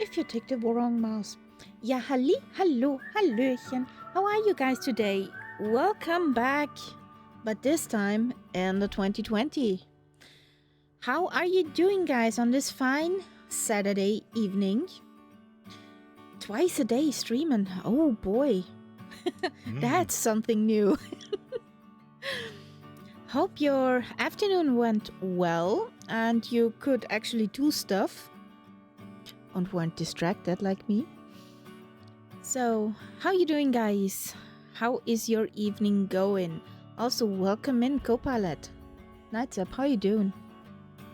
If you take the wrong mouse. Ja, hallo, hallöchen. How are you guys today? Welcome back. But this time in the 2020. How are you doing, guys, on this fine Saturday evening? Twice a day streaming. Oh boy. That's something new. Hope your afternoon went well and you could actually do stuff and weren't distracted like me. So, how you doing, guys? How is your evening going? Also, welcome in, Copilot. Nights up, how you doing?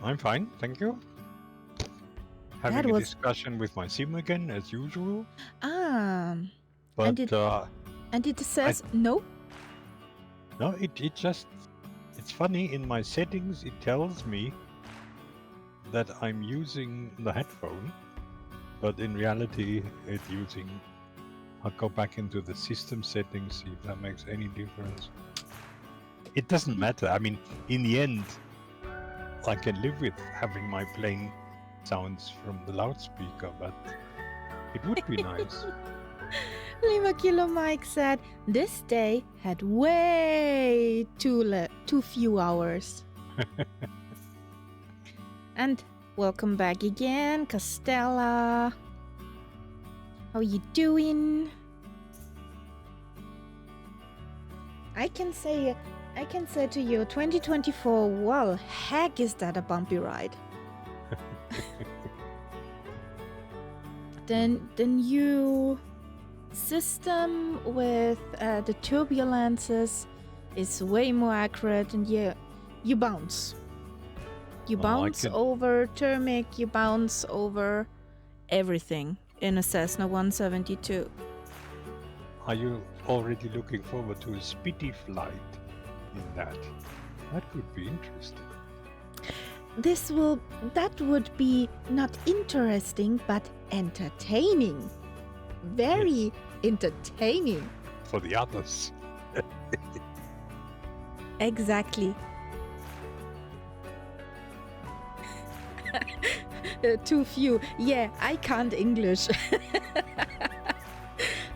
I'm fine, thank you. Having That a was discussion with my sim again, as usual. and But it says no. no, it just it's funny. In my settings, it tells me that I'm using the headphone, but in reality, it's using. I'll go back into the system settings, see if that makes any difference. It doesn't matter. I mean, in the end, I can live with having my plain sounds from the loudspeaker, but it would be nice. Lima Kilo Mike said this day had way too few hours. And welcome back again, Costella. How you doing? I can say to you, 2024, well, heck is that a bumpy ride. The new system with the turbulences is way more accurate, and you bounce. You bounce over thermic, you bounce over everything in a Cessna 172. Are you already looking forward to a speedy flight in that? That could be interesting. That would be not interesting, but entertaining. Very entertaining. For the others. Exactly. Too few. Yeah, I can't English.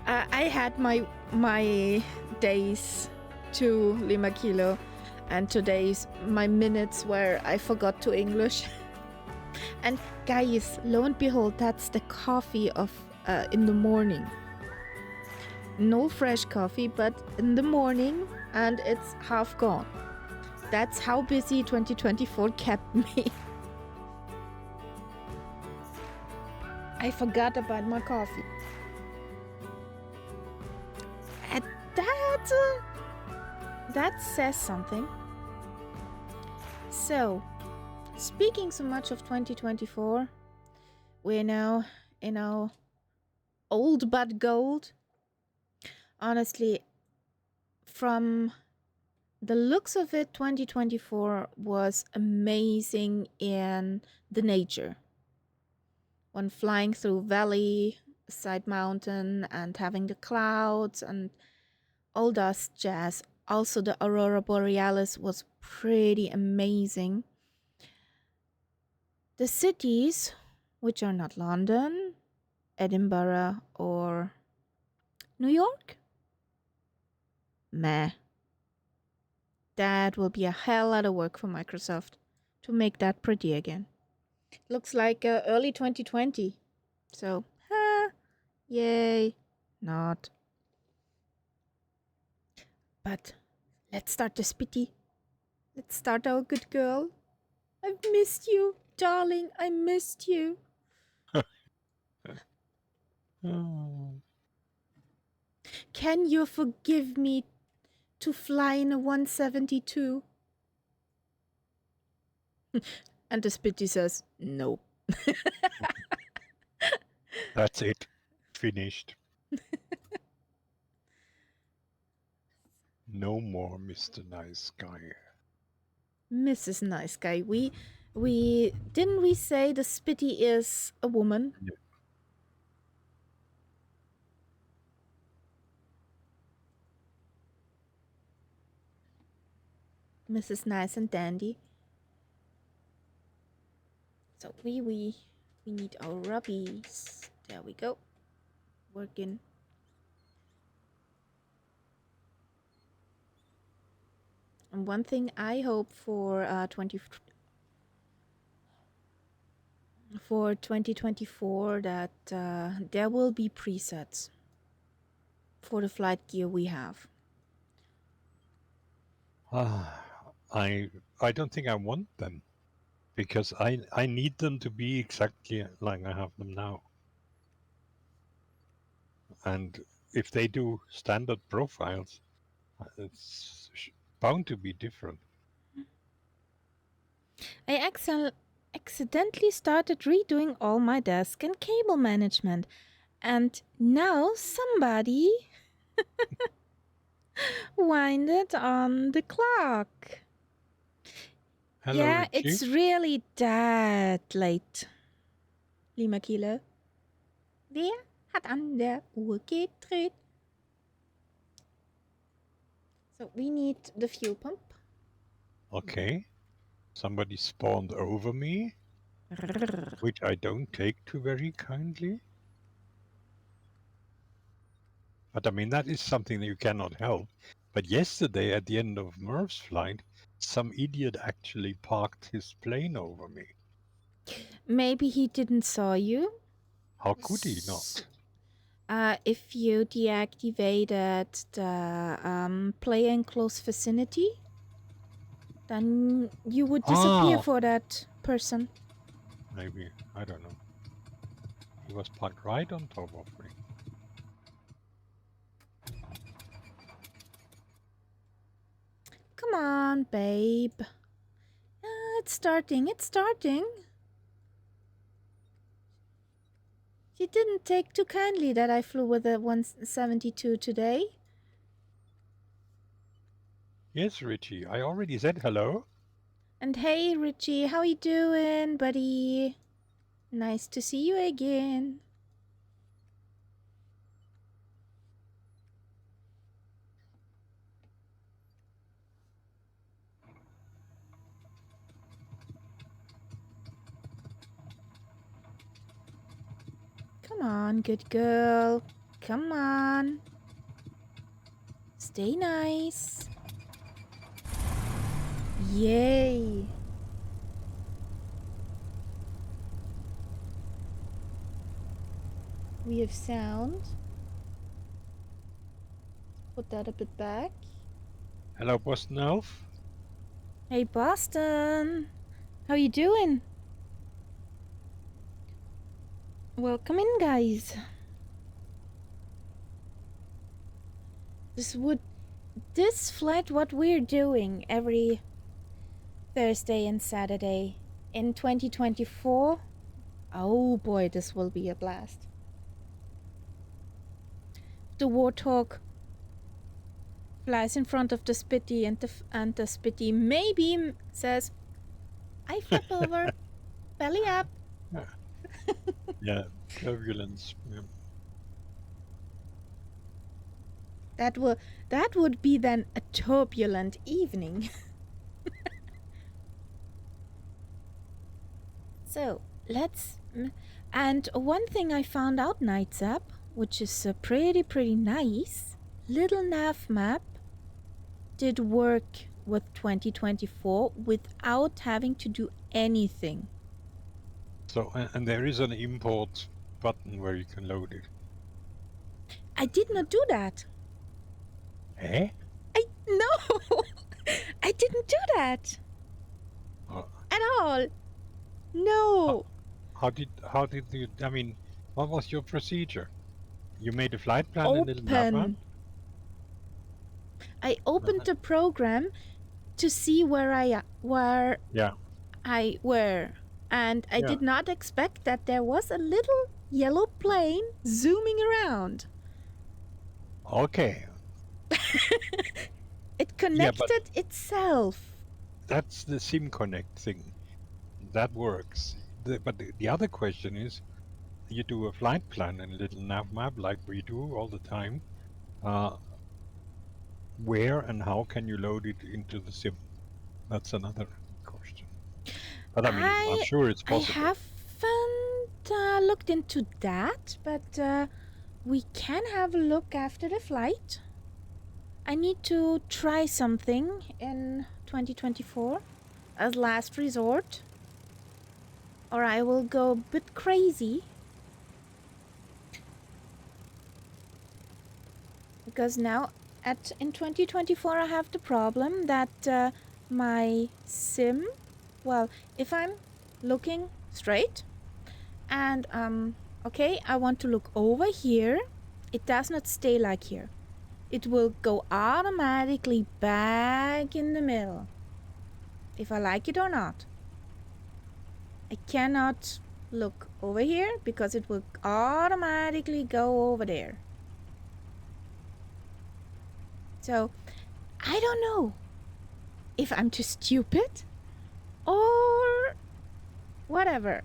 I had my days to Lima Kilo, and today's my minutes where I forgot to English. And guys, lo and behold, that's the coffee of in the morning. No fresh coffee, but in the morning, and it's half gone. That's how busy 2024 kept me. I forgot about my coffee. And that says something. So, speaking so much of 2024, we're now in our old but gold. Honestly, from the looks of it, 2024 was amazing in the nature. When flying through valley, side mountain, and having the clouds and all that jazz. Also, the aurora borealis was pretty amazing. The cities, which are not London, Edinburgh, or New York, meh. That will be a hell lot of work for Microsoft to make that pretty again. Looks like early 2020. So, yay, not. But let's start the spitty. Let's start our good girl. I've missed you, darling. I missed you. Can you forgive me to fly in a 172? And the spitty says, no. That's it. Finished. No more Mr. Nice Guy. Mrs. Nice Guy. We didn't we say the spitty is a woman? Yeah. Mrs. Nice and Dandy. So we We need our rubbies. There we go. Working. And one thing I hope for 2024 that there will be presets for the flight gear we have. I don't think I want them because I need them to be exactly like I have them now. And if they do standard profiles, it's bound to be different. I accidentally started redoing all my desk and cable management, and now somebody winded on the clock. Hello, Yeah, Richie. it's really that late. Lima Kilo. Wer hat an der Uhr gedreht? So we need the fuel pump. Okay. Somebody spawned over me, which I don't take too very kindly. But I mean, that is something that you cannot help. But yesterday, at the end of Murph's flight, some idiot actually parked his plane over me. Maybe he didn't saw you. How could he not? If you deactivated the play in close vicinity, then you would disappear for that person. Maybe. I don't know. He was parked right on top of me. Come on, babe. It's starting. It's starting. You didn't take too kindly that I flew with a 172 today. Yes, Richie. I already said hello. And hey, Richie, how you doing, buddy? Nice to see you again. Come on, good girl. Come on. Stay nice. Yay. We have sound. Put that a bit back. Hello, Boston Elf. Hey, Boston. How you doing? Welcome in, guys. This flight, what we're doing every Thursday and Saturday in 2024. Oh boy, this will be a blast. The Warthog flies in front of the Spitty, and the Spitty maybe says, "I flip over, belly up." Yeah, turbulence. Yeah. That would be then a turbulent evening. So let's. And one thing I found out, Nights Up, which is pretty nice, little nav map did work with 2024 without having to do anything. So, and there is an import button where you can load it. I did not do that. Eh? No, I didn't do that at all. No. How did you? I mean, what was your procedure? You made a flight plan and little nav map? I opened the program to see where I were, and I did not expect that there was a little yellow plane zooming around. Okay. It connected itself. That's the SIM Connect thing. That works. But the other question is, you do a flight plan and a little nav map like we do all the time. Where and how can you load it into the SIM? That's another question. But I mean, I'm sure it's possible. I haven't looked into that, but we can have a look after the flight. I need to try something in 2024 as last resort, or I will go a bit crazy. Because now in 2024 I have the problem that my sim, well, if I'm looking straight and okay, I want to look over here, it does not stay like here. It will go automatically back in the middle, if I like it or not. I cannot look over here because it will automatically go over there. So, I don't know if I'm too stupid or whatever.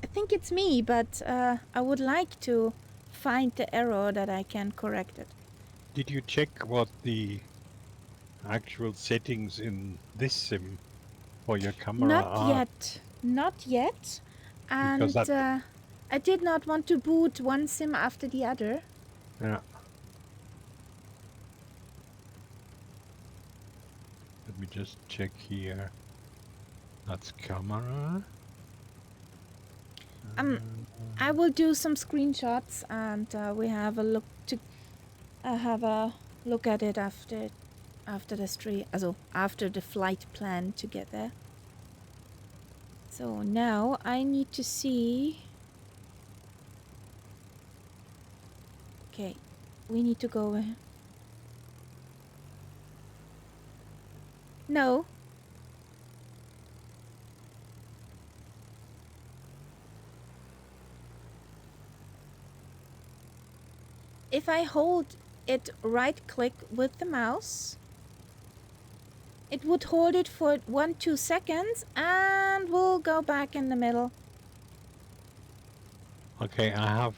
I think it's me, but I would like to find the error that I can correct it. Did you check what the actual settings in this sim for your camera Not are? yet. Not yet. Because And that, I did not want to boot one sim after the other. yeah. Let me just check here. That's camera. I will do some screenshots and we have a look to have a look at it after the stream, also after the flight plan to get there. So now I need to see. Okay, we need to go. No. If I hold it right click with the mouse, it would hold it for 1-2 seconds and we'll go back in the middle. Okay, I have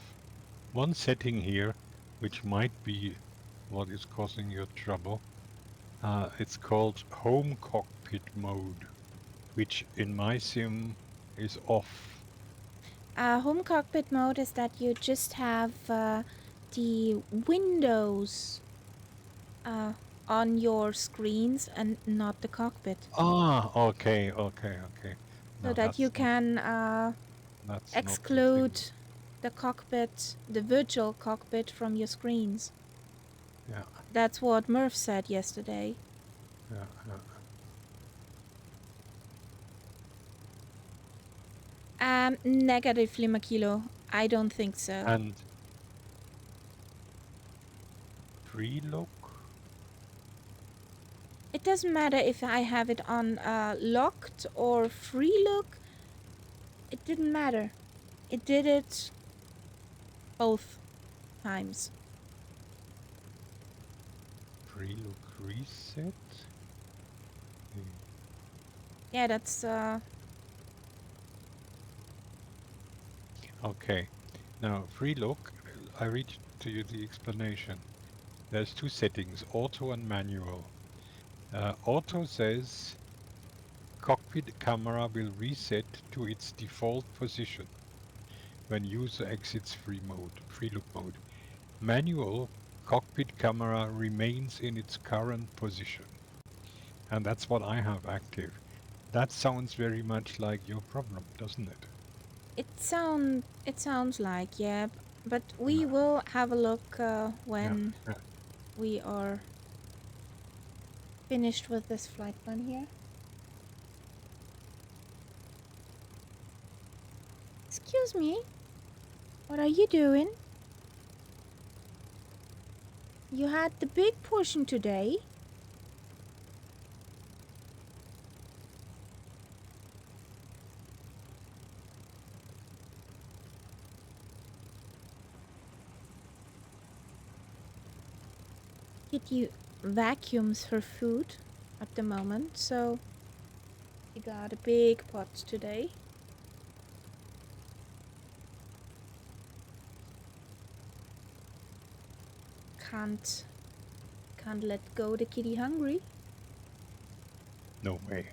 one setting here, which might be what is causing you trouble. It's called Home Cockpit Mode, which in my sim is off. Home cockpit mode is that you just have the windows on your screens and not the cockpit. Ah, okay. So No, that you can that's exclude not the cockpit, the virtual cockpit from your screens. yeah. That's what Murph said yesterday. Negative Lima Kilo. I don't think so. And free look? It doesn't matter if I have it on locked or free look. It didn't matter. It did it both times. Free look reset? Yeah, that's Okay. Now, free look, I read to you the explanation. There's two settings, auto and manual. Auto says cockpit camera will reset to its default position when user exits free look mode. Manual cockpit camera remains in its current position. And that's what I have active. That sounds very much like your problem, doesn't it? it sounds like, yeah, but we will have a look when we are finished with this flight plan here. Excuse me. What are you doing? You had the big portion today. Kitty vacuums her food at the moment, so you got a big pot today. Can't let go the kitty hungry. No way.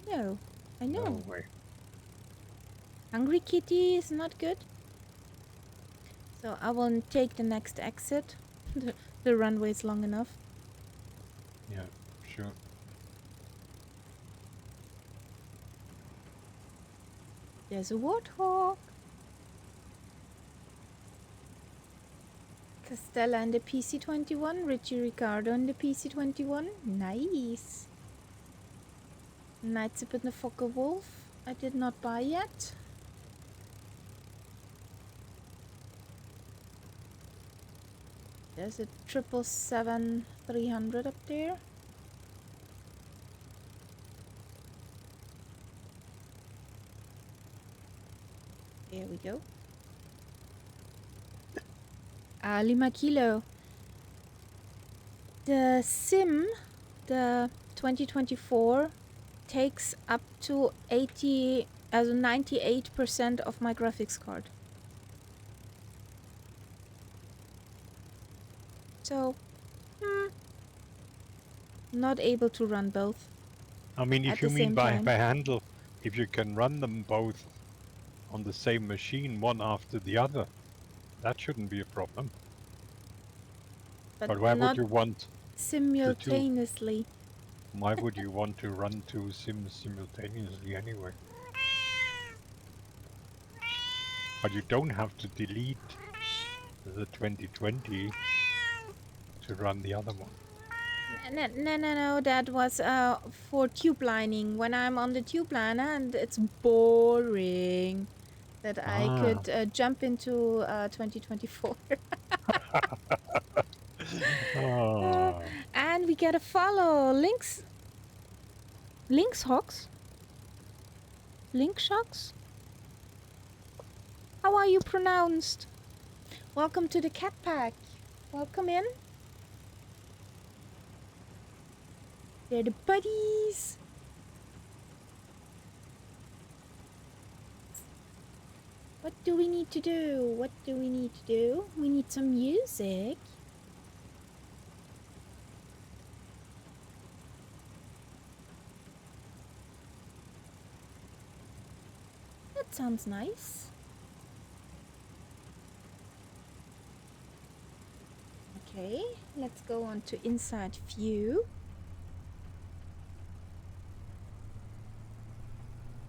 No, I know. No way. Hungry Kitty is not good. So I will take the next exit. The runway is long enough. Yeah, sure. There's a warthog. Castella in the PC-21. Richie Ricardo in the PC-21. Nice. Nightsip and the Fokker Wolf. I did not buy yet. There's a 777-300 up there. There we go. Lima Kilo. The sim, the 2024, takes up to 98% of my graphics card. So, not able to run both. I mean, at if you the mean same by time. handle, if you can run them both on the same machine, one after the other, that shouldn't be a problem. But why would not you want simultaneously. Why would you want to run two sims simultaneously anyway? But you don't have to delete the 2020 to run the other one. No, that was for tube lining. When I'm on the tube liner and it's boring, that I could jump into 2024. And we get a follow. Links Hawks? Link Shocks? How are you pronounced? Welcome to the Cat Pack. Welcome in. They're the buddies. What do we need to do? What do we need to do? We need some music. That sounds nice. Okay, let's go on to inside view.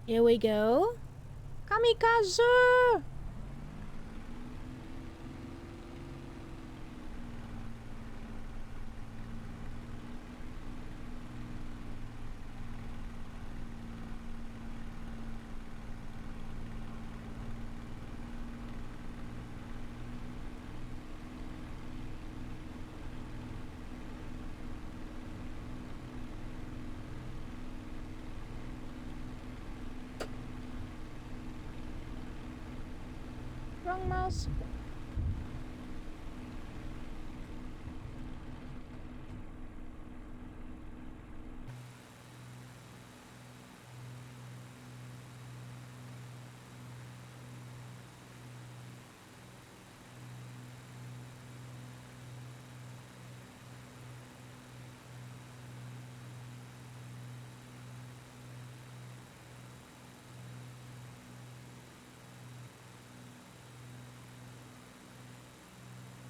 Here we go. Kamikaze! Wrong mouse.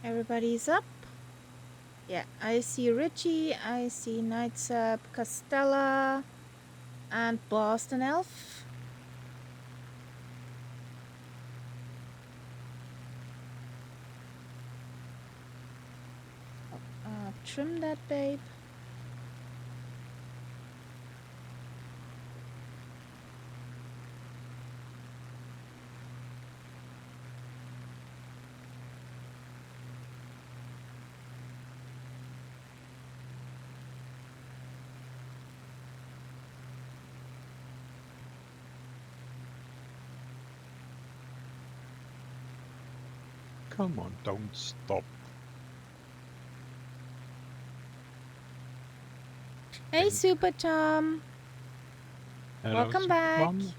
Everybody's up. Yeah, I see Richie, I see Nightsap, Castella, and Boston Elf. Trim that, babe. Come on, don't stop. Hey, Super Tom. Hello, Welcome Super back. Tom.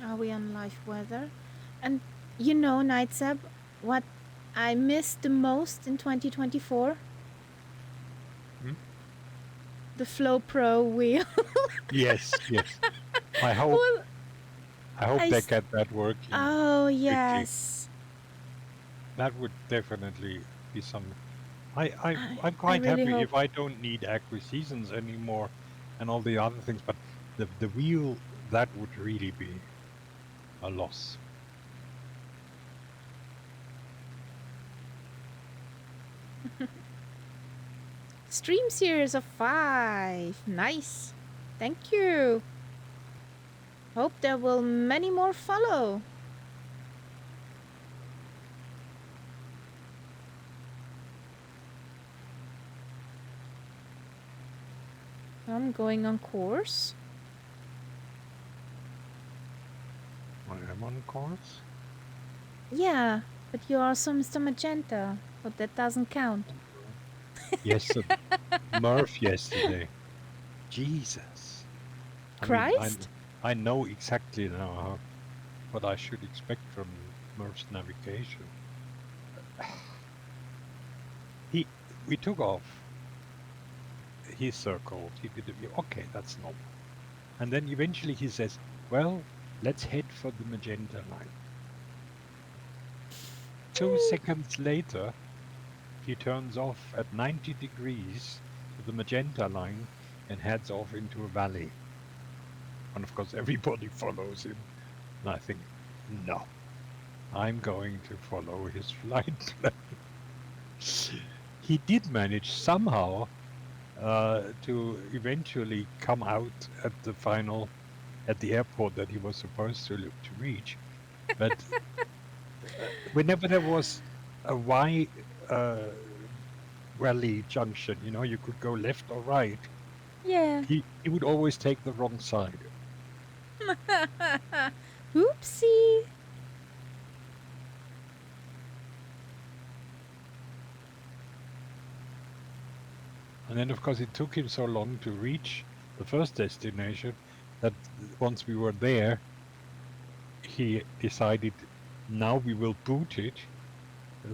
Are we on live weather? And you know, Nightsab, what I missed the most in 2024? Hmm? The Flow Pro wheel. Yes, yes. I hope Well, I hope I they s- get that working oh, quickly. yes. That would definitely be some. I'm I quite really happy hope. if I don't need acquisitions anymore and all the other things, but the wheel, that would really be a loss. Stream series of 5. Nice. Thank you. Hope there will many more follow. I'm going on course. I am on course. Yeah, but you are also Mr. Magenta, so that doesn't count. Yes, Murph yesterday. Jesus. I mean, Christ? I know exactly now what I should expect from Murph's navigation. We took off. He circled. He did it. Okay, that's normal. And then eventually he says, "Well, let's head for the magenta line." 2 seconds later, he turns off at 90 degrees to the magenta line and heads off into a valley. And of course, everybody follows him. And I think, no, I'm going to follow his flight plan. He did manage somehow to eventually come out at the airport that he was supposed to reach. But whenever there was a Y rally junction, you could go left or right. Yeah. He would always take the wrong side. Oopsie. And then, of course, it took him so long to reach the first destination that once we were there, he decided, now we will boot it.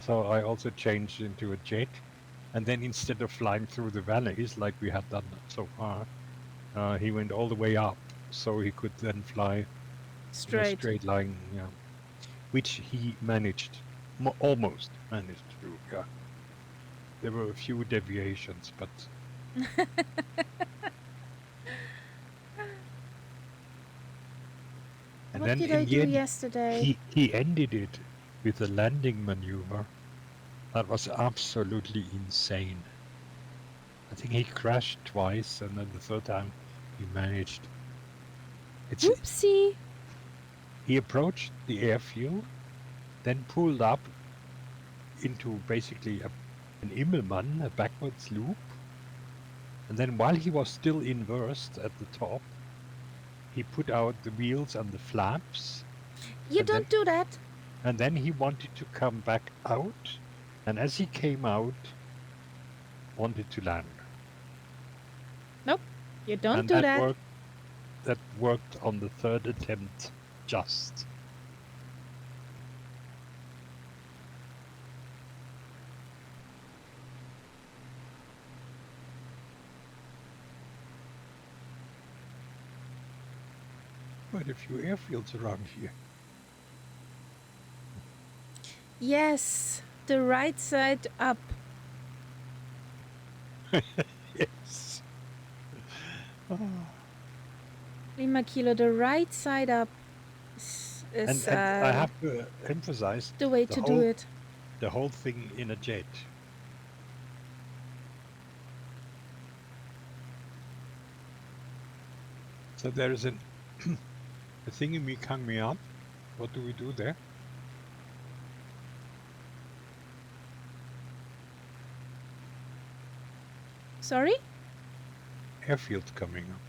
So I also changed into a jet. And then instead of flying through the valleys like we had done so far, he went all the way up so he could then fly in a Straight. straight line, which he managed, almost managed to do. Yeah, there were a few deviations, but and What then did in I the do end, yesterday? he ended it with a landing maneuver that was absolutely insane. I think he crashed twice, and then the third time he managed. Oopsie. He approached the airfield, then pulled up into basically an Immelmann, a backwards loop. And then while he was still inversed at the top, he put out the wheels and the flaps. You and then, don't do that. And then he wanted to come back out. And as he came out, wanted to land. Nope. You don't And do that. That worked on the third attempt just. Quite a few airfields around here. Yes. The right side up. Yes. Lima Kilo, the right side up is And I have to emphasize the way to do it. The whole thing in a jet. So there is a thingy coming up. What do we do there? Sorry? Airfield coming up.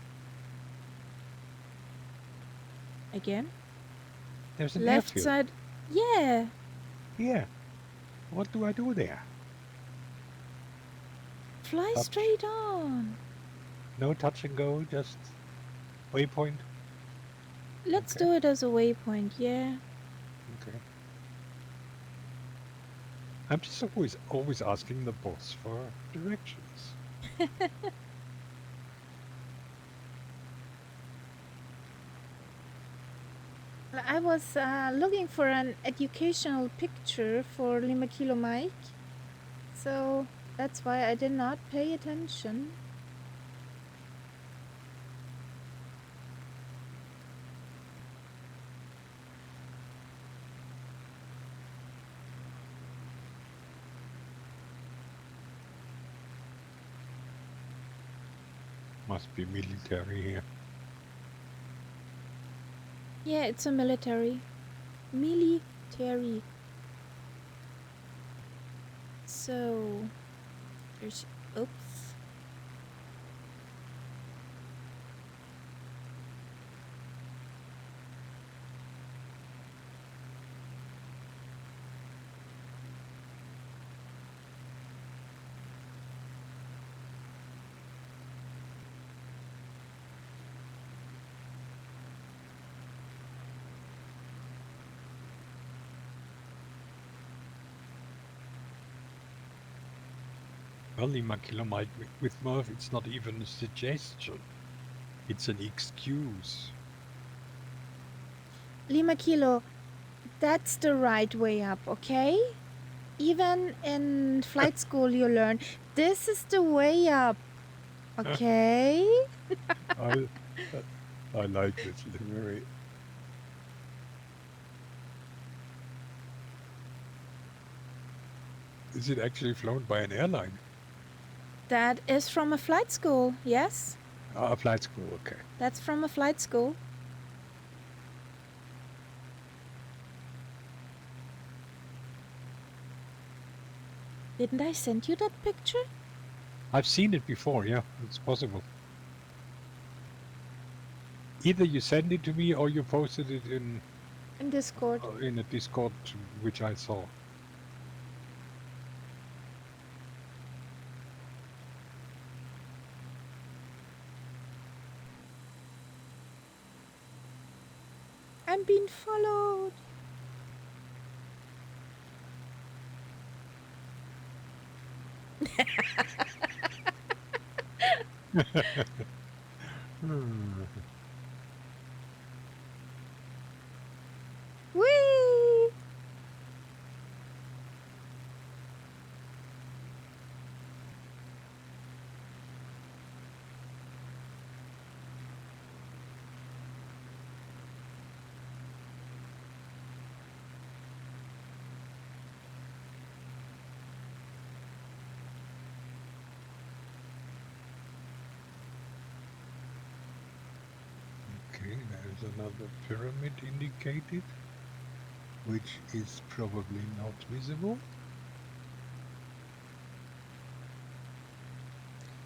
Again? There's an Left airfield. side. Yeah. Yeah. What do I do there? Fly straight on. No touch and go, just waypoint. Let's Okay. do it as a waypoint, yeah. Okay. I'm just always asking the boss for directions. I was looking for an educational picture for Lima Kilo Mike, so that's why I did not pay attention. Must be military here. Yeah, it's a military. Military. So, there's. Oops. Well, Lima Kilo Mike with Merv, it's not even a suggestion. It's an excuse. Lima Kilo, that's the right way up, okay? Even in flight school, you learn this is the way up, okay? I like this livery. Is it actually flown by an airline? That is from a flight school, yes? Ah, flight school, okay. That's from a flight school. Didn't I send you that picture? I've seen it before, yeah, it's possible. Either you send it to me or you posted it in Discord. in a Discord which I saw. I'm being followed. Whee! Okay, there's another pyramid indicated, which is probably not visible.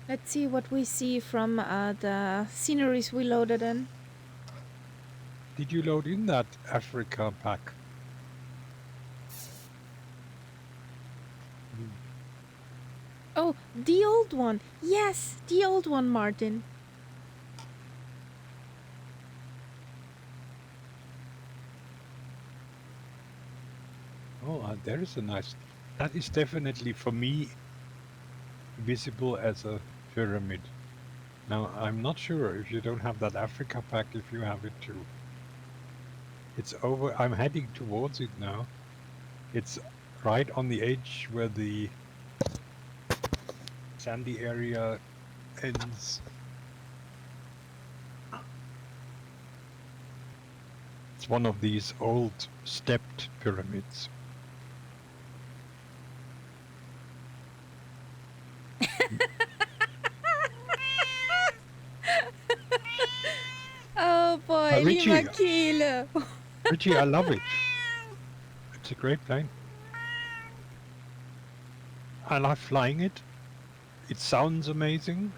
Let's see what we see from the sceneries we loaded in. Did you load in that Africa pack? Oh, the old one. Yes, the old one, Martin. Oh, there is a nice. That is definitely for me visible as a pyramid. Now I'm not sure if you don't have that Africa pack, if you have it too. It's over. I'm heading towards it now. It's right on the edge where the sandy area ends. It's one of these old stepped pyramids. Oh boy, Richie, Lima Kilo. Richie, I love it. It's a great plane. I love flying it. It sounds amazing.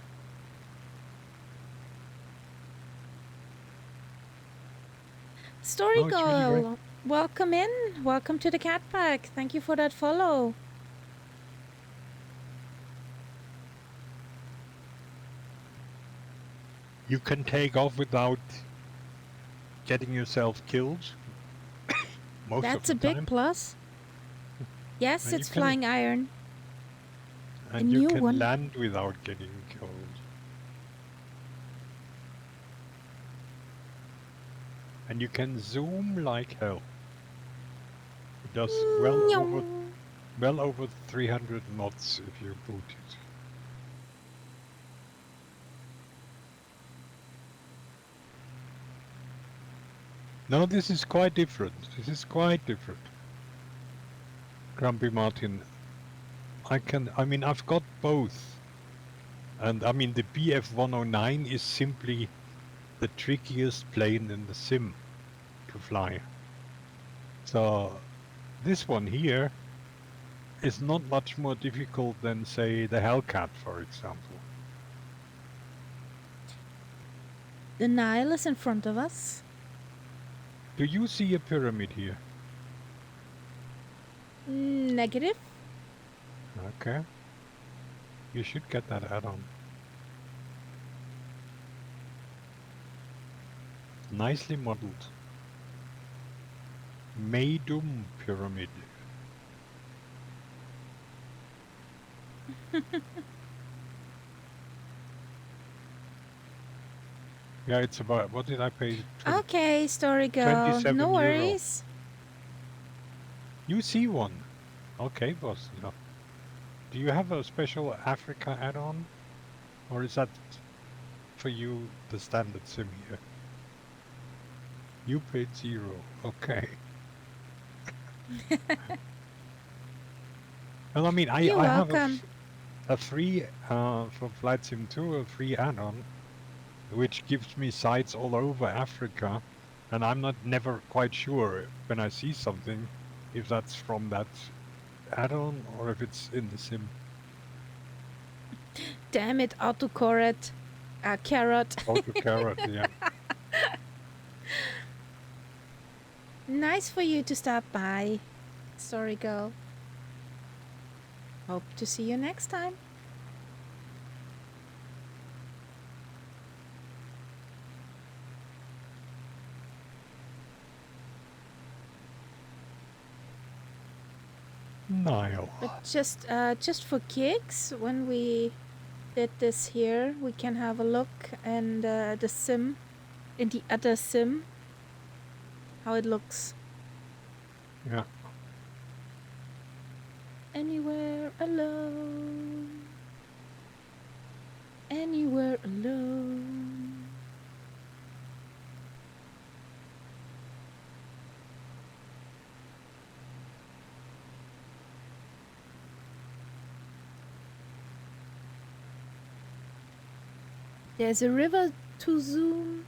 Story No, it's really great. Girl, welcome in. Welcome to the Cat Pack. Thank you for that follow. You can take off without getting yourself killed most of That's the a big time. plus. Yes, And it's flying iron. A you new can one. land without getting killed. And you can zoom like hell. It does well over 300 knots if you boot it. No, this is quite different. This is quite different. Grumpy Martin. I mean, I've got both. And I mean, the BF-109 is simply the trickiest plane in the sim to fly. So this one here is not much more difficult than, say, the Hellcat, for example. The Nile is in front of us. Do you see a pyramid here? Negative. Okay. You should get that add-on. Nicely modeled. Meidum pyramid. Yeah, it's about, what did I pay? Okay, story girl. 27 No euro. worries. You see one. Okay, boss. No. Do you have a special Africa add-on? Or is that for you the standard sim here? You paid 0. Okay. Well, I mean, You're I have welcome. a free, for Flight Sim 2, a free add-on, which gives me sites all over Africa. And I'm never quite sure when I see something if that's from that add-on or if it's in the sim. Damn it, autocorrect. Carrot. Auto-carrot, yeah. Nice for you to stop by, story girl. Hope to see you next time. Nile. But just for kicks, when we did this here, we can have a look and the sim, in the other sim, how it looks. Yeah. Anywhere alone. Anywhere alone. There's a river to zoom.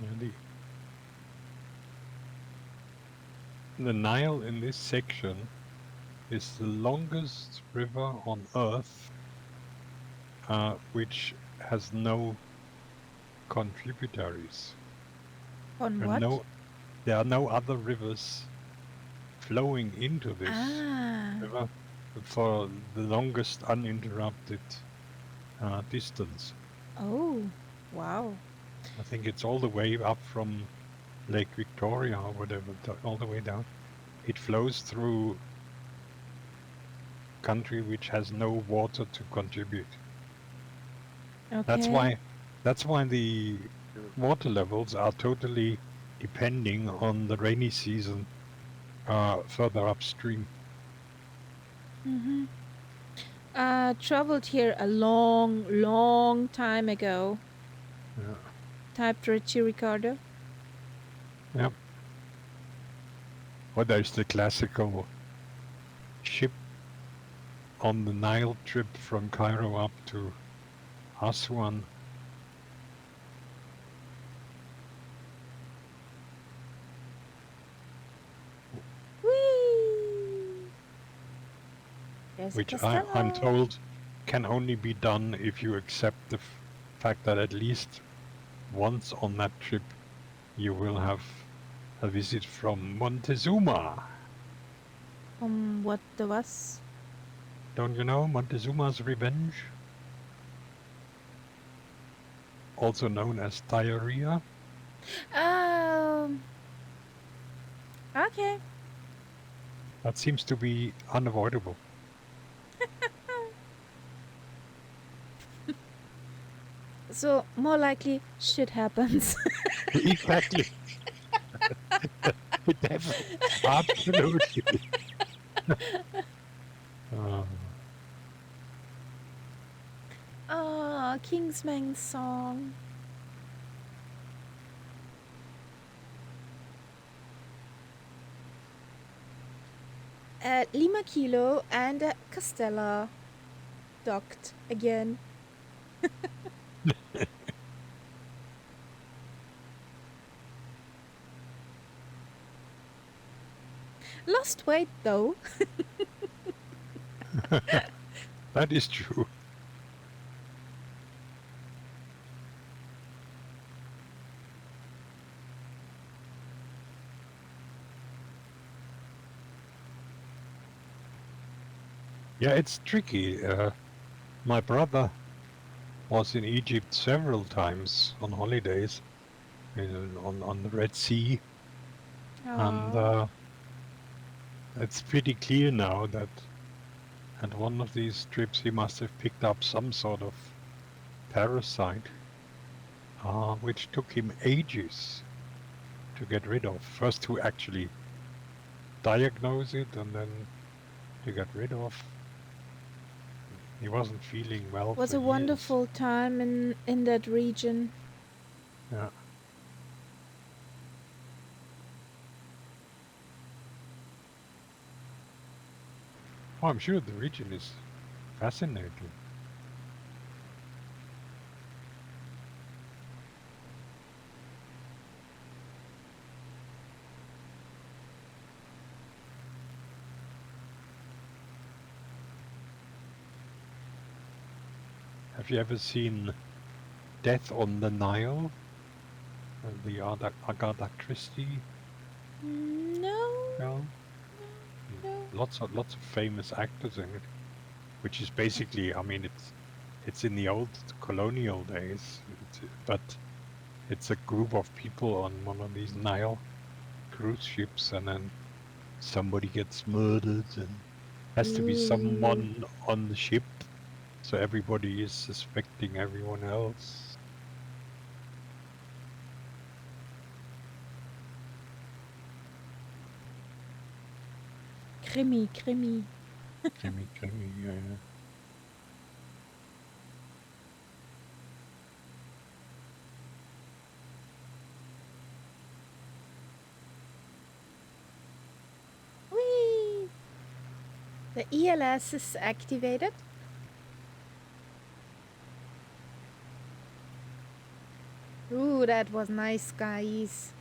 Yeah, the Nile in this section is the longest river on Earth, which has no contributaries. On what? There are no other rivers flowing into this Ah. river for the longest uninterrupted distance. Oh, wow. I think it's all the way up from Lake Victoria or whatever, all the way down. It flows through country which has no water to contribute. Okay. That's why the water levels are totally depending on the rainy season further upstream. Mm-hmm. Traveled here a long time ago. Yeah. Typed Richie Ricardo. Yep. Well, there's the classical ship on the Nile trip from Cairo up to Aswan. Whee! There's Which a Costello. I'm told can only be done if you accept fact that at least once on that trip you will have a visit from Montezuma. What the was? Don't you know Montezuma's Revenge? Also known as diarrhea. Okay. That seems to be unavoidable. So more likely shit happens. Exactly. Definitely. Absolutely. Kingsman's song. Lima Kilo and Castella docked again. Lost weight though. That is true. Yeah, it's tricky. My brother was in Egypt several times on holidays, on the Red Sea, and it's pretty clear now that at one of these trips he must have picked up some sort of parasite, which took him ages to get rid of. First to actually diagnose it and then to get rid of. He wasn't feeling well Was for a years. wonderful time in that region. Yeah. Oh, I'm sure the region is fascinating. Have you ever seen Death on the Nile? The Agatha Christie No. film? No. Lots of famous actors in it, which is basically, I mean, it's in the old colonial days, but it's a group of people on one of these Nile cruise ships, and then somebody gets murdered, and has to be someone on the ship, so everybody is suspecting everyone else. Krimi. Krimi, yeah. Whee! The ELS is activated. Ooh, that was nice, guys.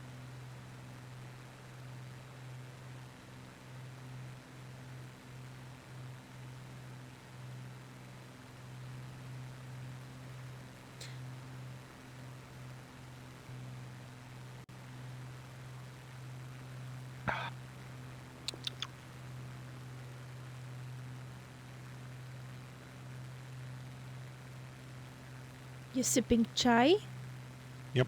You sipping chai? Yep.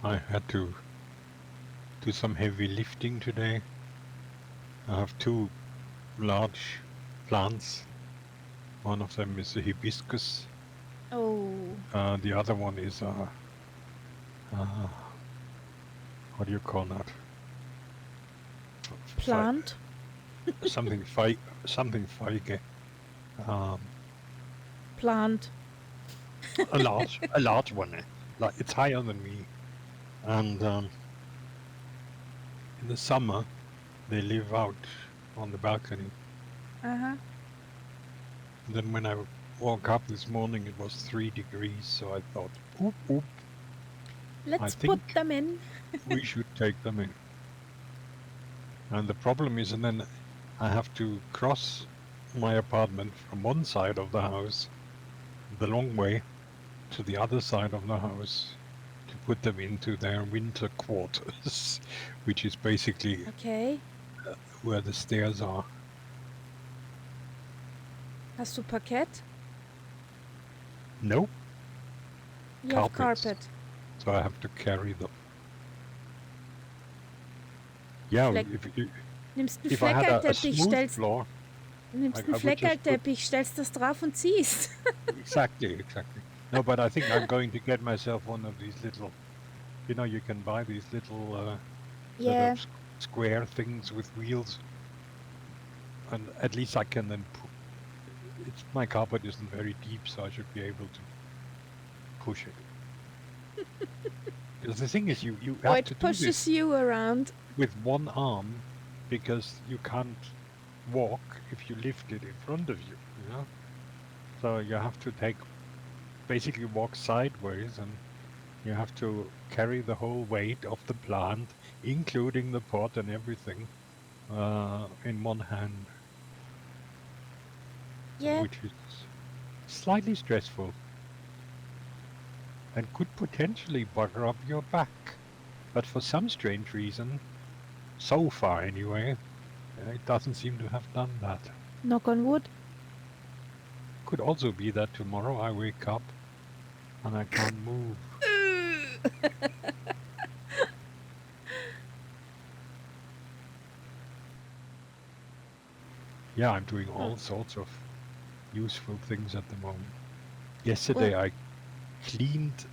I had to do some heavy lifting today. I have two large plants. One of them is a hibiscus. Oh. The other one is a what do you call that? Plant? Something feige. Plant. A large one. Like it's higher than me, and in the summer they live out on the balcony. Uh-huh. And then when I woke up this morning, it was 3 degrees, so I thought, oop, oop, I Let's think put them in. we should take them in. And the problem is, and then I have to cross my apartment from one side of the house, the long way, to the other side of the house to put them into their winter quarters, which is basically Okay. where the stairs are. Hast du Parkett? No You have carpets, carpet. so I have to carry them. Yeah, Fleck. if Nimmst einen if I had a Fleckerlteppich, smooth floor, nimmst einen I would just put Fleckerlteppich, stellst das drauf und ziehst. exactly. No, but I think I'm going to get myself one of these little, you can buy these little sort Yeah. of square things with wheels, and at least I can then my carpet isn't very deep, so I should be able to push it. Because the thing is, you Or have it to do pushes this you around. with one arm, because you can't walk if you lift it in front of you, So you have to basically walk sideways, and you have to carry the whole weight of the plant, including the pot and everything, in one hand. Yeah. Which is slightly stressful and could potentially bugger up your back. But for some strange reason, so far anyway, it doesn't seem to have done that. Knock on wood. Could also be that tomorrow I wake up and I can't move. Yeah, I'm doing all sorts of useful things at the moment. Yesterday I cleaned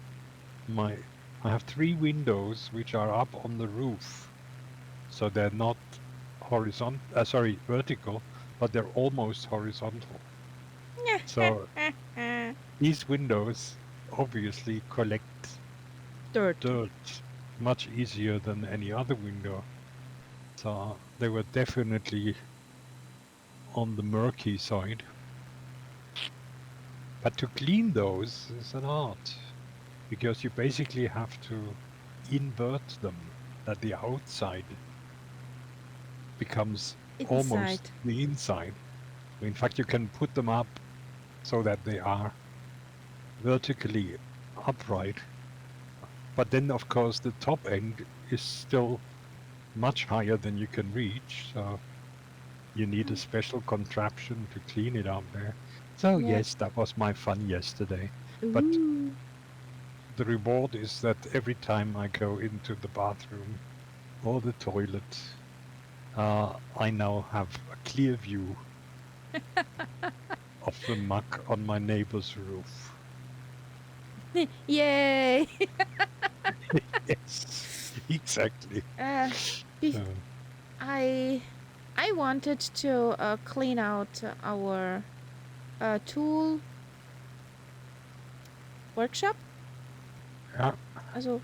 I have 3 windows which are up on the roof. So they're not vertical, but they're almost horizontal. So these windows obviously collect Dirt. dirt much easier than any other window. So they were definitely on the murky side. But to clean those is an art, because you basically have to invert them, that the outside becomes almost the inside. In fact, you can put them up so that they are vertically upright. But then, of course, the top end is still much higher than you can reach. So you need a special contraption to clean it up there. So yes, that was my fun yesterday. Ooh. But the reward is that every time I go into the bathroom or the toilet, I now have a clear view of the muck on my neighbor's roof. Yay! Yes, exactly. I wanted to clean out our tool workshop. Ja. Also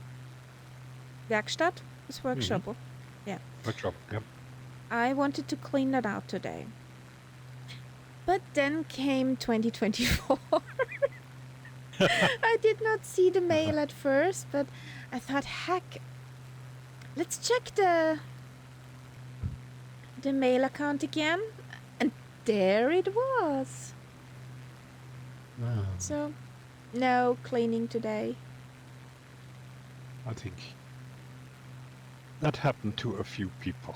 Werkstatt ist Workshop. Yeah. Workshop, yep. I wanted to clean that out today. But then came 2024. I did not see the mail at first, but I thought, heck, let's check the mail account again. And there it was. So, no cleaning today. I think that happened to a few people.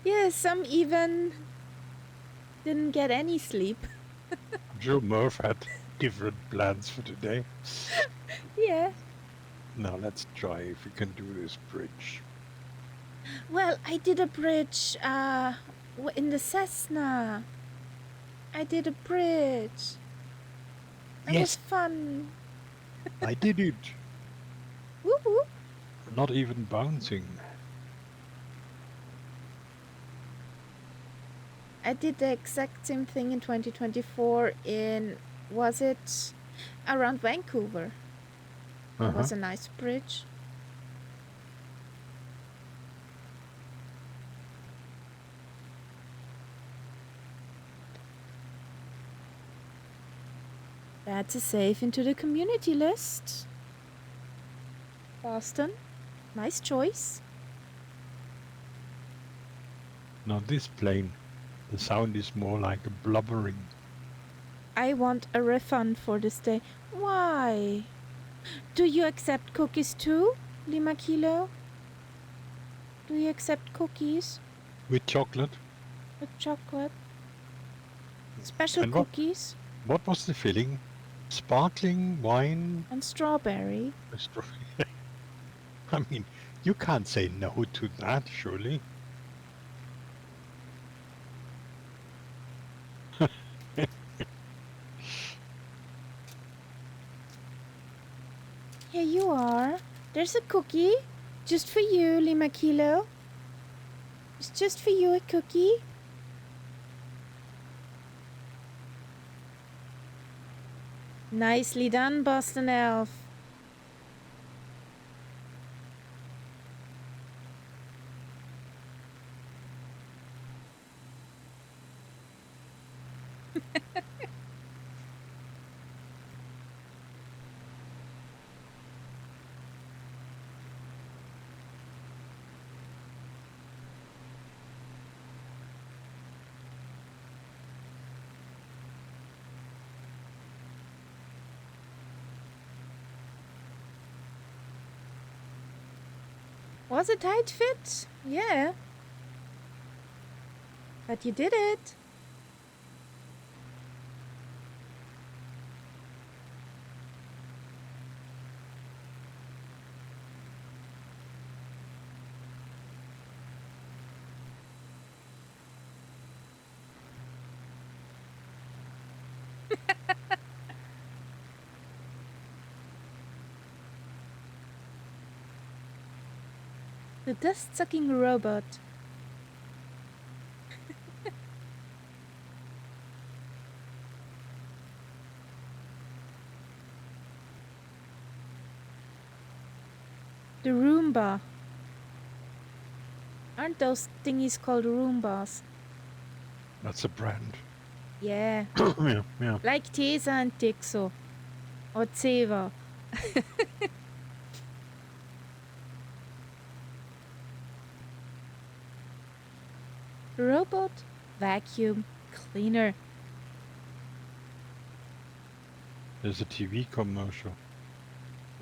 Yeah, some even didn't get any sleep. Joe Murph had different plans for today. Yeah. Now let's try if we can do this bridge. Well, I did a bridge in the Cessna. I did a bridge. It was fun. I did it. Whoop whoop. Not even bouncing. I did the exact same thing in 2024 was it around Vancouver? It was a nice bridge. That's a save into the community list. Boston, nice choice. Now this plane, the sound is more like a blubbering. I want a refund for this day. Why? Do you accept cookies too, Lima Kilo? Do you accept cookies With chocolate. with chocolate? Special And cookies what was the filling? Sparkling wine? and strawberry. I mean, you can't say no to that, surely. Here you are. There's a cookie. Just for you, Lima Kilo. It's just for you, a cookie. Nicely done, Boston Elf. Was a tight fit? Yeah. But you did it. The dust-sucking robot. The Roomba. Aren't those thingies called Roombas? That's a brand. Yeah. Yeah. Like Tesa and Tixo. Or Ceva. Robot vacuum cleaner. There's a TV commercial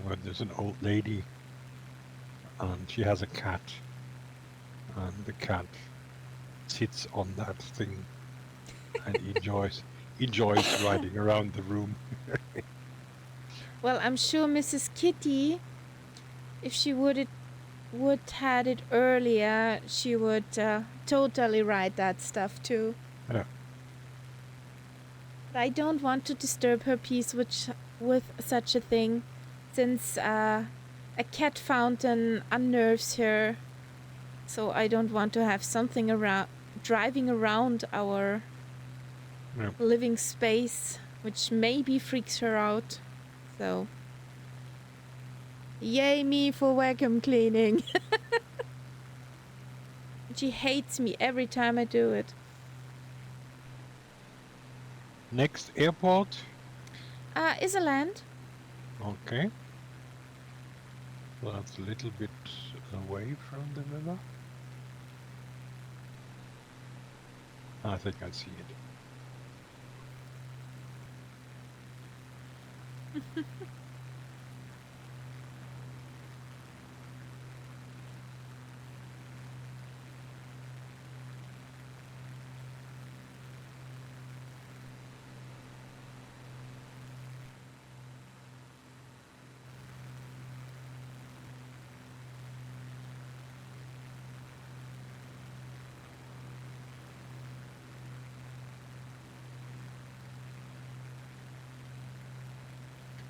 where there's an old lady and she has a cat. And the cat sits on that thing and enjoys riding around the room. Well, I'm sure Mrs. Kitty, if she would had it earlier, she would totally ride that stuff too. Yeah. But I don't want to disturb her peace with such a thing, since a cat fountain unnerves her. So I don't want to have something driving around our living space, which maybe freaks her out. So, yay me for vacuum cleaning. She hates me every time I do it. Next airport? Isoland. Okay. So that's a little bit away from the river. I think I see it.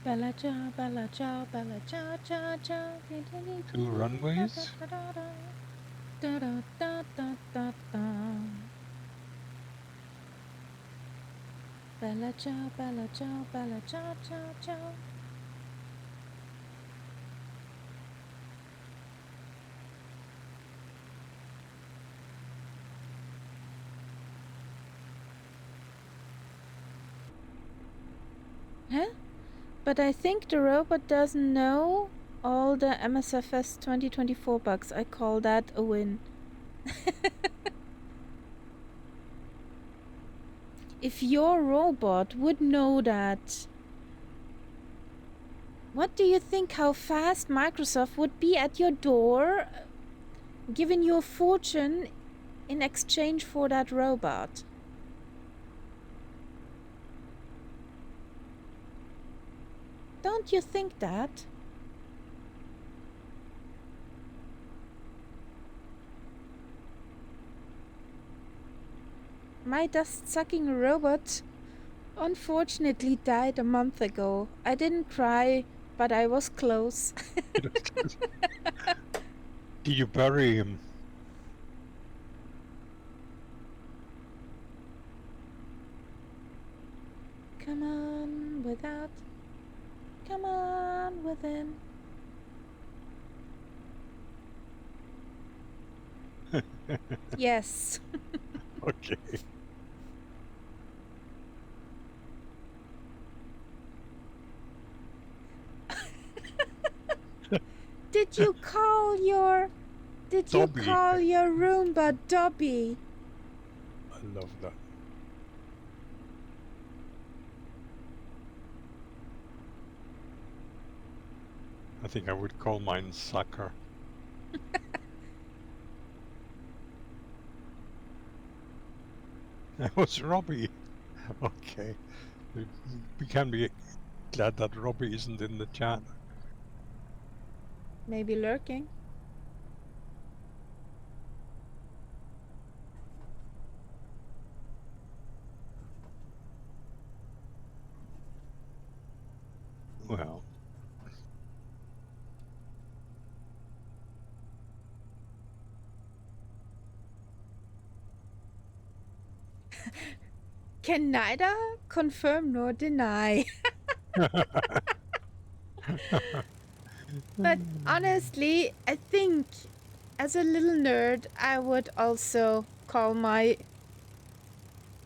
Bella ciao, bella ciao, bella ciao, ciao, ciao. 2 runways. Da, da, da, da, da, da. Bella ciao, bella ciao, bella ciao, ciao, ciao. Huh? But I think the robot doesn't know all the MSFS 2024 bugs. I call that a win. If your robot would know that, what do you think how fast Microsoft would be at your door, giving you a fortune in exchange for that robot? Don't you think that? My dust-sucking robot unfortunately died a month ago. I didn't cry, but I was close. Did you bury him? Come on, without. Come on, within. Yes. Okay. Did you call your Dobby. Roomba Dobby? I love that. I think I would call mine Sucker. That was Robbie. Okay. We can be glad that Robbie isn't in the chat. Maybe lurking. Well, Can neither confirm nor deny. But honestly, I think as a little nerd, I would also call my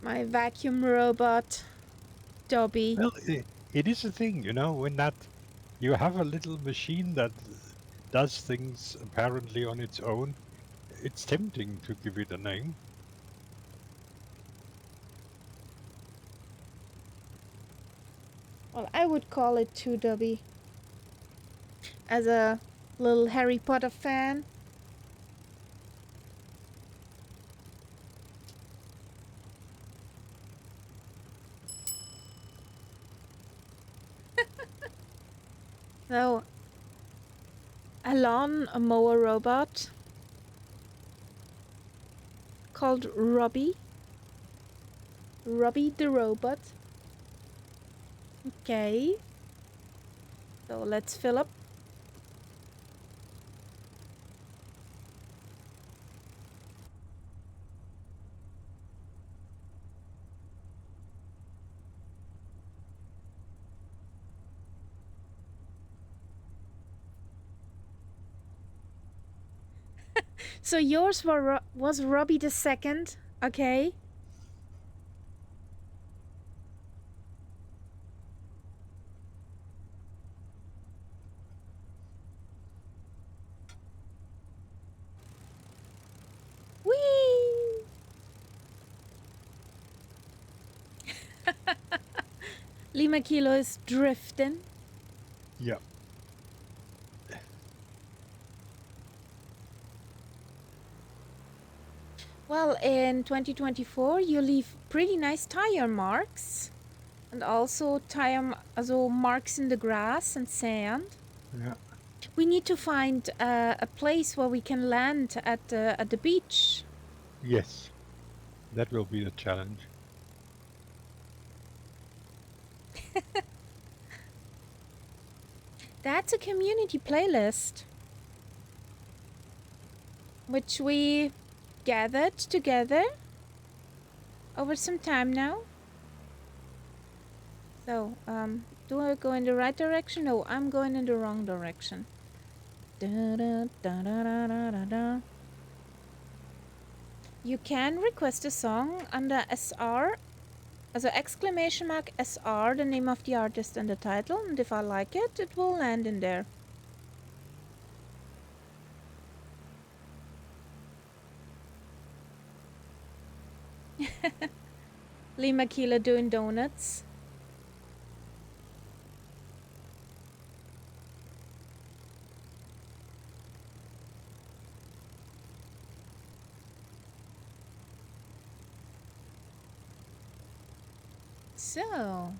vacuum robot Dobby. well, it is a thing, you know, when that you have a little machine that does things apparently on its own. It's tempting to give it a name. Well, I would call it too Dobby. As a little Harry Potter fan. So, a lawn mower robot called Robbie. Robbie the robot. Okay. So let's fill up. So yours was Robbie the second, okay? Whee! Lima Kilo is drifting. Yeah. Well, in 2024, you leave pretty nice tire marks. And also marks in the grass and sand. Yeah. We need to find a place where we can land at the beach. Yes. That will be the challenge. That's a community playlist, which we gathered together over some time now. So, do I go in the right direction? No, I'm going in the wrong direction. Da, da, da, da, da, da, da. You can request a song under SR Also exclamation mark SR, the name of the artist and the title, and if I like it, it will land in there. Lima Kila doing donuts. So,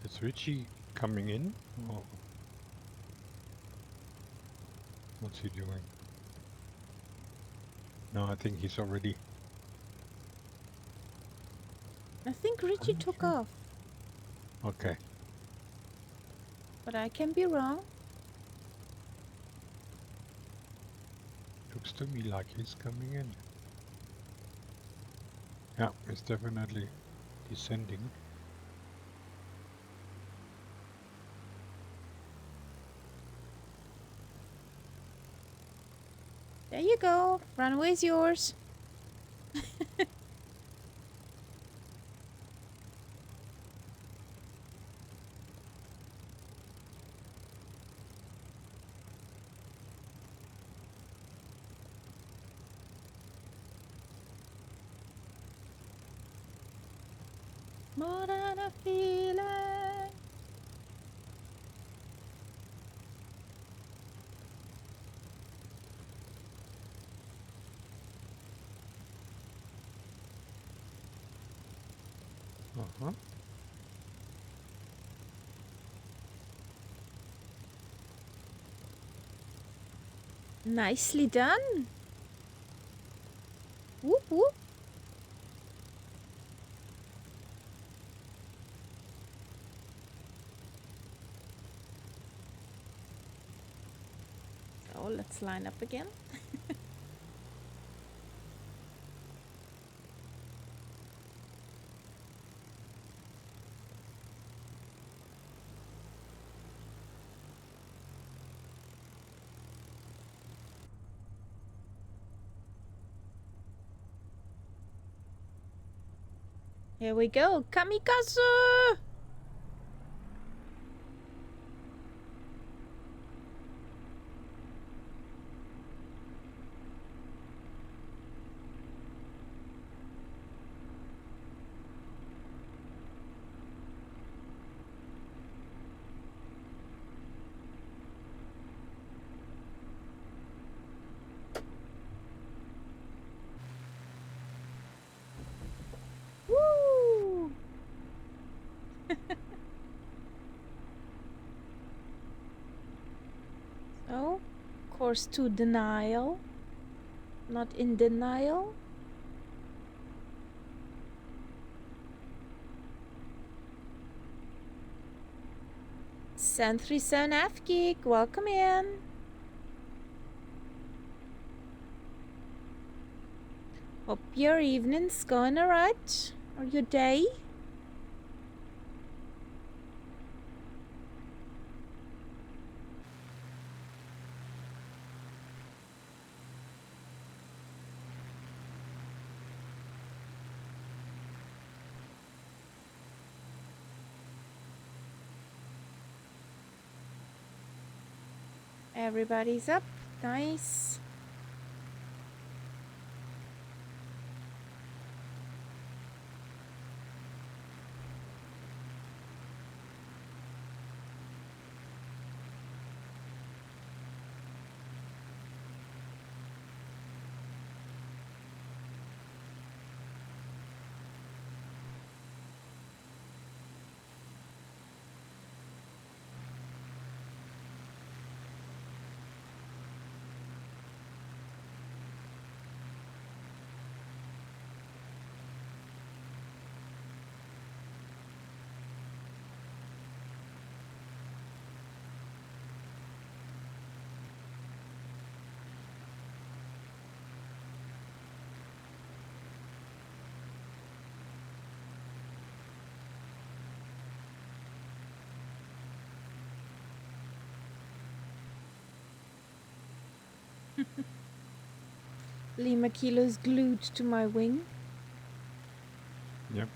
Is Richie coming in? Or what's he doing? No, I think he's already. I think Richie took off, Okay. but I can be wrong. Looks to me like he's coming in. Yeah, it's definitely descending. There you go. Runway's yours. More than a feeling. Uh-huh. Nicely done. Whoop whoop. Oh, let's line up again. Here we go. Kamikaze! Woo! So, course to the Nile. Not in denial. San37 F Geek, welcome in. Hope your evening's going alright. Or your day. Everybody's up. Nice. Lima Kilo is glued to my wing. Yep.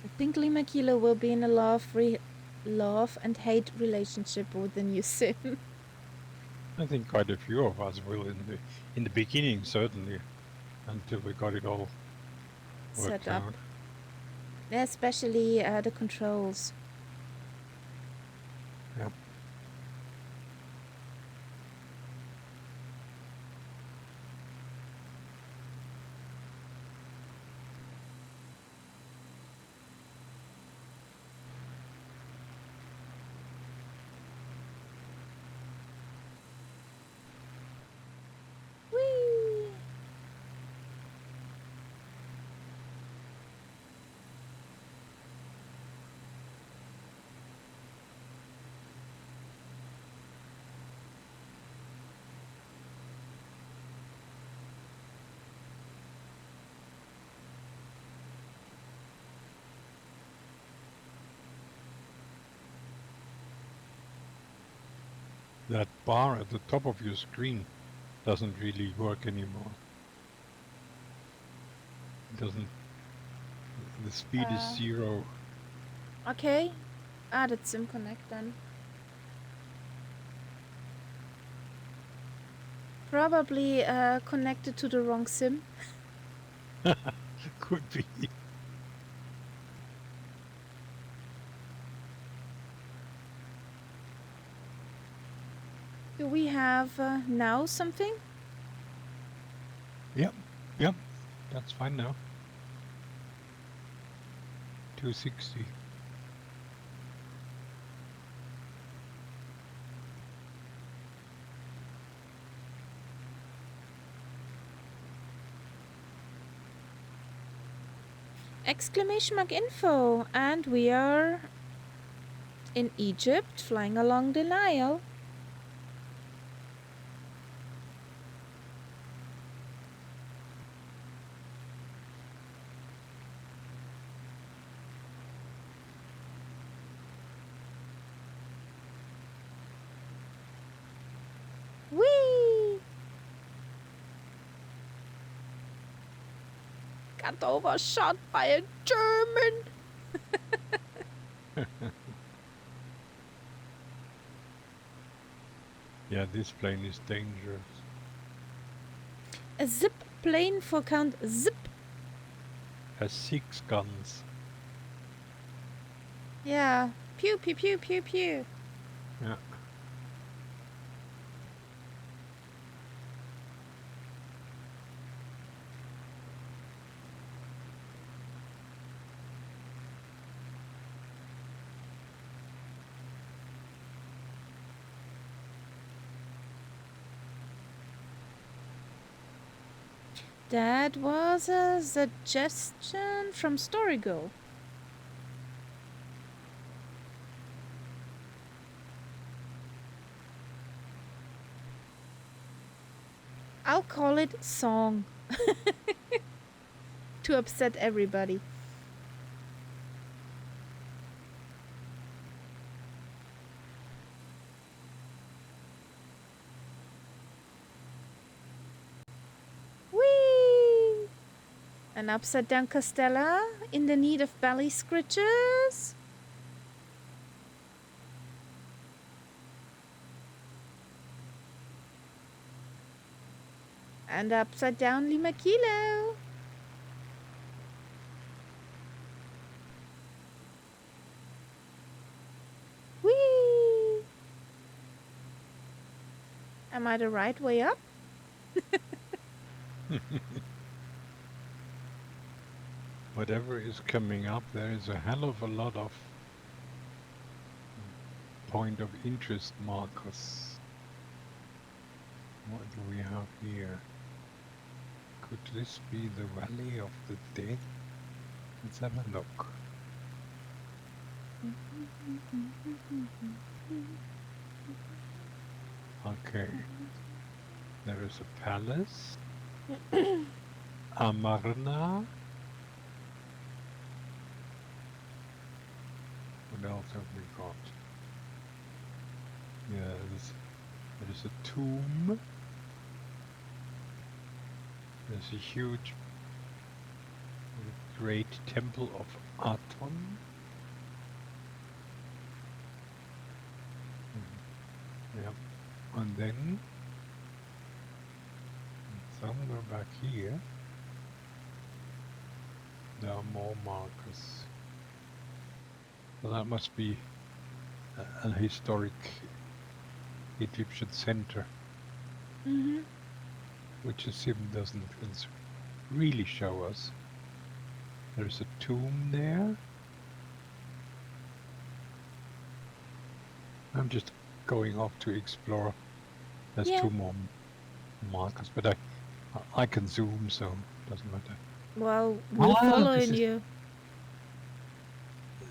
I think Lima Kilo will be in a love and hate relationship with the new sim. I think quite a few of us will in the beginning, certainly, until we got it all worked Set up. out. Especially the controls. Yep. Whee! That bar at the top of your screen doesn't really work anymore. It doesn't. The speed is 0. Okay. Added Sim Connect then. Probably connected to the wrong sim. Could be. Do we have now something? Yep. That's fine now. 260. Exclamation mark info. And we are in Egypt, flying along the Nile. Whee! Got overshot by a German. Yeah, this plane is dangerous. A zip plane for count zip. Has 6 guns. Yeah. Pew, pew, pew, pew, pew. Yeah. That was a suggestion from Story Girl. I'll call it song. To upset everybody. Whee! An upside down Castella in the need of belly scritches. And upside down Lima Kilo. Whee! Am I the right way up? Whatever is coming up, there is a hell of a lot of point of interest markers. What do we have here? Could this be the Valley of the Dead? Let's have a look. Okay. There is a palace. Amarna. else have we got? Yeah, there is a tomb. There's a huge, great temple of Aton. Yeah, and then somewhere back here, there are more markers. So that must be a historic Egyptian center, Mm-hmm. which the sim doesn't really show us. There's a tomb there. I'm just going off to explore. There's Yeah. 2 more markers, but I can zoom, so it doesn't matter. Well, we're This following is, you.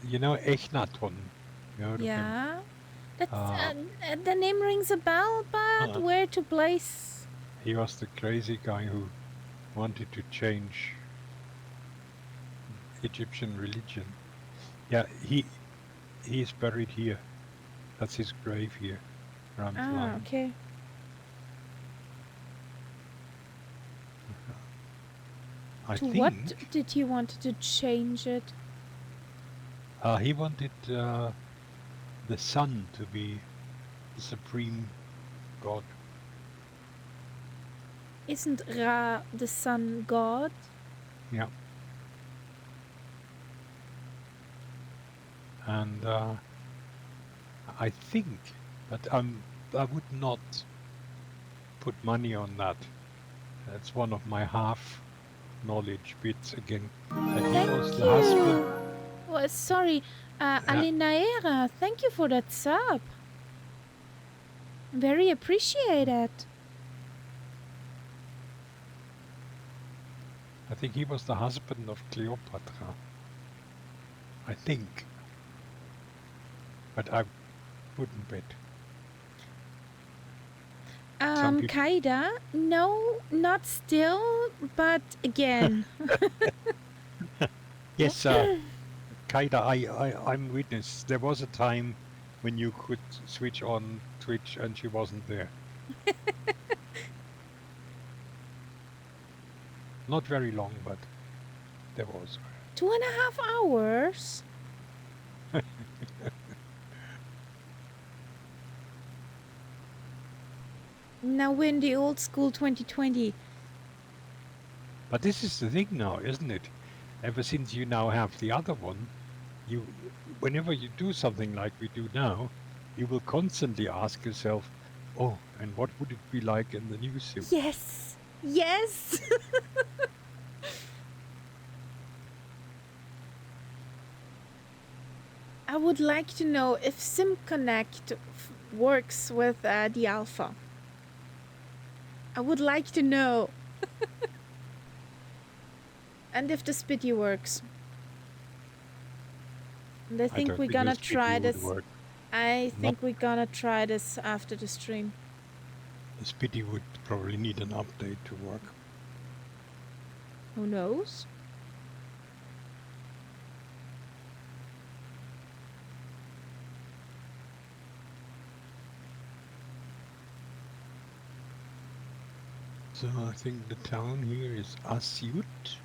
you know, Echnaton. You heard of him? Yeah. That's Uh, the name rings a bell, but uh, where to place? he was the crazy guy who wanted to change Egyptian religion. Yeah, he is buried here. That's his grave here, Ramsland. Okay. I To think what did he want to change it? he wanted the sun to be the supreme god. Isn't Ra the sun god? Yeah. And I think, but I would not put money on that. That's one of my half knowledge bits again. That he was Thank the husband. you. Oh, sorry, Alinaera, thank you for that sub. Very appreciated. I think he was the husband of Cleopatra. I think. But I wouldn't bet. Kaida, no, not still, but again. Yes, Kaida, I'm witness. There was a time when you could switch on Twitch and she wasn't there. Not very long, but there was. 2.5 hours? Now we're in the old school 2020. But this is the thing now, isn't it? Ever since you now have the other one, whenever you do something like we do now, you will constantly ask yourself, oh, and what would it be like in the new sim? Yes! Yes! I would like to know if SimConnect works with the alpha. I would like to know. And if the Spitty works. And I think we're gonna try this. I think we're gonna try this after the stream. The Spitty would probably need an update to work. Who knows? So I think the town here is Asyut.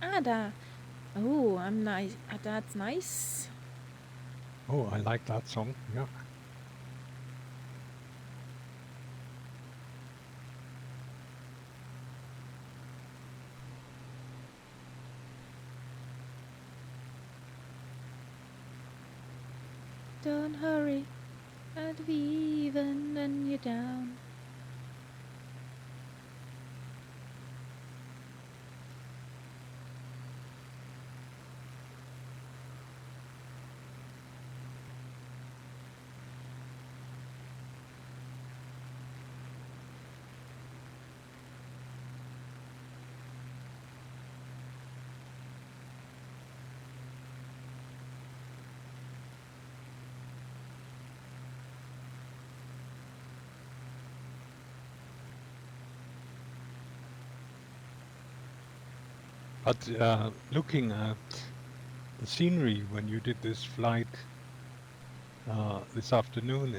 Ada. Oh, I'm nice. That's nice. Oh, I like that song. Yeah. Don't hurry, and we even when you're down. But looking at the scenery when you did this flight this afternoon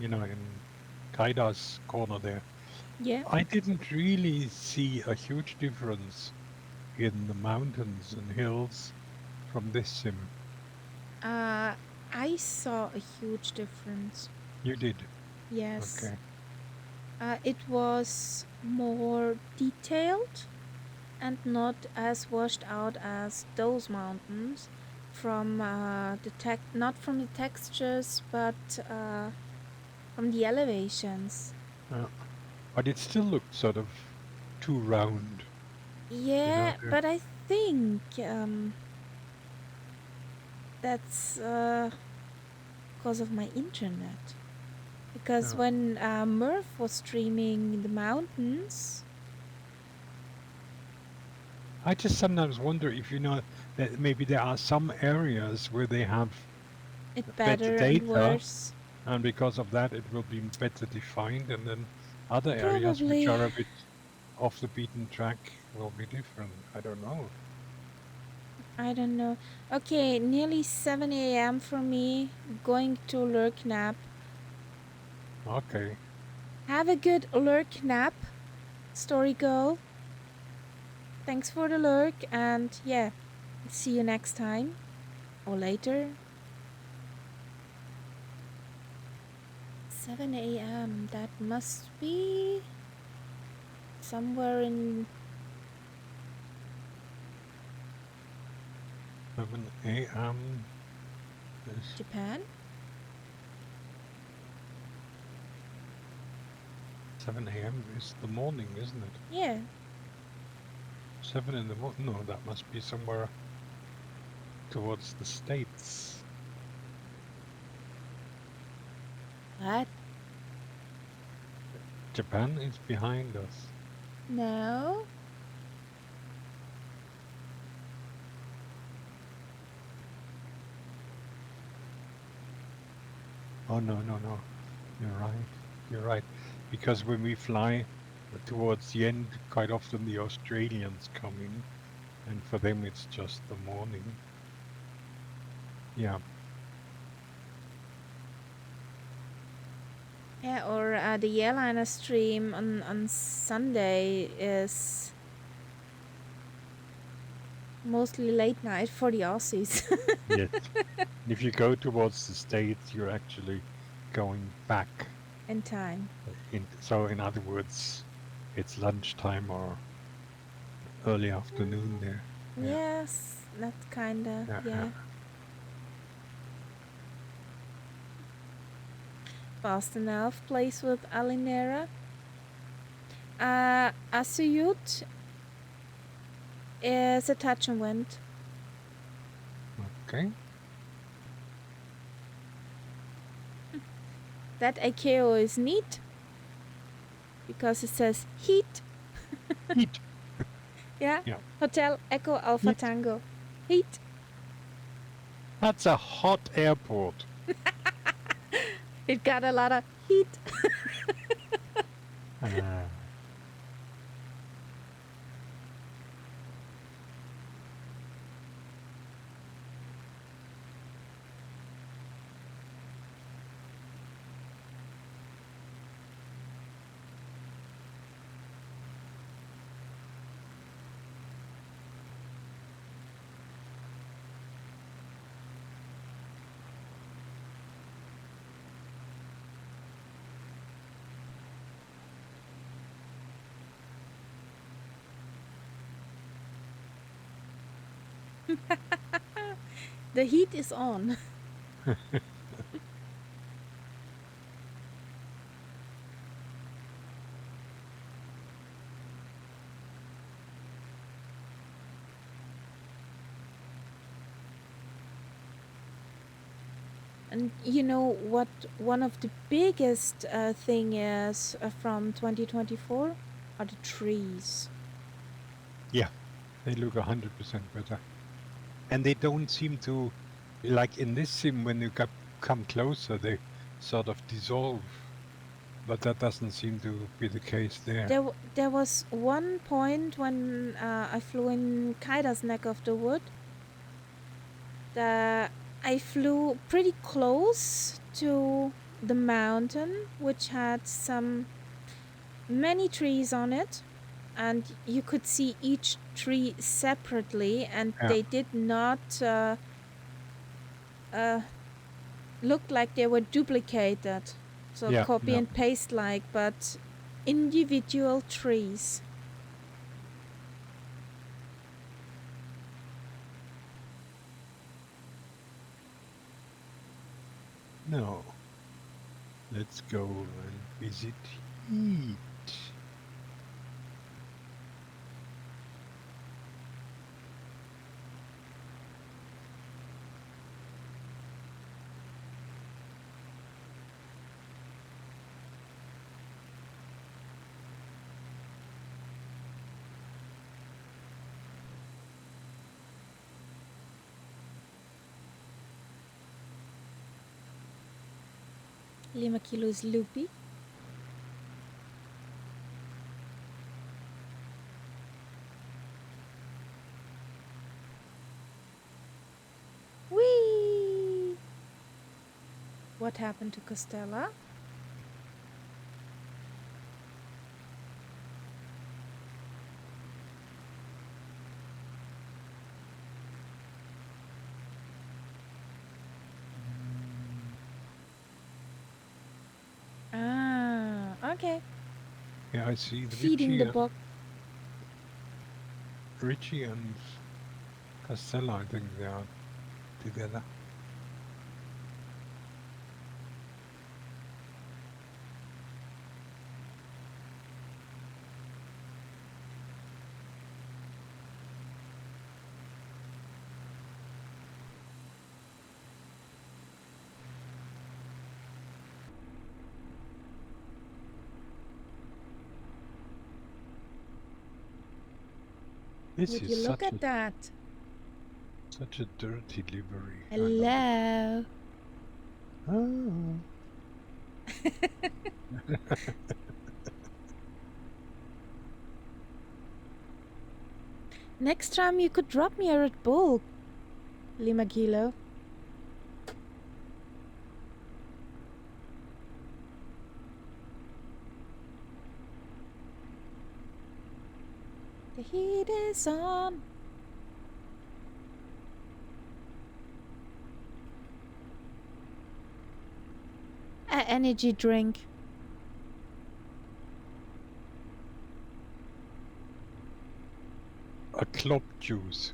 in Kaida's corner there. Yeah. I didn't really see a huge difference in the mountains and hills from this sim. I saw a huge difference. You did. Yes. Okay. It was more detailed and not as washed out as those mountains from not from the textures, but from the elevations. Uh, but it still looked sort of too round, you know. Yeah, but I think that's because of my internet. Because when Murph was streaming the mountains, I just sometimes wonder if that maybe there are some areas where they have it better better and data, worse. and because of that it will be better defined, and then other areas which Probably. are a bit off the beaten track will be different. I don't know. I don't know. Okay, nearly 7 a.m. for me. Going to lurk nap. Okay. Have a good lurk nap, story girl. Thanks for the lurk, and yeah, see you next time or later. 7 a.m. That must be somewhere in 7 a.m. is Japan. 7 a.m. is the morning, isn't it? Yeah. 7 in the morning. No, that must be somewhere towards the States. What? Japan is behind us. No. Oh, no. You're right. Because when we fly towards the end, quite often the Australians come in, and for them it's just the morning. Yeah. Yeah, or the airliner stream on Sunday is mostly late night for the Aussies. Yes. If you go towards the States, you're actually going back In time. So in other words, it's lunchtime or early afternoon there. Yeah. Yes, that kinda, yeah. Boston Elf plays with Alinera. Asuyut is a touch and wind. Okay. That IKEA is neat because it says heat. Heat. Yeah. Yeah. Hotel Echo Alpha Heat. Tango. Heat. That's a hot airport. It got a lot of heat. The heat is on. And you know what one of the biggest thing is from 2024 are the trees. Yeah, they look 100% better. And they don't seem to, like in this sim, when you come closer, they sort of dissolve. But that doesn't seem to be the case there. There was one point when I flew in Kaida's neck of the wood I flew pretty close to the mountain, which had many trees on it, and you could see each tree separately, and Yeah. they did not look like they were duplicated, so Yeah, copy no. and paste like, but individual trees. No. Let's go and visit Heat. Lima Kilo's loopy. Whee! What happened to Costella? Ah, okay. Yeah, I see the Feeding the box. Richie and Castella, I think they are together. This Would is you look such at that? a dirty livery. I Hello. love it. Next time you could drop me a Red Bull, Lima Kilo. The heat is on. A energy drink. A clop juice.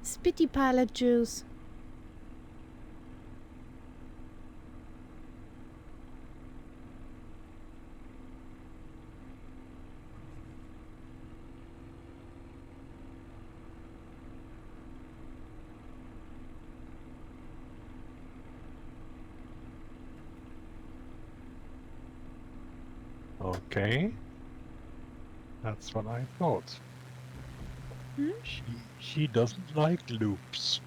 Spitty pilot juice. Okay. That's what I thought. Hmm? She doesn't like loops.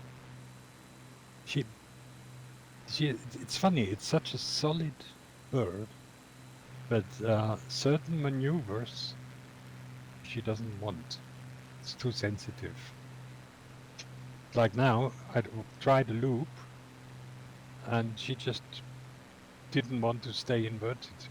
It's funny, it's such a solid bird, but certain maneuvers she doesn't want. It's too sensitive. Like now, I tried a loop, and she just didn't want to stay inverted.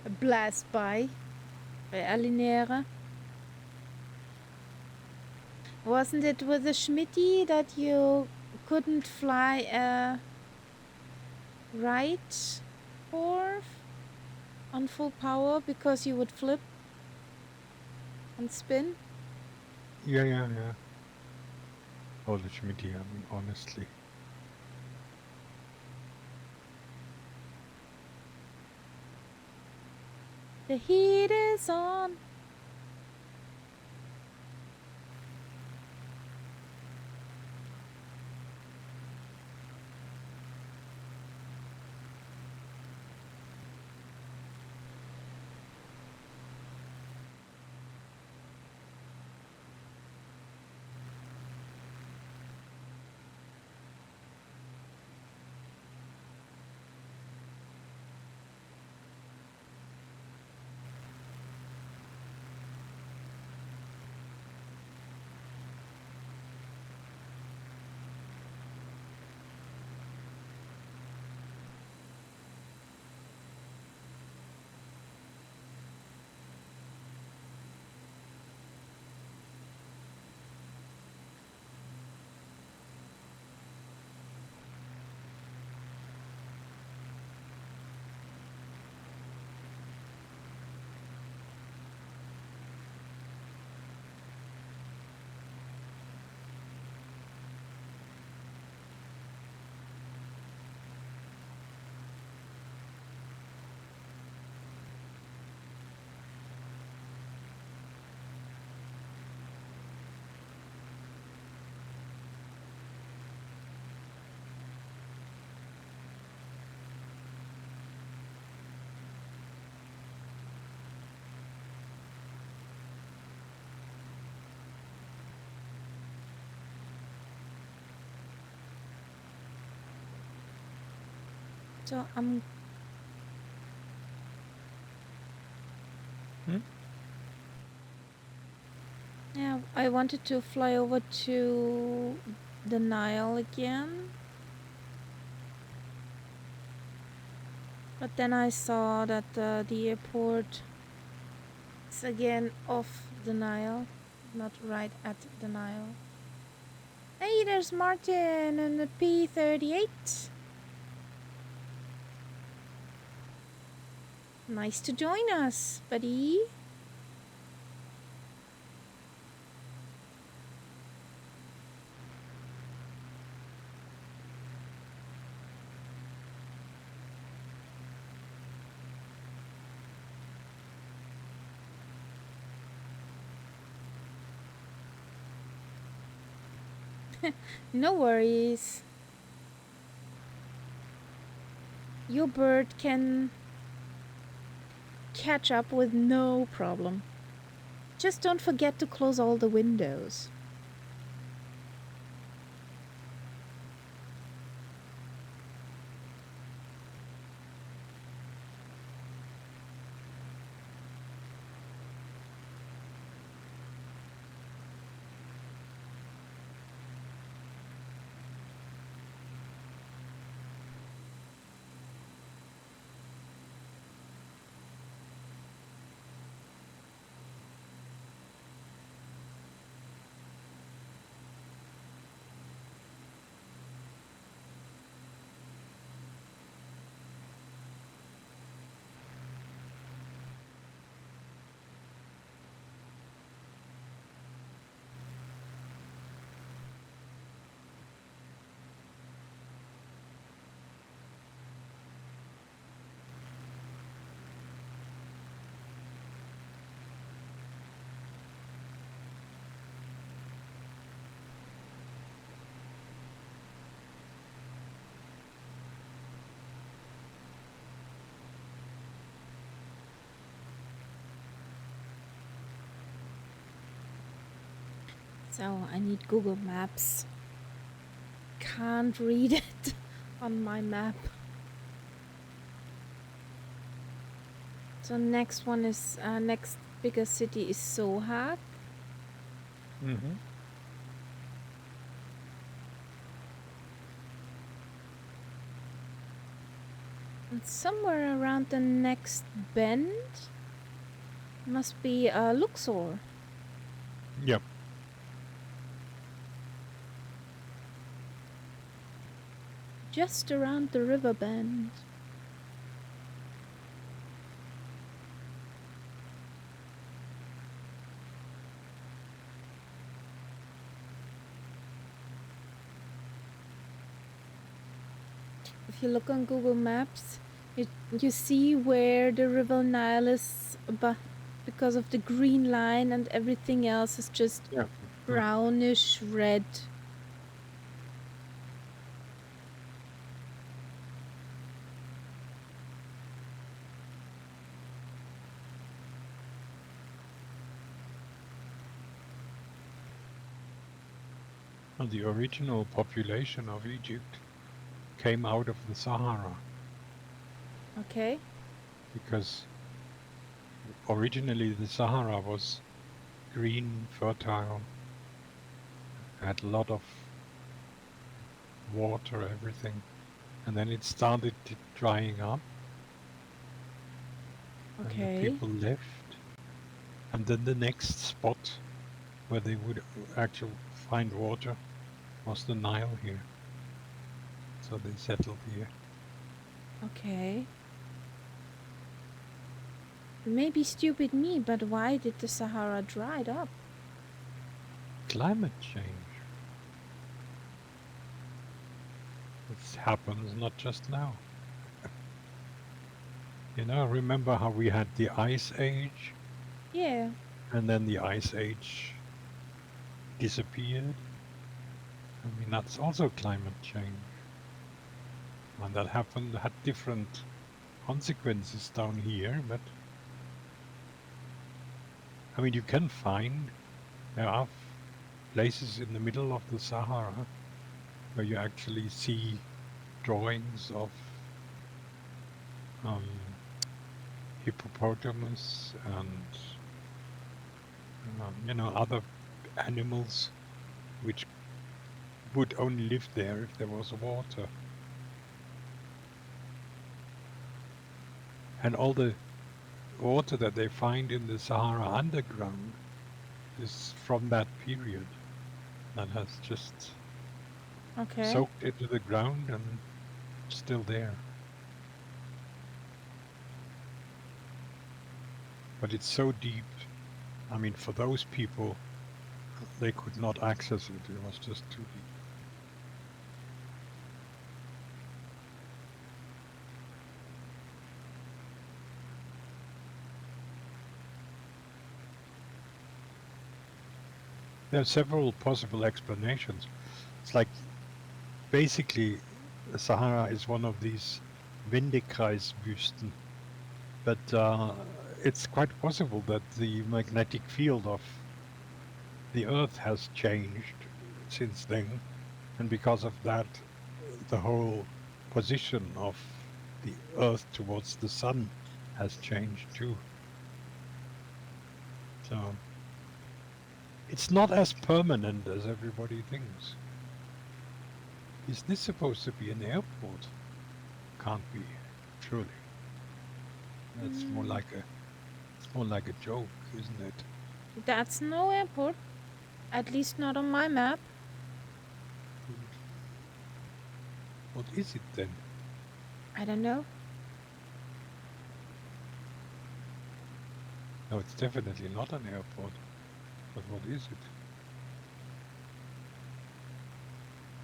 A blast by Alinera. Wasn't it with the Schmitty that you couldn't fly a right fourth on full power because you would flip and spin? Yeah. Oh, the Schmitty, I mean, honestly. The heat is on. So yeah, I wanted to fly over to the Nile again. But then I saw that the airport is again off the Nile, not right at the Nile. Hey, there's Martin and the P-38. Nice to join us, buddy. No worries. Your bird can catch up with no problem. Just don't forget to close all the windows. So I need Google Maps. Can't read it on my map. So next one is next biggest city is Sohag. Mm-hmm. And somewhere around the next bend must be Luxor. Yep. Just around the river bend. If you look on Google Maps, you see where the river Nile is, because of the green line, and everything else is just brownish red. And the original population of Egypt came out of the Sahara. Okay. Because originally the Sahara was green, fertile, had a lot of water, everything. And then it started drying up. Okay. And the people left. And then the next spot where they would actually find water was the Nile here. So they settled here. Okay. Maybe stupid me, but why did the Sahara dried up? Climate change. It happens not just now. You know, remember how we had the Ice Age? Yeah. And then the Ice Age disappeared. I mean, that's also climate change. And that happened, had different consequences down here, but I mean, you can find, there are places in the middle of the Sahara where you actually see drawings of hippopotamus and other animals which would only live there if there was water. And all the water that they find in the Sahara underground is from that period that has just Okay. soaked into the ground and still there. But it's so deep. I mean, for those people, they could not access it. It was just too deep. There are several possible explanations. It's like basically the Sahara is one of these Wendekreiswüsten, but it's quite possible that the magnetic field of the Earth has changed since then, and because of that, the whole position of the Earth towards the Sun has changed too. So it's not as permanent as everybody thinks. Is this supposed to be an airport? Can't be, surely. It's more like a joke, isn't it? That's no airport. At least not on my map. What is it then? I don't know. No, it's definitely not an airport. But what is it?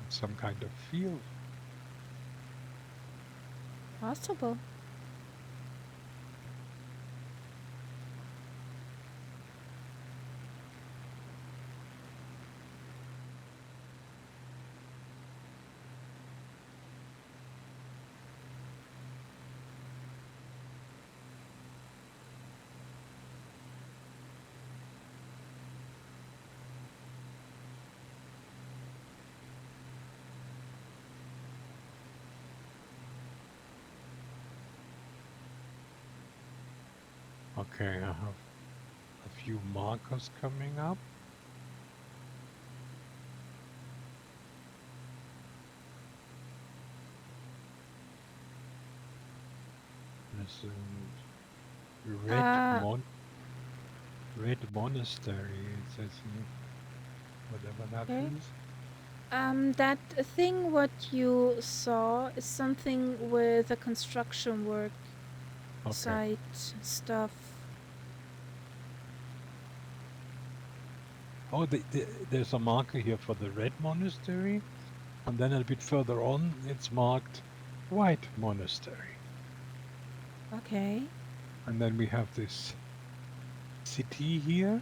It's some kind of field. Possible. Okay, I have a few markers coming up. There's a red monastery, it says here. Whatever that Okay. is. That thing what you saw is something with a construction work Okay. site stuff. Oh, there's a marker here for the red monastery. And then a bit further on, it's marked white monastery. Okay. And then we have this city here.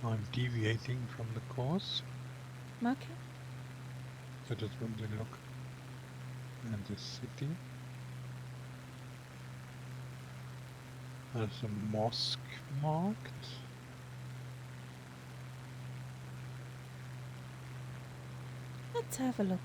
I'm deviating from the course. Okay. So just want to look at the city. There's a mosque marked. Let's have a look.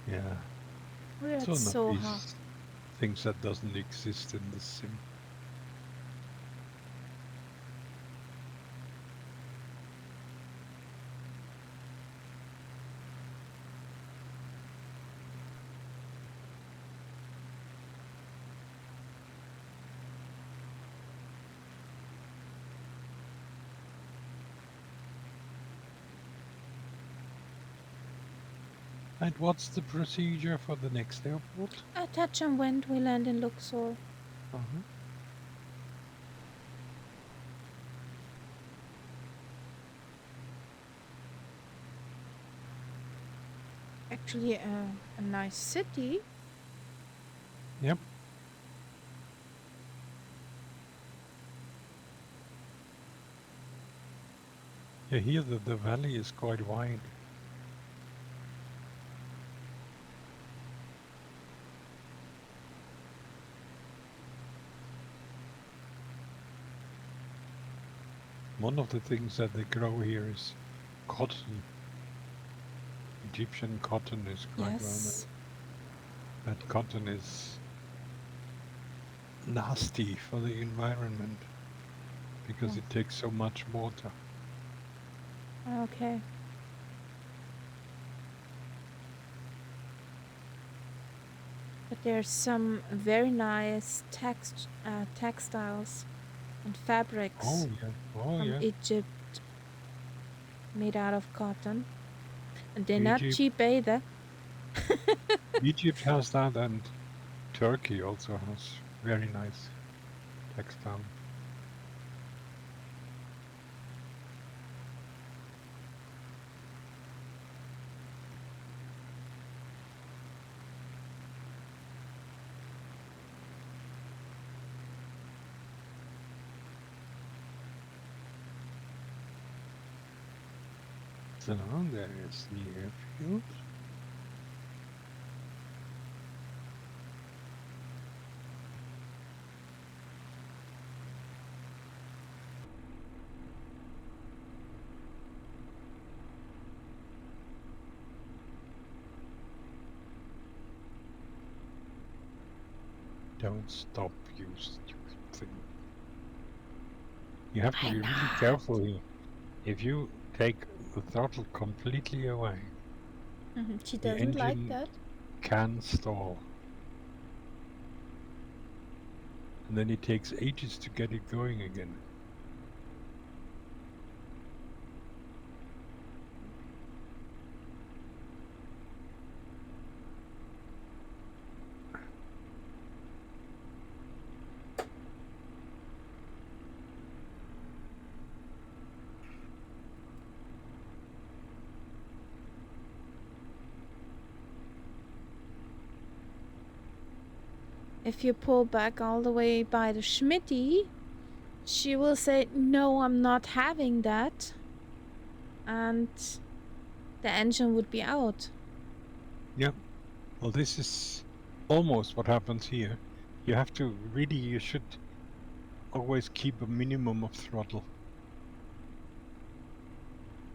Yeah. We're It's at one of Soha. these things that doesn't exist in the sim. And what's the procedure for the next airport? Touch and when we land in Luxor. Uh-huh. Actually, a nice city. Yep. Yeah, here the valley is quite wide. One of the things that they grow here is cotton. Egyptian cotton is quite well known. Yes. That cotton is nasty for the environment because Oh. it takes so much water. Okay. But there's some very nice textiles and fabrics Oh yeah, oh from yeah. Egypt made out of cotton. And they're not Egypt, cheap either. Egypt has that, and Turkey also has very nice textile. So now there is the airfield. Don't stop, you stupid thing. You have to Why be really not? careful here. If you take the throttle completely away, She the doesn't like engine that. can stall. And then it takes ages to get it going again. If you pull back all the way by the Schmitty, she will say, "No, I'm not having that." And the engine would be out. Yeah. Well, this is almost what happens here. You have to really, you should always keep a minimum of throttle.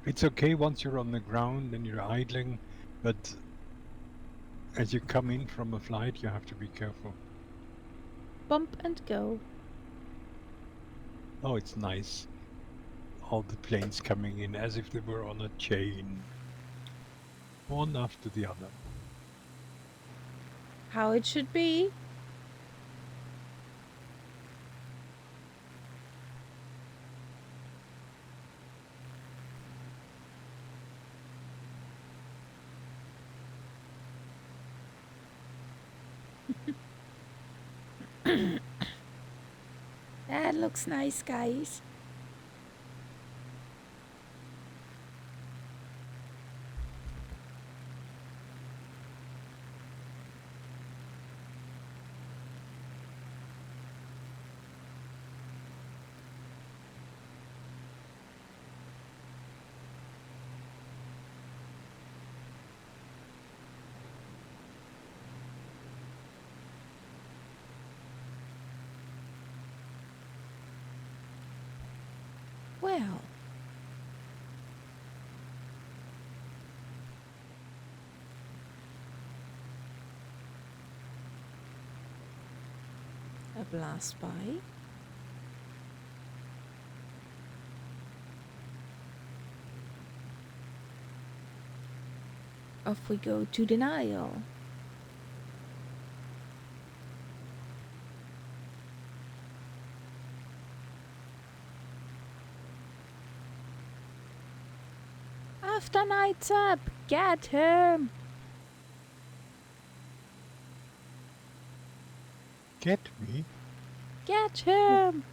It's okay once you're on the ground and you're idling, but as you come in from a flight, you have to be careful. Bump and go. Oh, it's nice. All the planes coming in as if they were on a chain, one after the other. How it should be. That looks nice, guys. Well, a blast by. Off we go to the Nile. After night's up, get him! Get me? Get him!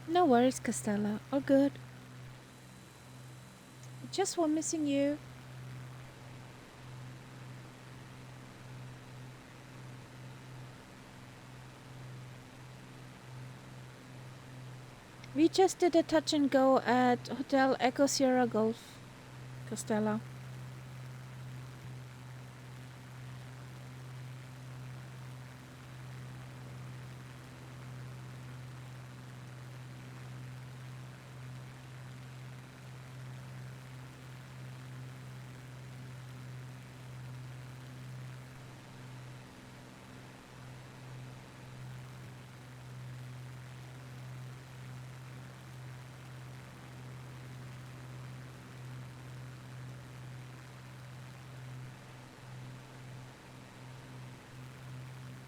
No worries, Castella. All good. Just were missing you. We just did a touch and go at Hotel Echo Sierra Golf, Castella.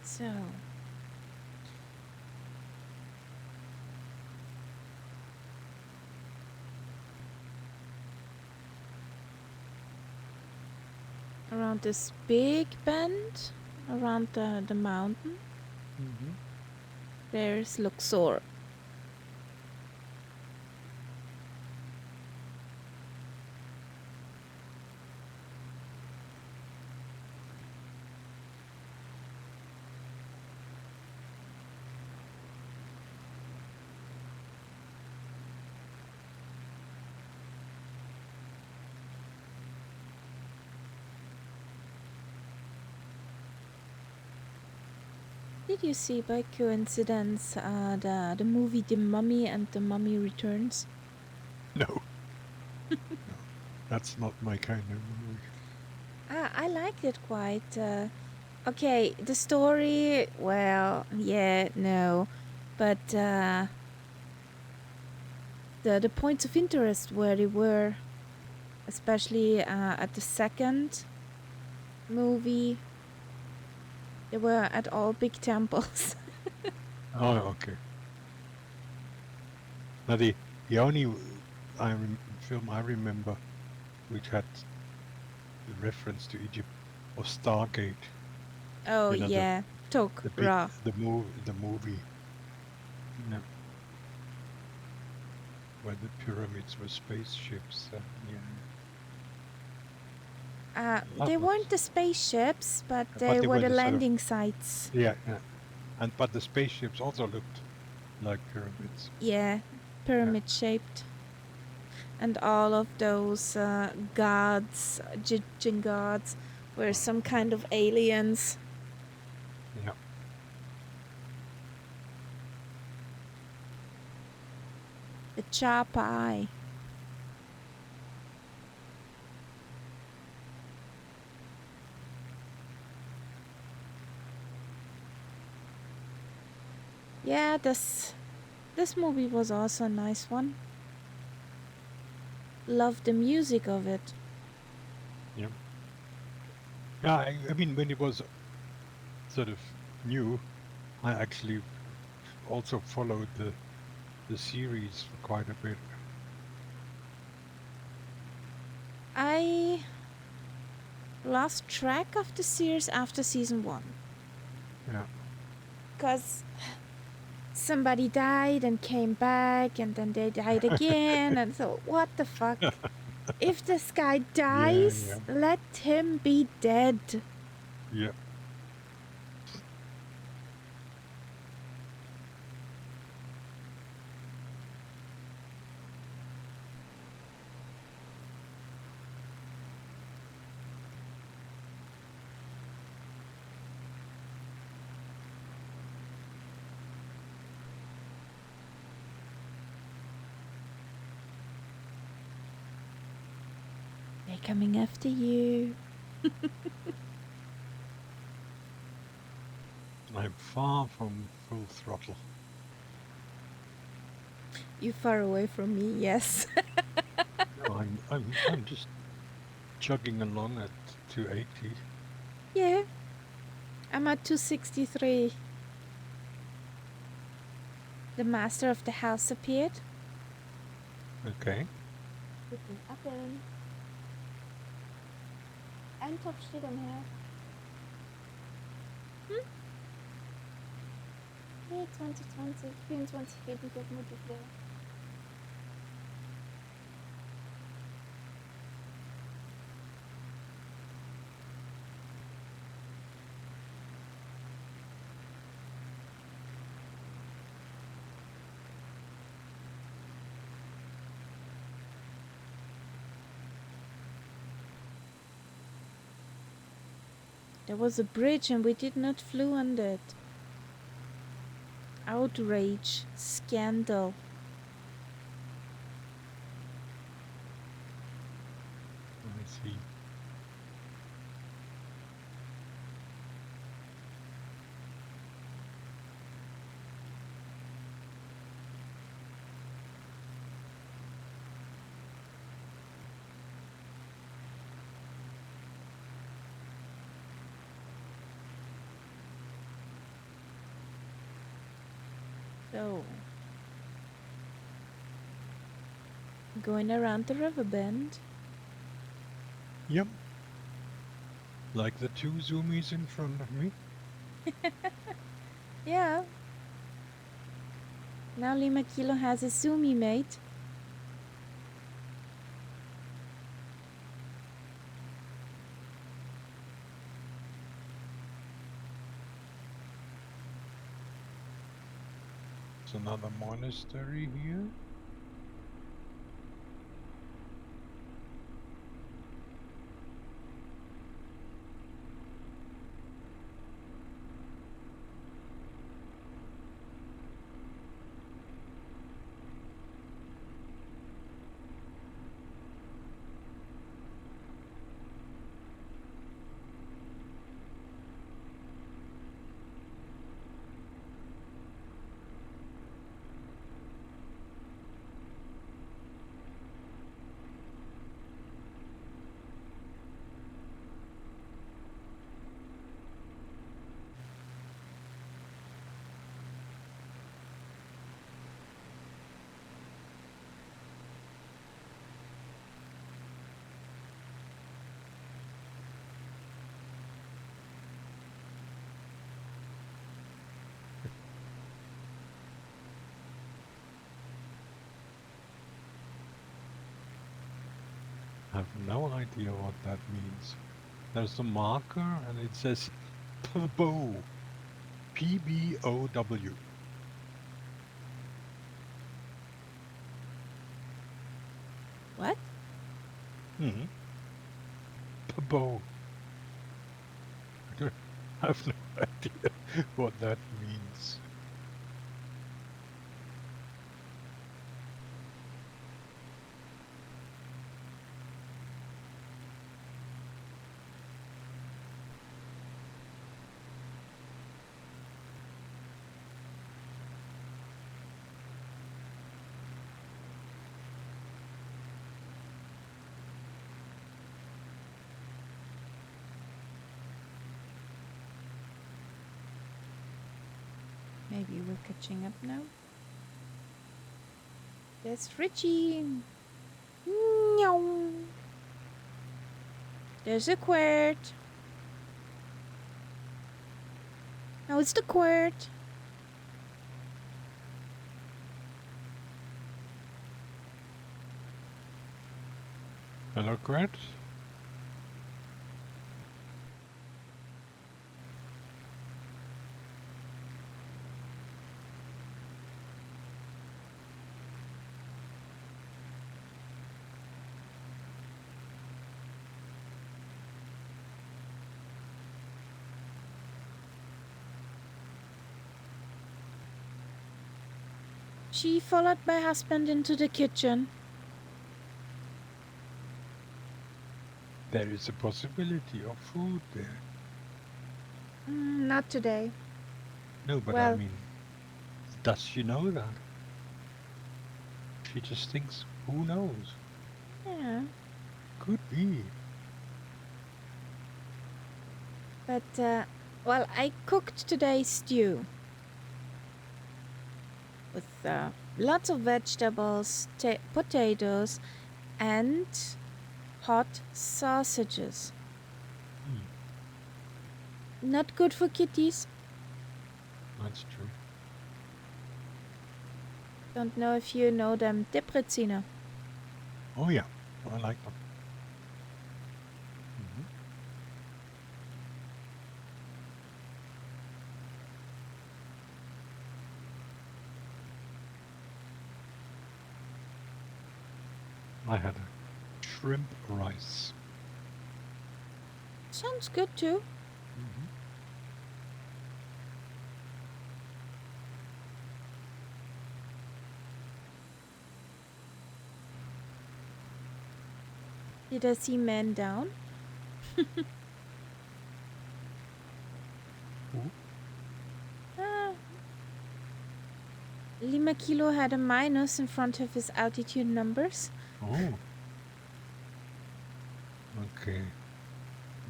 So, around this big bend, around the mountain, Mm-hmm. there's Luxor. Did you see by coincidence the movie The Mummy and the Mummy Returns? No. No. That's not my kind of movie. I liked it quite. Okay, the story, well, yeah, no. But the points of interest where they were, especially at the second movie, they were at all big temples. Oh, okay. Now the only film I remember which had the reference to Egypt was Stargate. Oh, You know yeah, Tok the Ra. movie. You know, where the pyramids were spaceships. They That weren't was, the spaceships, but but they they were were the the sort of landing sites. yeah, but the spaceships also looked like pyramids. Yeah, pyramid shaped. And all of those gods, Egyptian gods, were some kind of aliens. Yeah. The Chapai. Yeah, this movie was also a nice one. Loved the music of it. Yeah. Yeah, I mean, when it was sort of new, I actually also followed the series for quite a bit. I lost track of the series after season 1. Yeah. Because somebody died and came back, and then they died again, and so what the fuck? If this guy dies, Yeah. let him be dead. Yeah. They're coming after you. I'm far from full throttle. You far away from me, yes. No, I'm just chugging along at 280. Yeah, I'm at 263. The master of the house appeared. Okay. Guten Abend. Eintopf steht am Herd. Nee, 2020, 24 geht nicht auf Multiplayer. There was a bridge and we did not flew on that. Outrage. Scandal. I see. So. Going around the river bend. Yep. Like the two zoomies in front of me. Yeah. Now Lima Kilo has a Zoomy mate. There's another monastery here. I have no idea what that means. There's a marker and it says PBOW. PBOW. What? Mm-hmm. PBOW. I have no idea what that means. Maybe we're catching up now. There's Richie. Meow. There's a quirt. Now it's the quirt. Hello, Gret? She followed my husband into the kitchen. There is a possibility of food there. Not today. No, but Well- I mean, does she know that? She just thinks, who knows? Yeah. Could be. But, well, I cooked today stew. With lots of vegetables, potatoes, and hot sausages. Not good for kitties. That's true. Don't know if you know them. Depreziner. Oh yeah, I like them. Mhm. I had a shrimp rice. Sounds good too. Mhm. Did I see man down? Ooh. Ah, Lima Kilo had a minus in front of his altitude numbers. Oh, okay.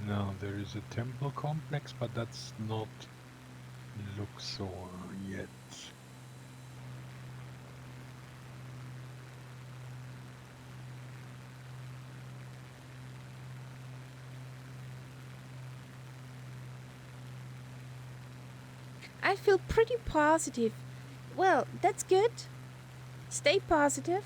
Now there is a temple complex, but that's not Luxor yet. I feel pretty positive. Well, that's good. Stay positive.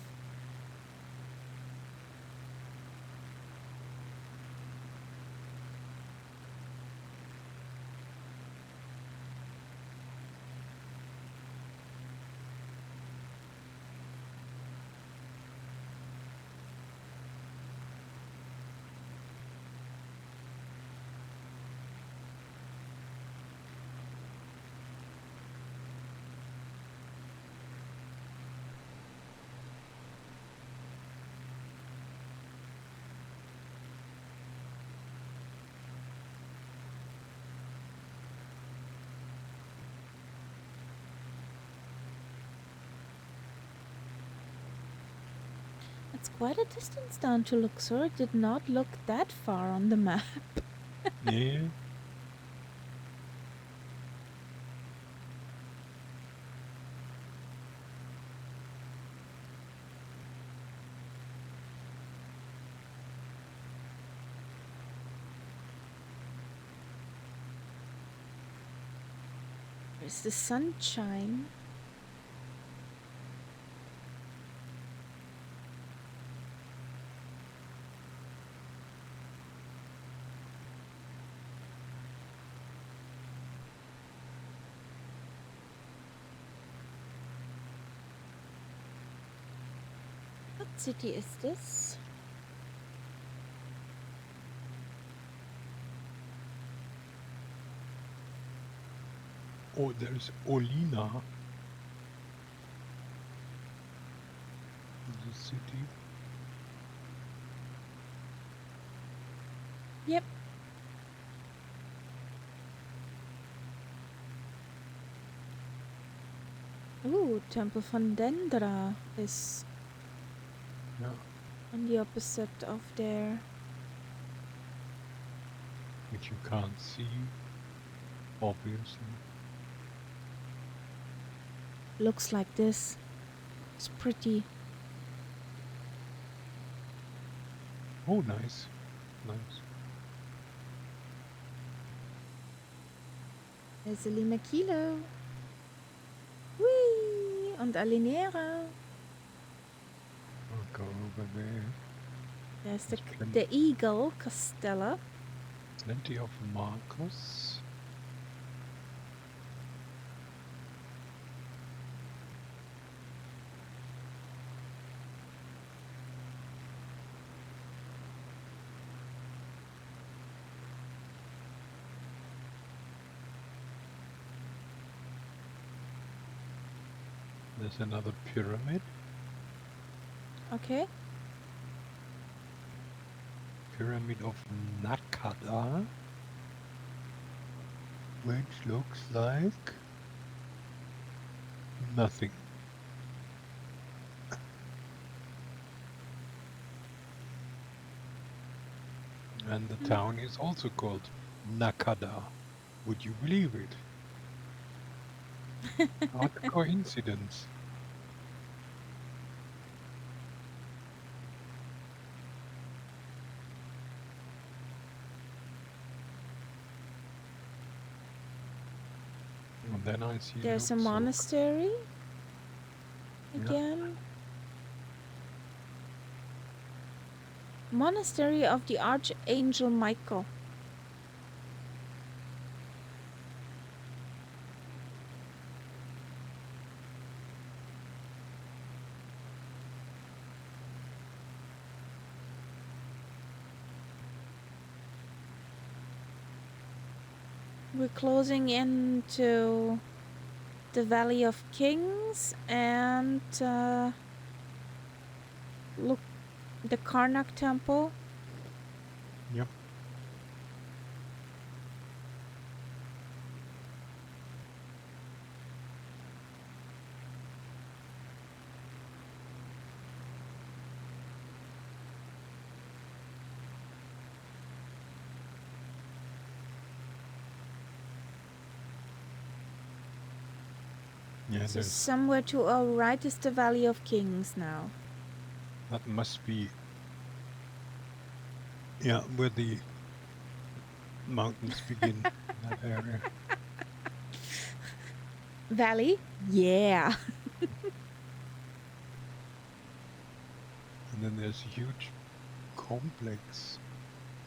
It's quite a distance down to Luxor. It did not look that far on the map. Yeah. There's the sunshine. What city is this? Oh, there's Olina, the city. Yep. Ooh, Temple von Dendra is Yeah, on the opposite of there. which you can't see, obviously. Looks like this. It's pretty. Oh, nice, nice. There's a Lima Kilo. Whee! Und Alinera. I'll go over there. There's There's the Eagle Castella. plenty of markers. There's another pyramid. Okay. Pyramid of Nakada, which looks like nothing. And the town is also called Nakada. Would you believe it? What a coincidence. And then I see There's a Luxor. monastery. again. Monastery of the Archangel Michael. We're closing into the Valley of Kings and look, the Karnak Temple. Yep. Yeah, So somewhere to our right is the Valley of Kings now. that must be, yeah, where the mountains begin in that area. Valley? Yeah. And then there's a huge complex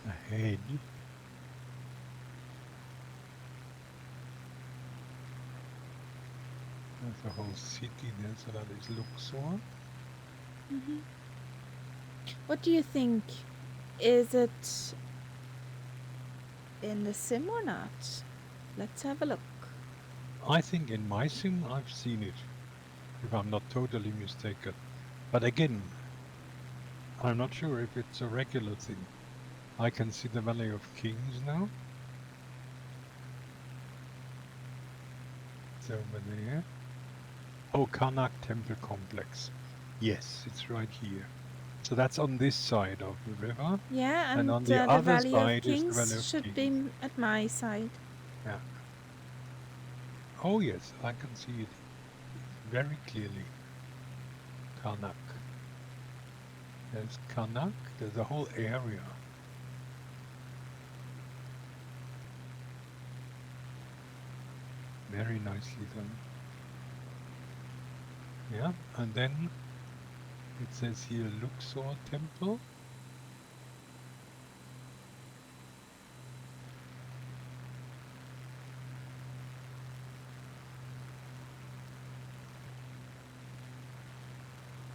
ahead. There's a whole city there, so that is Luxor. Mm-hmm. What do you think? Is it in the sim or not? Let's have a look. I think in my sim I've seen it, if I'm not totally mistaken. But again, I'm not sure if it's a regular thing. I can see the Valley of Kings now. It's over there. Oh, Karnak Temple Complex. Yes, it's right here. So that's on this side of the river. Yeah, and on the the other Valley of side is the Valley Kings of should Kings. be at my side. Yeah. Oh yes, I can see it very clearly. Karnak. There's Karnak. There's a whole area. Very nicely done. Yeah, and then it says here Luxor Temple.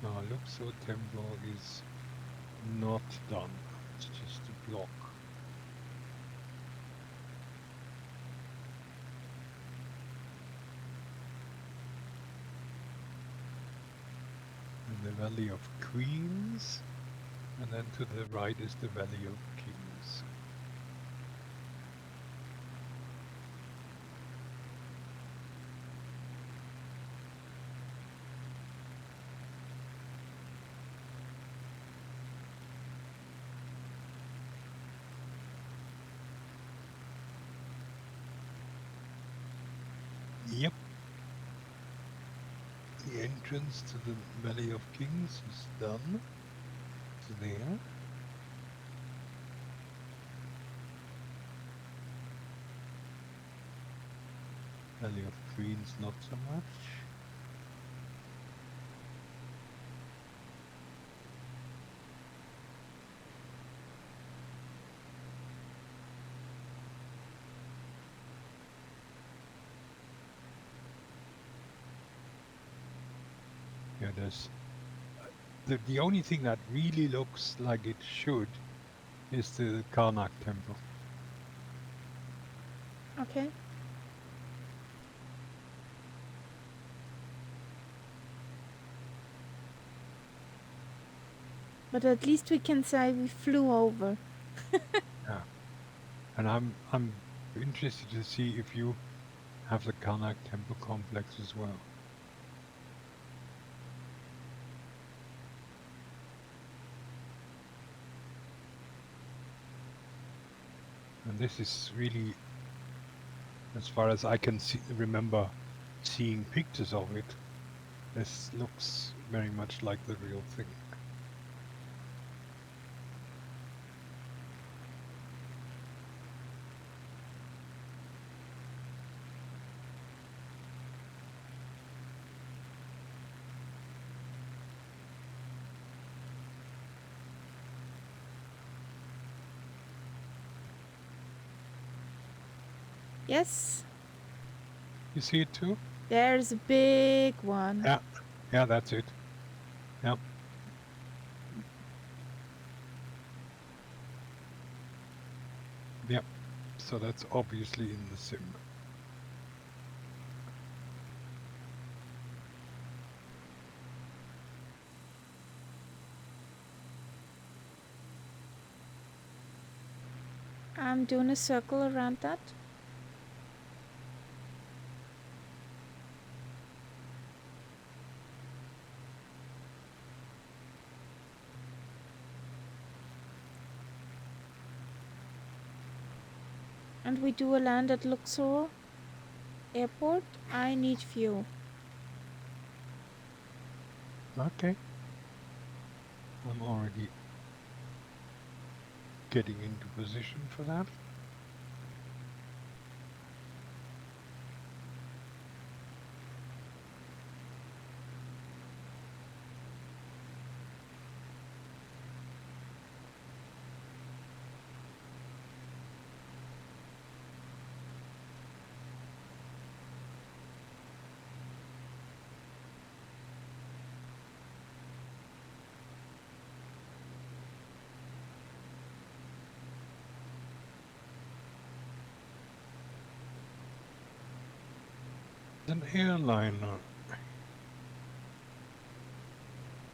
Now Luxor Temple is not done. It's just a block. And the Valley of Queens. And then to the right is the Valley of Kings. Yep. The entrance to the Valley of Kings is done. It's there. Valley of Queens, not so much. Yeah, there's the only thing that really looks like it should is the Karnak temple. Okay. But at least we can say we flew over. Yeah. And I'm interested to see if you have the Karnak temple complex as well. And this is really, as far as I can remember seeing pictures of it, this looks very much like the real thing. Yes, You see it too? there's a big one. Yeah. Yeah, that's it. Yeah. Yep. So that's obviously in the sim. I'm doing a circle around that. And we do a land at Luxor Airport. I need fuel. Okay. I'm already getting into position for that. An airliner.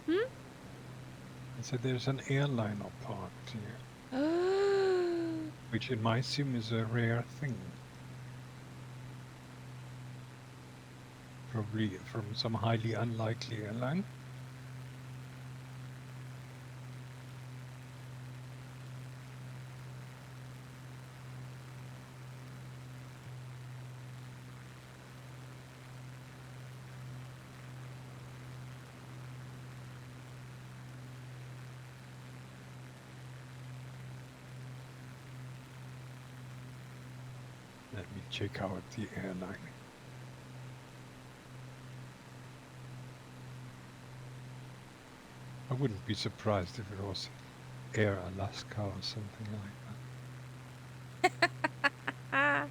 Hmm? I said there's an airliner parked here, Oh, which in my sim is a rare thing. Probably from some highly unlikely airline. Let me check out the airline. I wouldn't be surprised if it was Air Alaska or something like that. ah.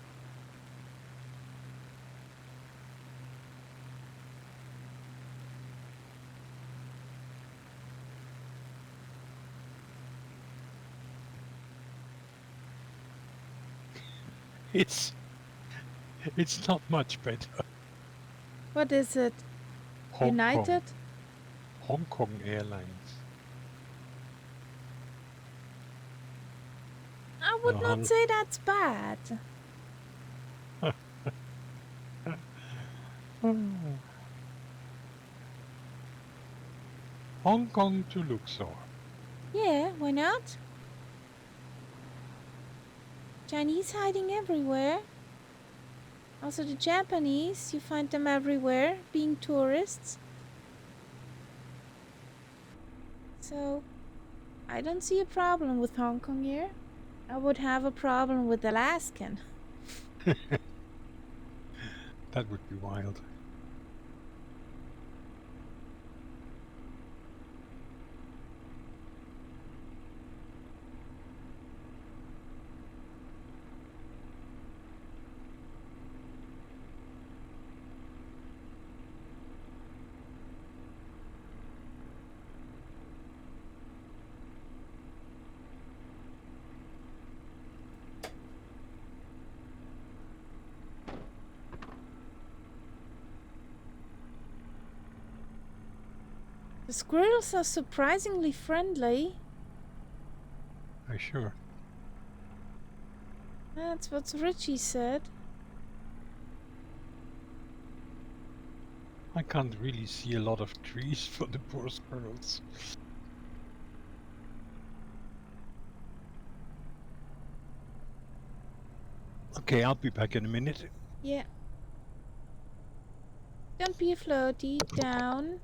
It's not much better. What is it? Hong United? Kong Airlines. I would not say that's bad. Hong Kong to Luxor. Yeah, why not? Chinese hiding everywhere. Also the Japanese, you find them everywhere, being tourists. So, I don't see a problem with Hong Kong here. I would have a problem with Alaskan. That would be wild. The squirrels are surprisingly friendly. Sure. That's what Richie said. I can't really see a lot of trees for the poor squirrels. Okay, I'll be back in a minute. Yeah. Don't be a floaty. Down.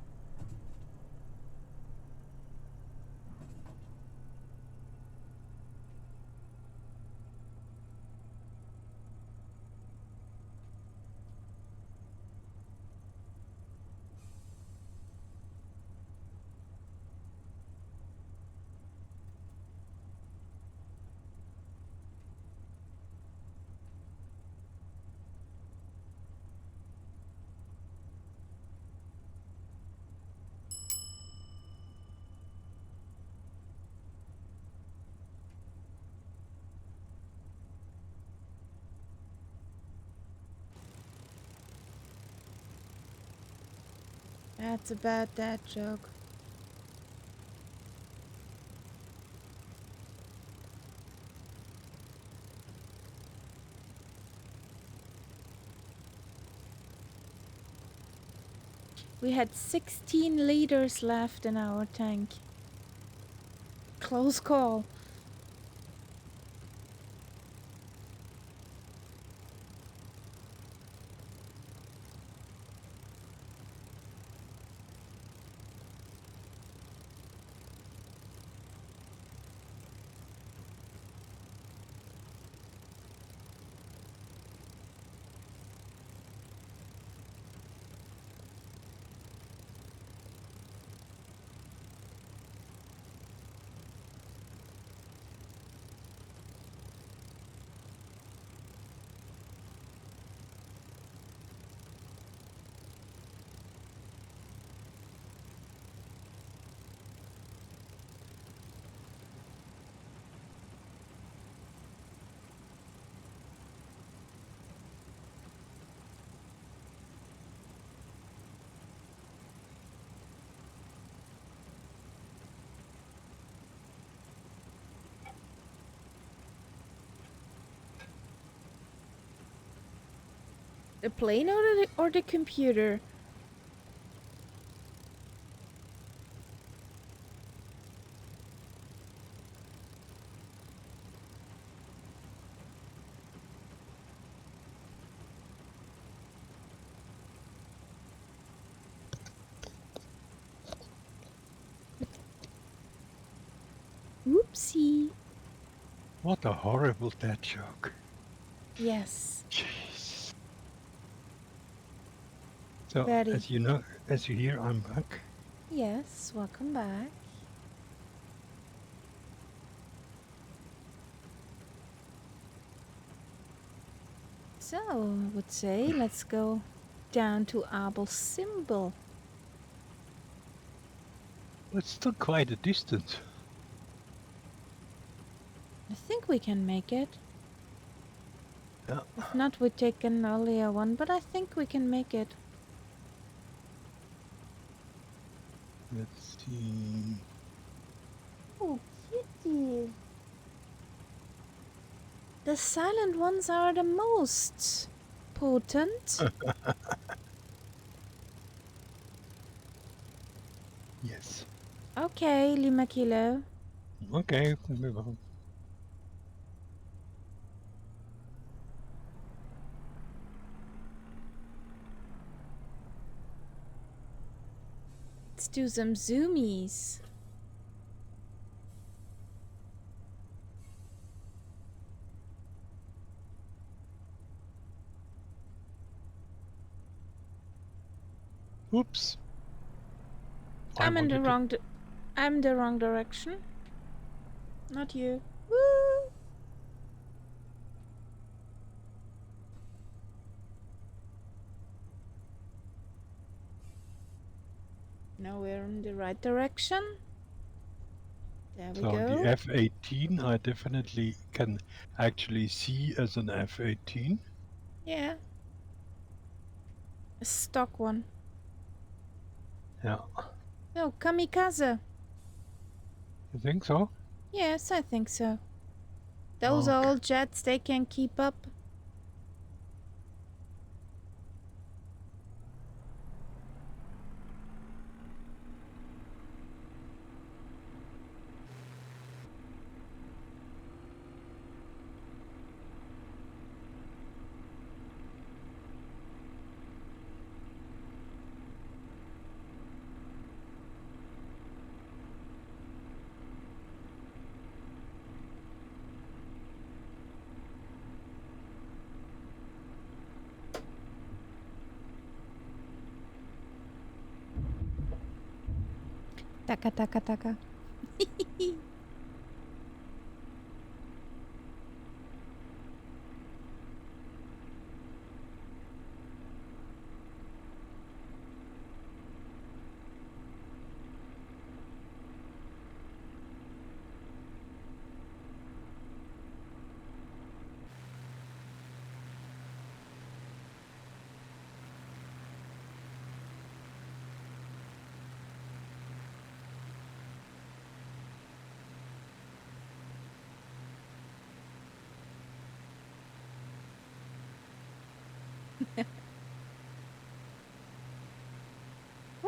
That's a bad dad joke. We had 16 liters left in our tank. Close call. The plane or the computer? Whoopsie. What a horrible dad joke. Yes. Jeez. So, Very. as you hear, I'm back. Yes, welcome back. So, I would say let's go down to Abel's symbol. It's still quite a distance. I think we can make it. Yeah. If not, we take an earlier one, but I think we can make it. Let's see. Oh, kitty. The silent ones are the most potent. Yes. Okay, Lima Kilo. Okay, move on. Let's do some zoomies. Oops. I'm in the wrong. I'm the wrong direction. Not you. Woo! Now we're in the right direction. There we So go. the F-18 I definitely can actually see as an F-18. Yeah. A stock one. Yeah. Oh, kamikaze. You think so? Yes, I think so. Those Okay. old jets, they can keep up. Taka taka taka.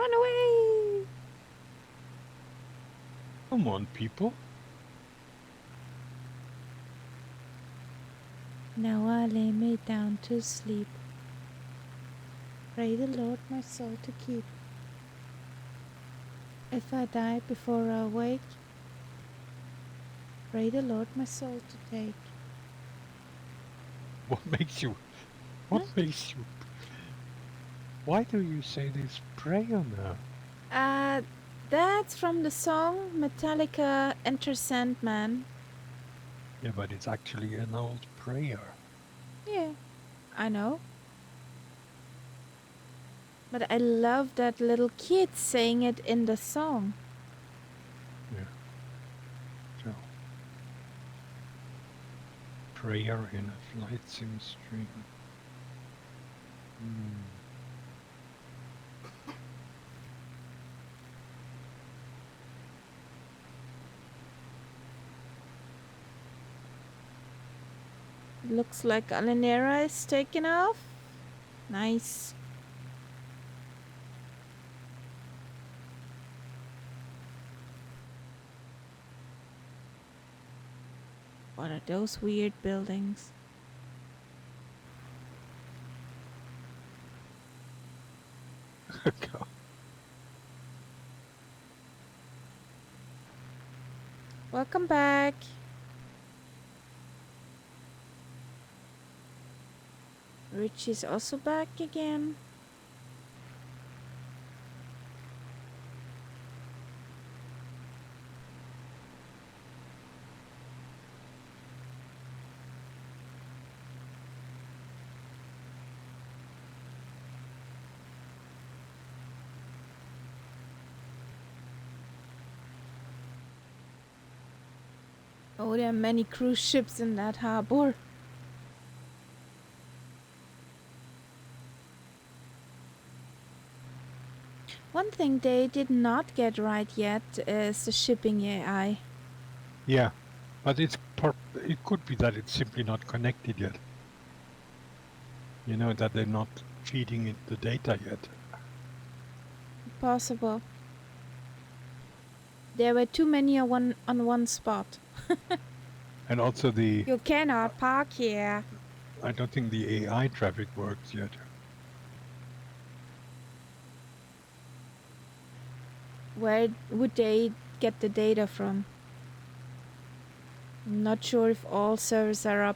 Run away! Come on, people. Now I lay me down to sleep. Pray the Lord my soul to keep. If I die before I wake, pray the Lord my soul to take. What makes you? What Huh? makes you? Why do you say this prayer now? That's from the song Metallica Enter Sandman. Yeah, but it's actually an old prayer. Yeah, I know. But I love that little kid saying it in the song. Yeah. So, prayer in a flight sim stream. Hmm. Looks like Alinera is taken off. Nice. What are those weird buildings? God. Welcome back. Richie's also back again. Oh, there are many cruise ships in that harbor. One thing they did not get right yet is the shipping AI. Yeah, but it could be that it's simply not connected yet. You know, that they're not feeding it the data yet. Possible. There were too many on one spot. And also You cannot park here. I don't think the AI traffic works yet. Where would they get the data from? I'm not sure if all servers are up.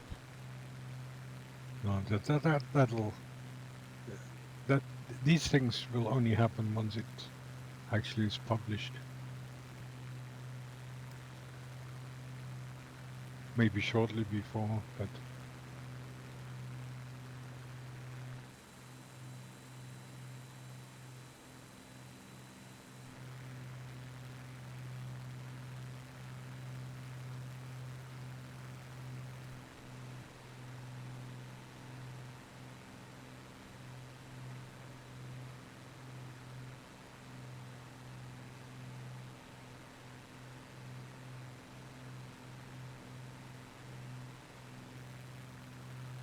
No, these things will only happen once it actually is published. Maybe shortly before, but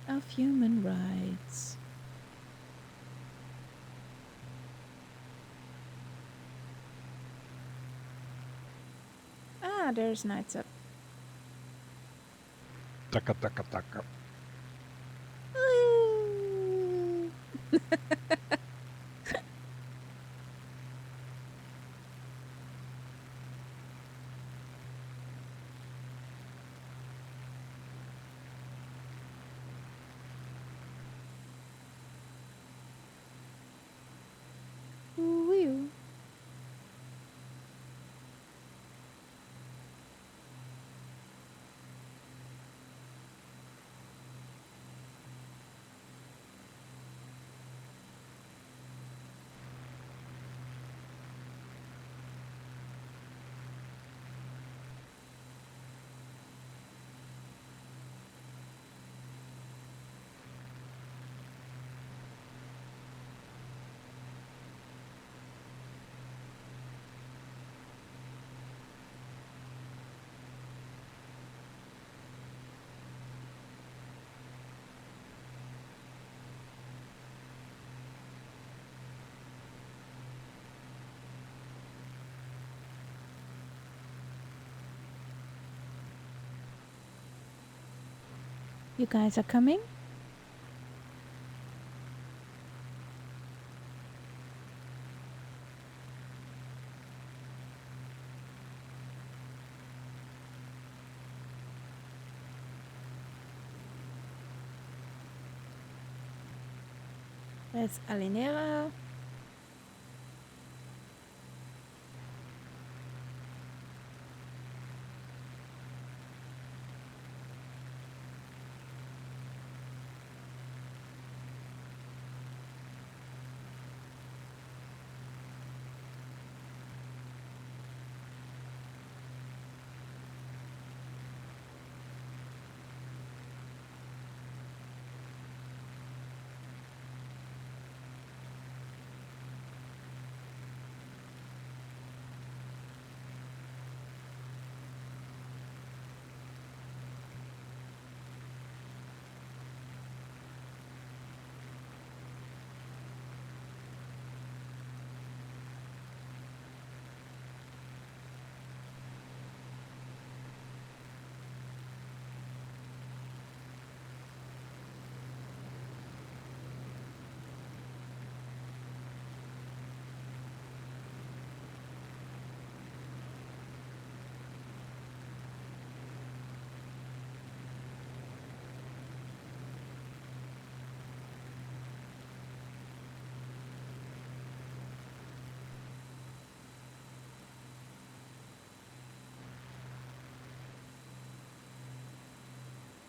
Of human rights. Ah, there's Nights Up. taka taka taka. Ooh. You guys are coming? There's Alinera.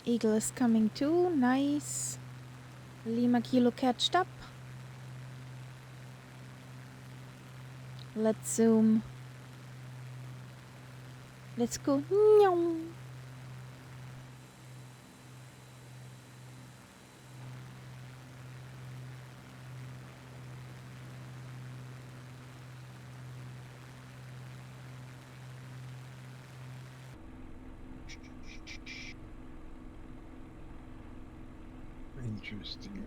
Eagle is coming too. Nice. Lima Kilo catched up. Let's zoom. Let's go. Nyong. Interesting.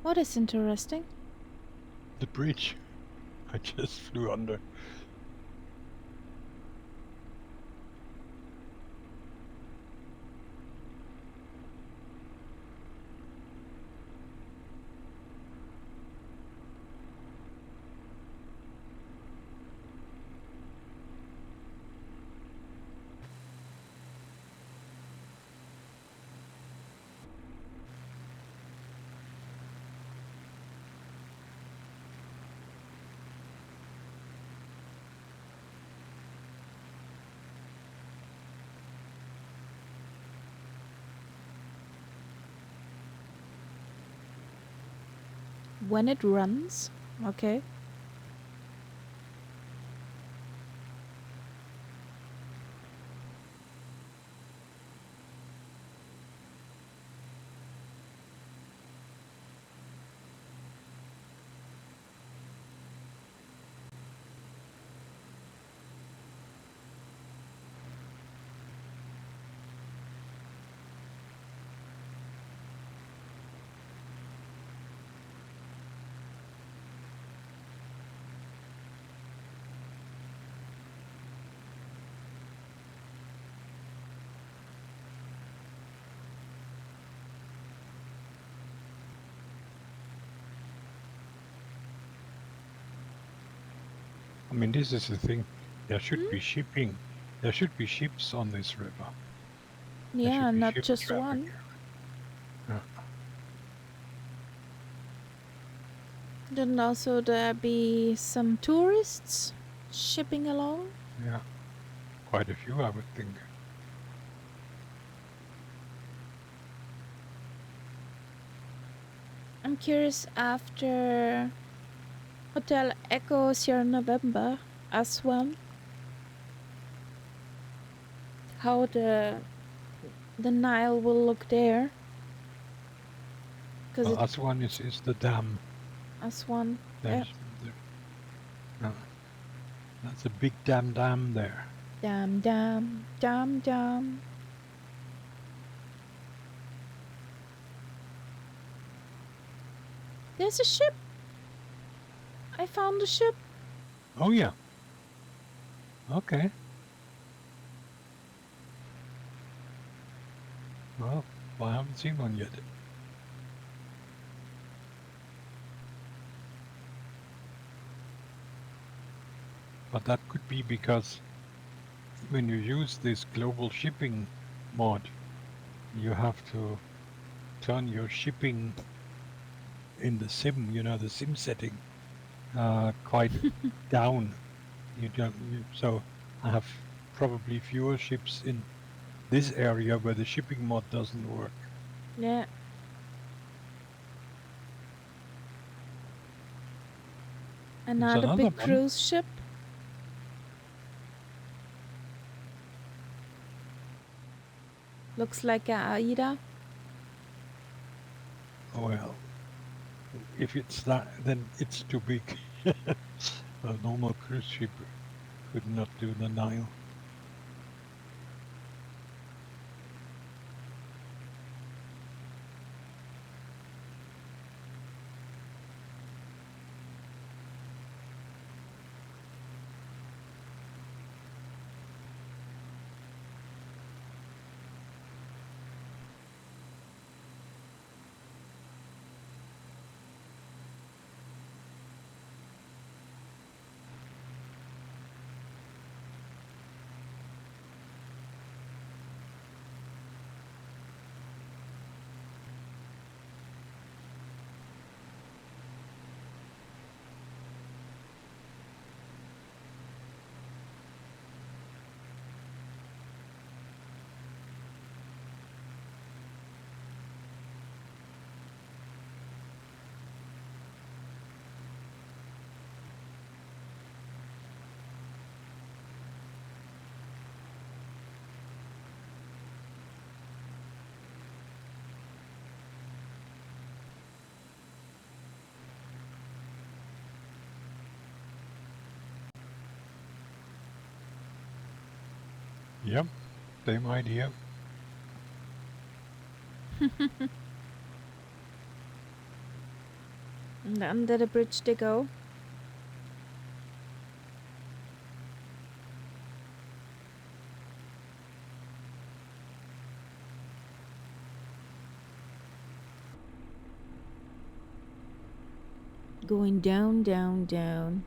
What is interesting? The bridge. I just flew under. When it runs. Okay. I mean, this is the thing. There should be shipping. There should be ships on this river. There Yeah, should be not ship just traffic. one. Yeah. Then also there be some tourists shipping along. Yeah. Quite a few, I would think. I'm curious after Hotel Echo Sierra November as well, how the Nile will look there. Because Aswan is the dam. Aswan. There's, Uh, that's a big dam there. Dam, dam, dam, dam. There's a ship. I found a ship. Oh yeah. Okay. Well, I haven't seen one yet. But that could be because when you use this global shipping mod, you have to turn your shipping in the sim, the sim setting, quite down. So I have probably fewer ships in this area where the shipping mod doesn't work. Yeah. Another another big one. cruise ship. Looks like a Aida. Well, if it's that, then it's too big. A normal cruise ship could not do the Nile. Yep, same idea. And under the bridge they go. Going down, down, down.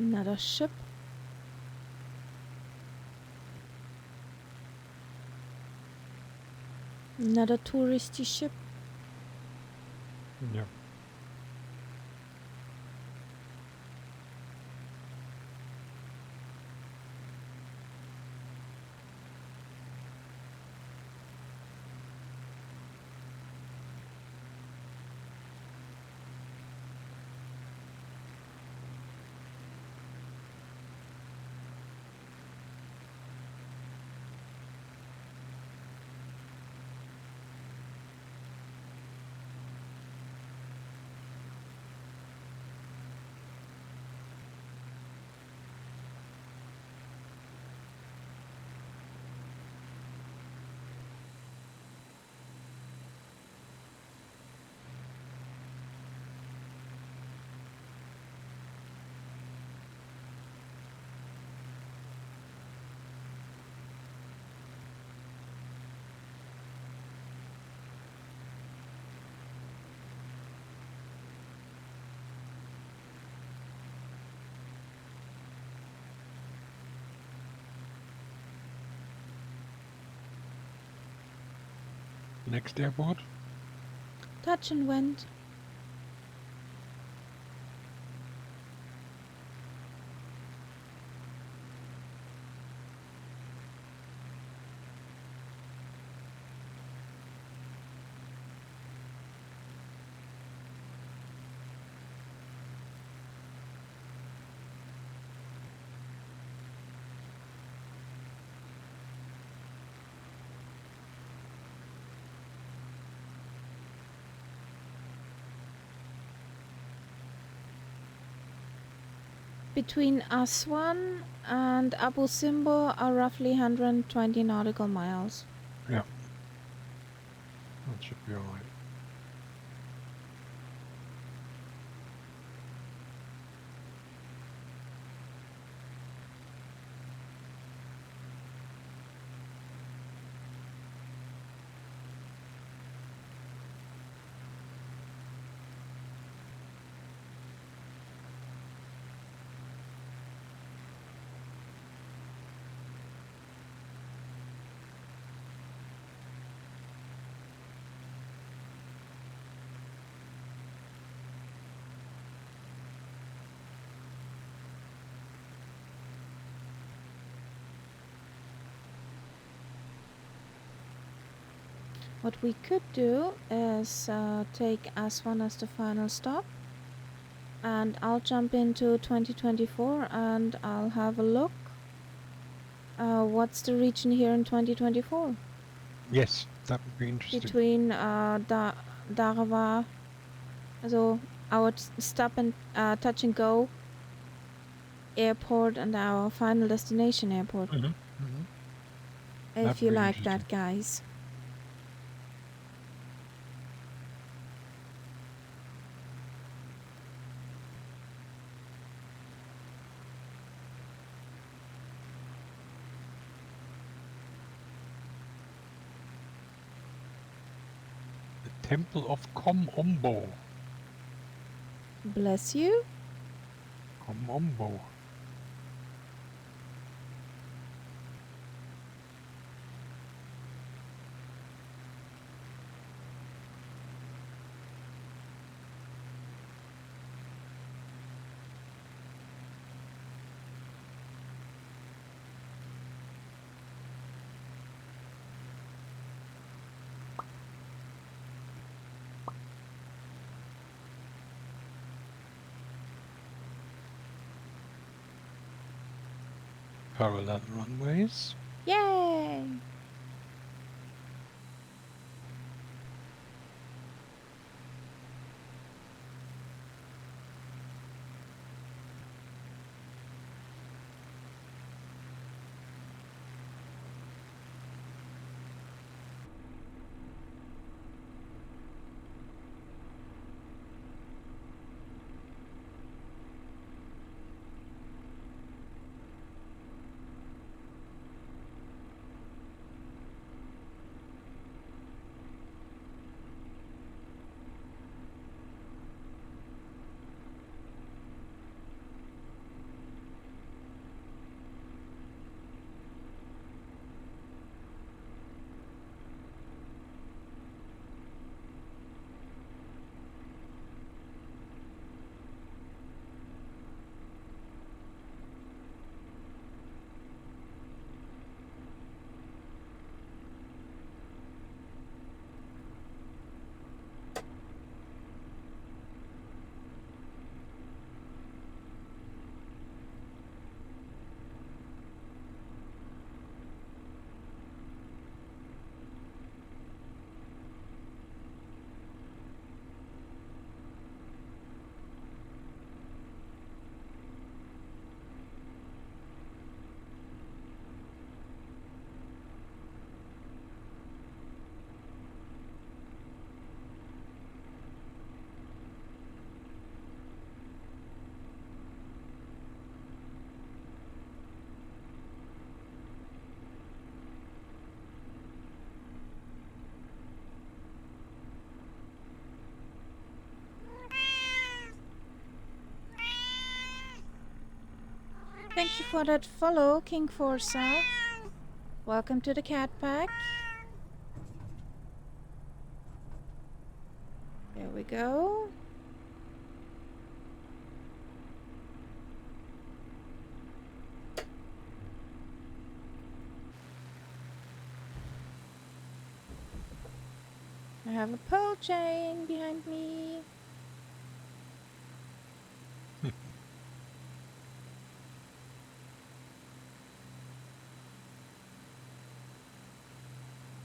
Another ship. Another touristy ship. Yeah. Next airport. Touch and went. Between Aswan and Abu Simbel are roughly 120 nautical miles. Yeah. That should be alright. What we could do is take Aswan as the final stop, and I'll jump into 2024 and I'll have a look. What's the region here in 2024? Yes, that would be interesting. Between Darwa, also our stop and touch and go airport and our final destination airport. Mm-hmm. Mm-hmm. If you like that, guys. The Temple of Kom-Ombo. Bless you. Kom-Ombo. Parallel runways. Yay! Thank you for that follow, King Forza. Welcome to the cat pack. There we go. I have a pole chain behind me.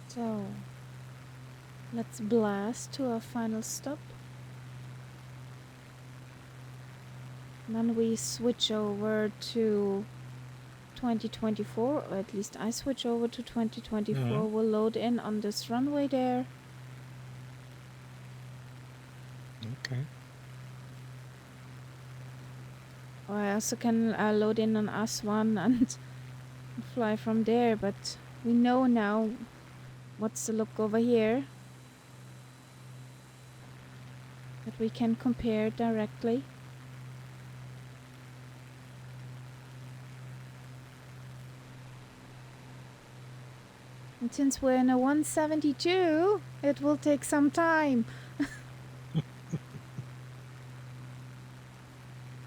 So, let's blast to our final stop. Then we switch over to 2024, or at least I switch over to 2024. We'll load in on this runway there. Okay. Or I also can load in on S1 and fly from there, but we know now what's the look over here that we can compare directly. And since we're in a 172, it will take some time.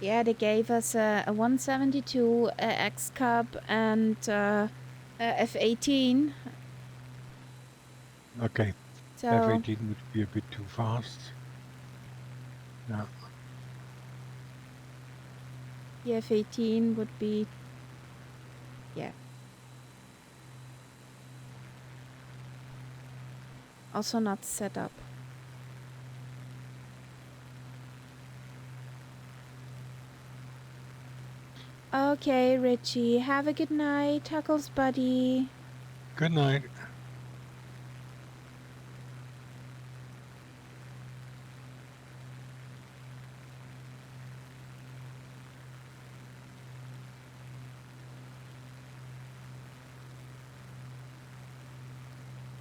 Yeah, they gave us a 172, a X Cub, and a F18. Okay. So F18 would be a bit too fast. Yeah. the F18 would be, yeah. Also not set up. Okay, Richie, have a good night, Tuckles buddy. Good night.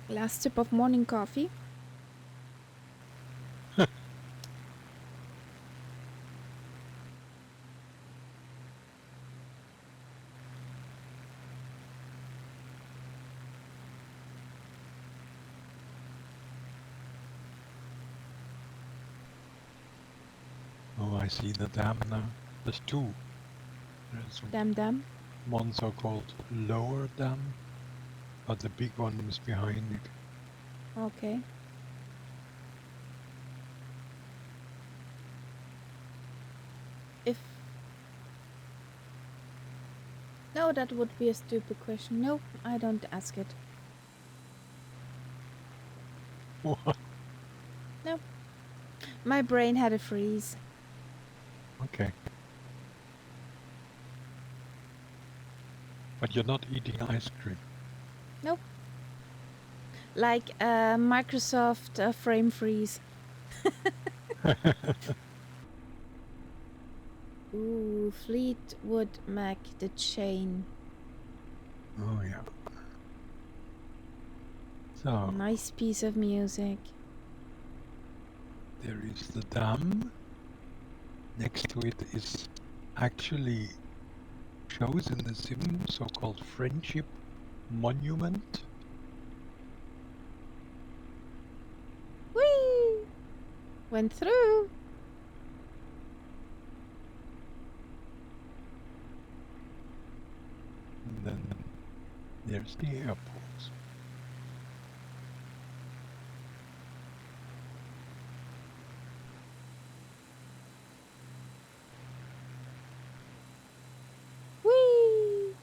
Last sip of morning coffee. Oh, I see the dam now. There's two. There's Dam. one so-called lower dam, but the big one is behind it. Okay. No, that would be a stupid question. Nope, I don't ask it. What? Nope. My brain had a freeze. Okay. But you're not eating ice cream. Nope. Like Microsoft frame freeze. Ooh, Fleetwood Mac, the chain. Oh, yeah. So, Nice piece of music. there is the dam. Next to it is actually shows in the sim so-called Friendship Monument. Whee! Went through. And then there's the airport. Whee!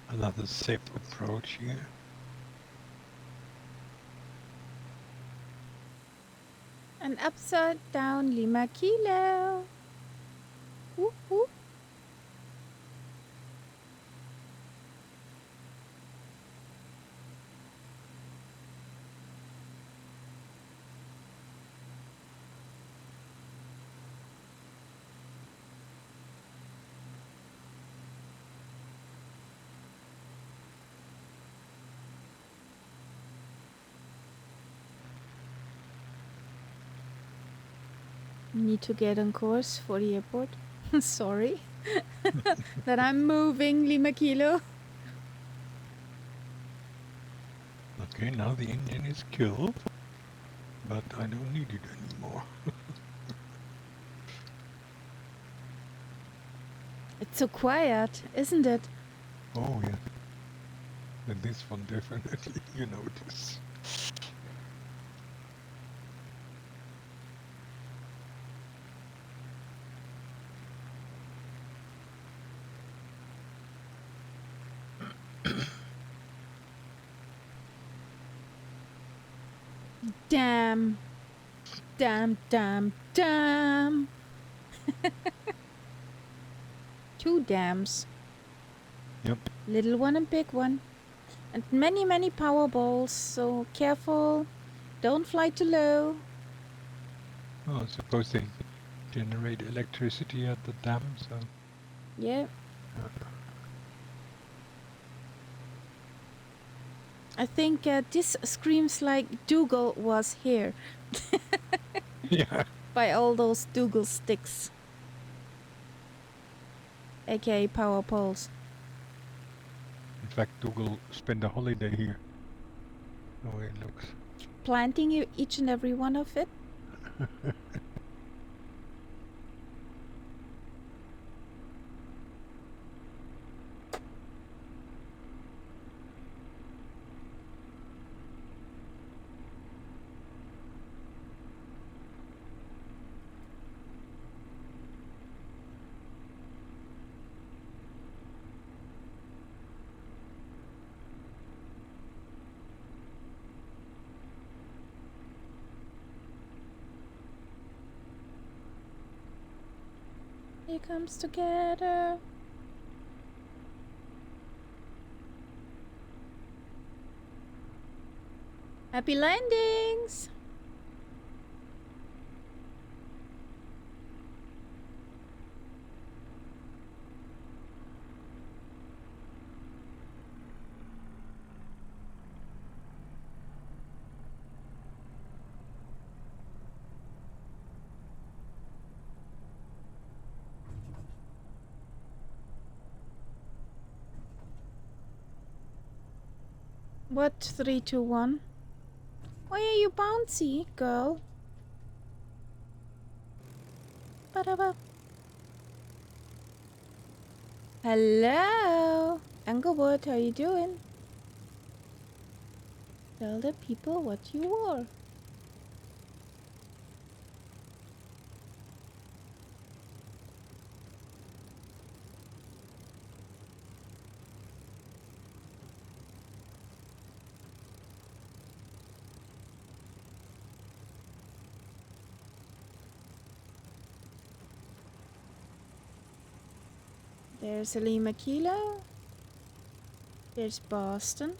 Another safe approach here. An upside down Lima Kilo. Whoop whoop. Need to get on course for the airport. Sorry that I'm moving, Lima Kilo. Okay, now the engine is killed, but I don't need it anymore. It's so quiet, isn't it? Oh yeah, and this one definitely, you notice. Damn. Damn, damn, damn. 2 dams. Yep. Little one and big one. And many, many power balls, so careful. Don't fly too low. Oh, I suppose they generate electricity at the dam, so... Yeah. I think this screams like Dougal was here. Yeah. By all those Dougal sticks. AKA power poles. In fact, Dougal spent a holiday here. The way it looks. Planting each and every one of it. Here comes together. Happy landings! What 3, 2, 1? Why are you bouncy, girl? Ba-da-ba. Hello, Englewood, how you doing? Tell the people what you are. There's Lima Kilo. There's Boston.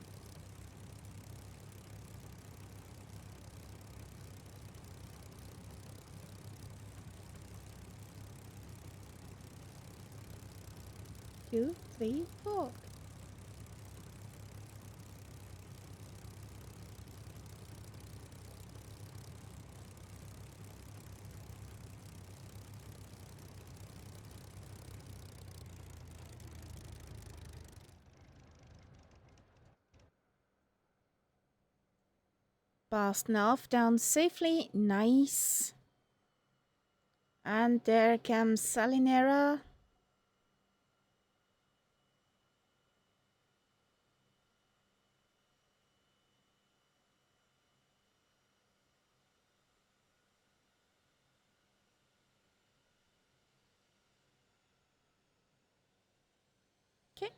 Two, three, four. Boston off, down safely. Nice. And there comes Salinera. Okay.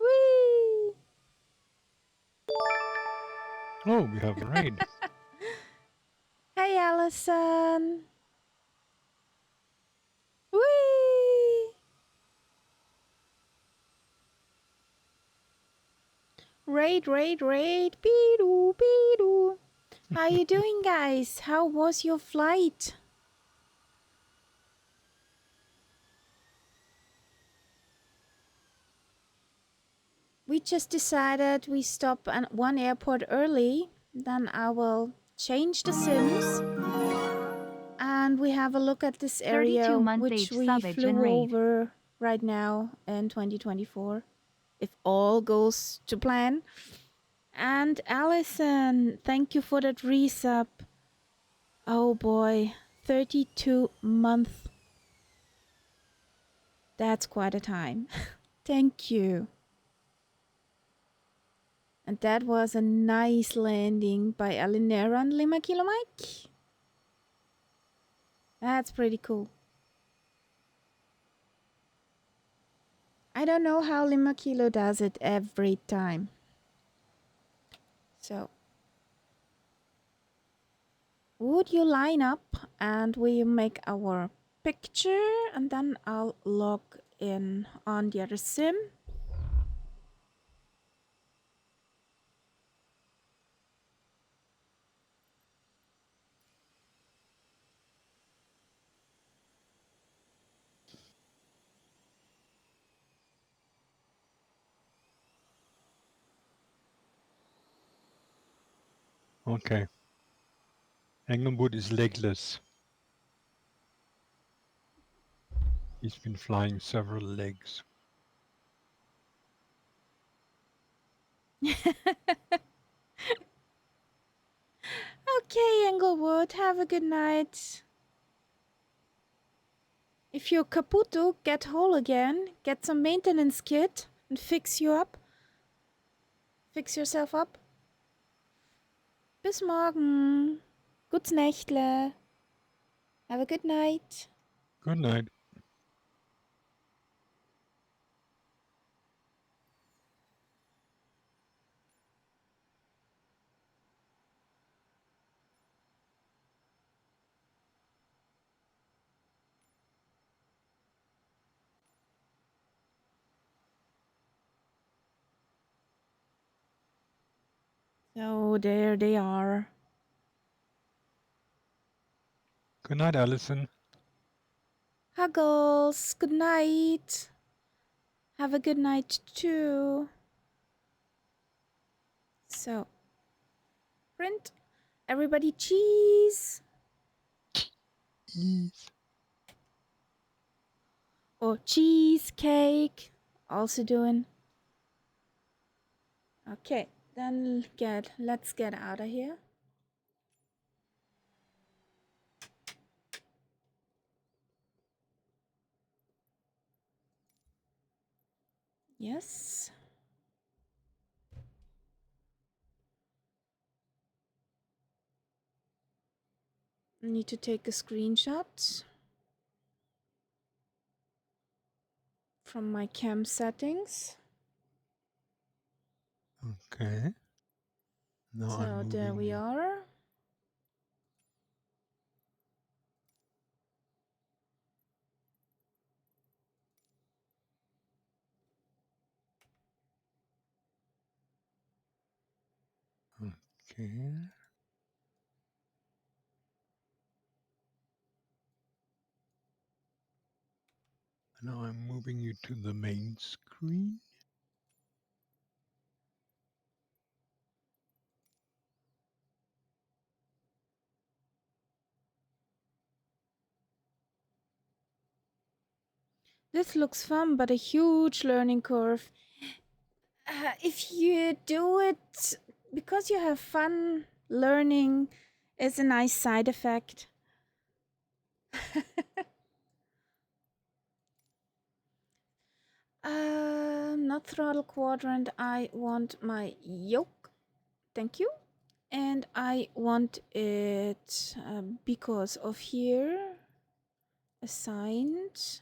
Whee! Oh, we have a raid. Hey, Allison. Whee! Raid, raid, raid. Beedoo, beedoo. How you doing, guys? How was your flight? we just decided we stop at one airport early. Then I will change the sims. And we have a look at this area 32-month which age we Savage in flew raid. over right now in 2024. If all goes to plan. And Allison, thank you for that resub. Oh boy, 32 months. That's quite a time. Thank you. And that was a nice landing by Alinera and Lima Kilo Mike. That's pretty cool. I don't know how Lima Kilo does it every time. So, would you line up and we make our picture and then I'll log in on the other sim. Okay. Engelwood is legless. He's been flying several legs. Okay, Englewood, have a good night. If you're Caputo, get whole again, get some maintenance kit and fix you up. Fix yourself up. Bis morgen. Gutes Nächtle. Have a good night. Good night. So there they are. Good night, Allison. Huggles, good night. Have a good night too. So, print. Everybody cheese. Yes. Or cheesecake. Also doing. Okay, then let's get out of here. Yes. I need to take a screenshot from my cam settings. Okay. Now So I'm there we moving. are. Okay. Now I'm moving you to the main screen. This looks fun, but a huge learning curve. If you do it because you have fun, learning is a nice side effect. Not throttle quadrant. I want my yoke. Thank you. And I want it because of here. Assigned.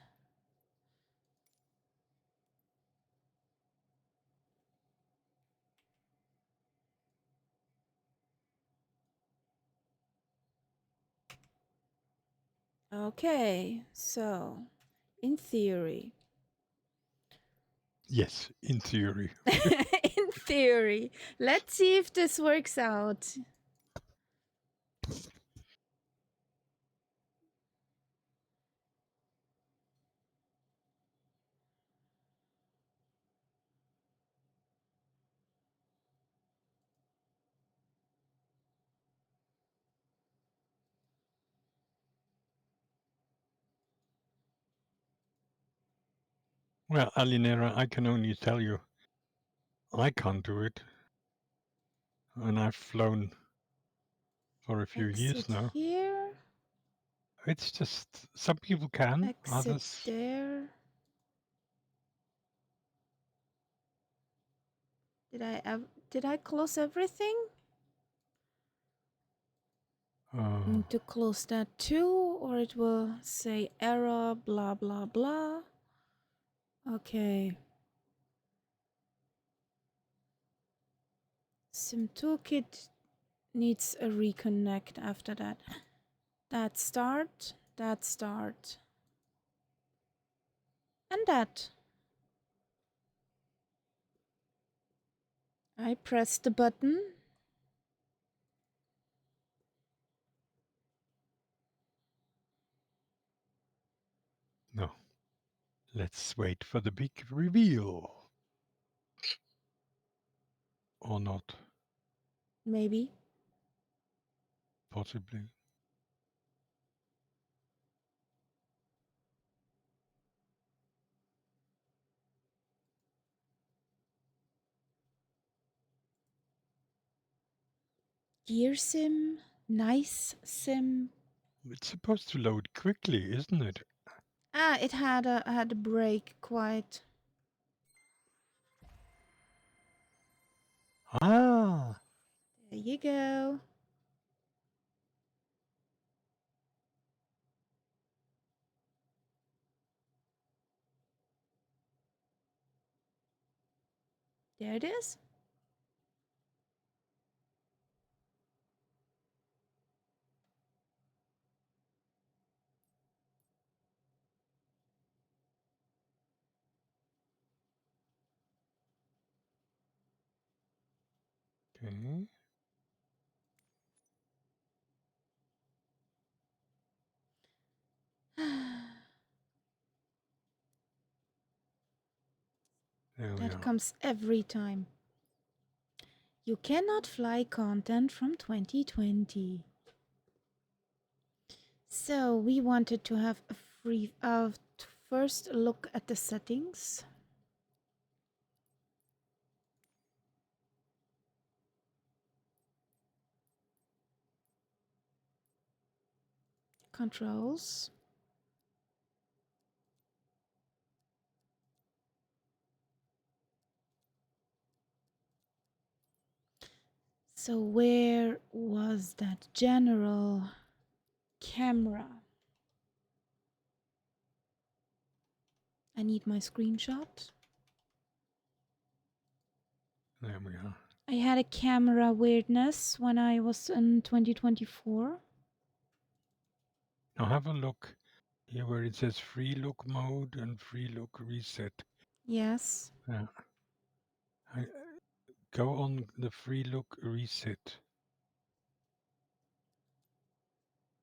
Okay, so in theory. Yes, in theory. In theory. Let's see if this works out. Well, Alinera, I can only tell you, I can't do it. And I've flown for a few years Exit now. here. It's just, some people can, Exit others... there. Did I close everything? Need to close that too, or it will say error, blah blah blah. Okay. Sim toolkit needs a reconnect after that. That start, and that. I press the button. No. Let's wait for the big reveal. Or not. Maybe. Possibly. Gear sim, nice sim. It's supposed to load quickly, isn't it? Ah, it had a break quite. Ah! There you go. There it is. Okay. There we That are. comes every time. You cannot fly content from 2020. So we wanted to have a free first look at the settings. Controls. So where was that general camera? I need my screenshot. There we are. I had a camera weirdness when I was in 2024. Now have a look here where it says free look mode and free look reset. Yes. Yeah. Go on the free look reset.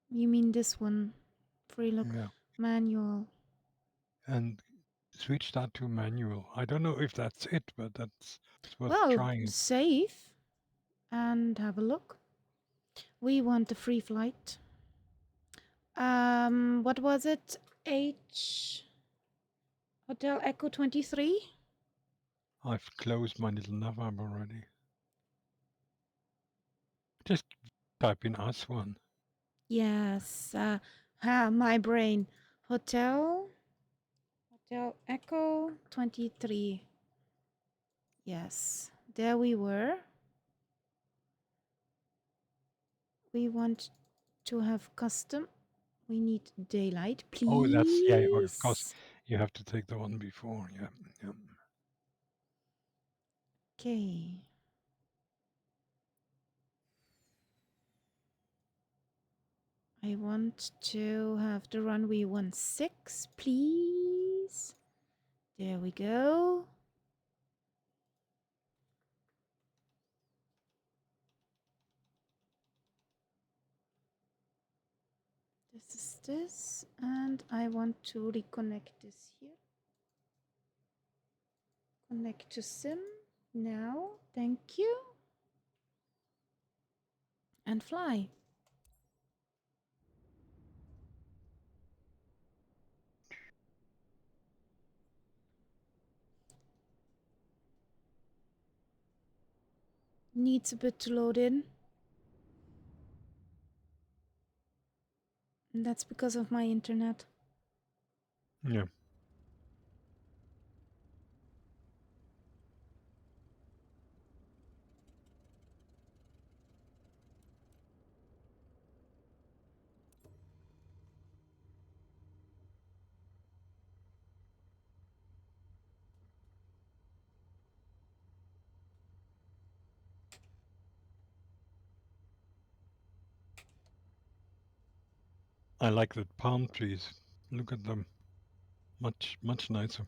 You mean this one? Free look Yeah. manual. And switch that to manual. I don't know if that's it, but that's worth Well, trying. save and have a look. We want the free flight. What was it? H Hotel Echo 23? I've closed my little nav app already. Just type in us1. Yes. My brain. Hotel Echo 23. Yes. There we were. We want to have custom. We need daylight, please. Oh, that's, yeah, of course. You have to take the one before. Yeah. Yeah. Okay. I want to have the runway 16, please. There we go. This is this, and I want to reconnect this here. Connect to sim now. Thank you. And fly. Needs a bit to load in. And that's because of my internet. Yeah. I like the palm trees. Look at them. Much nicer.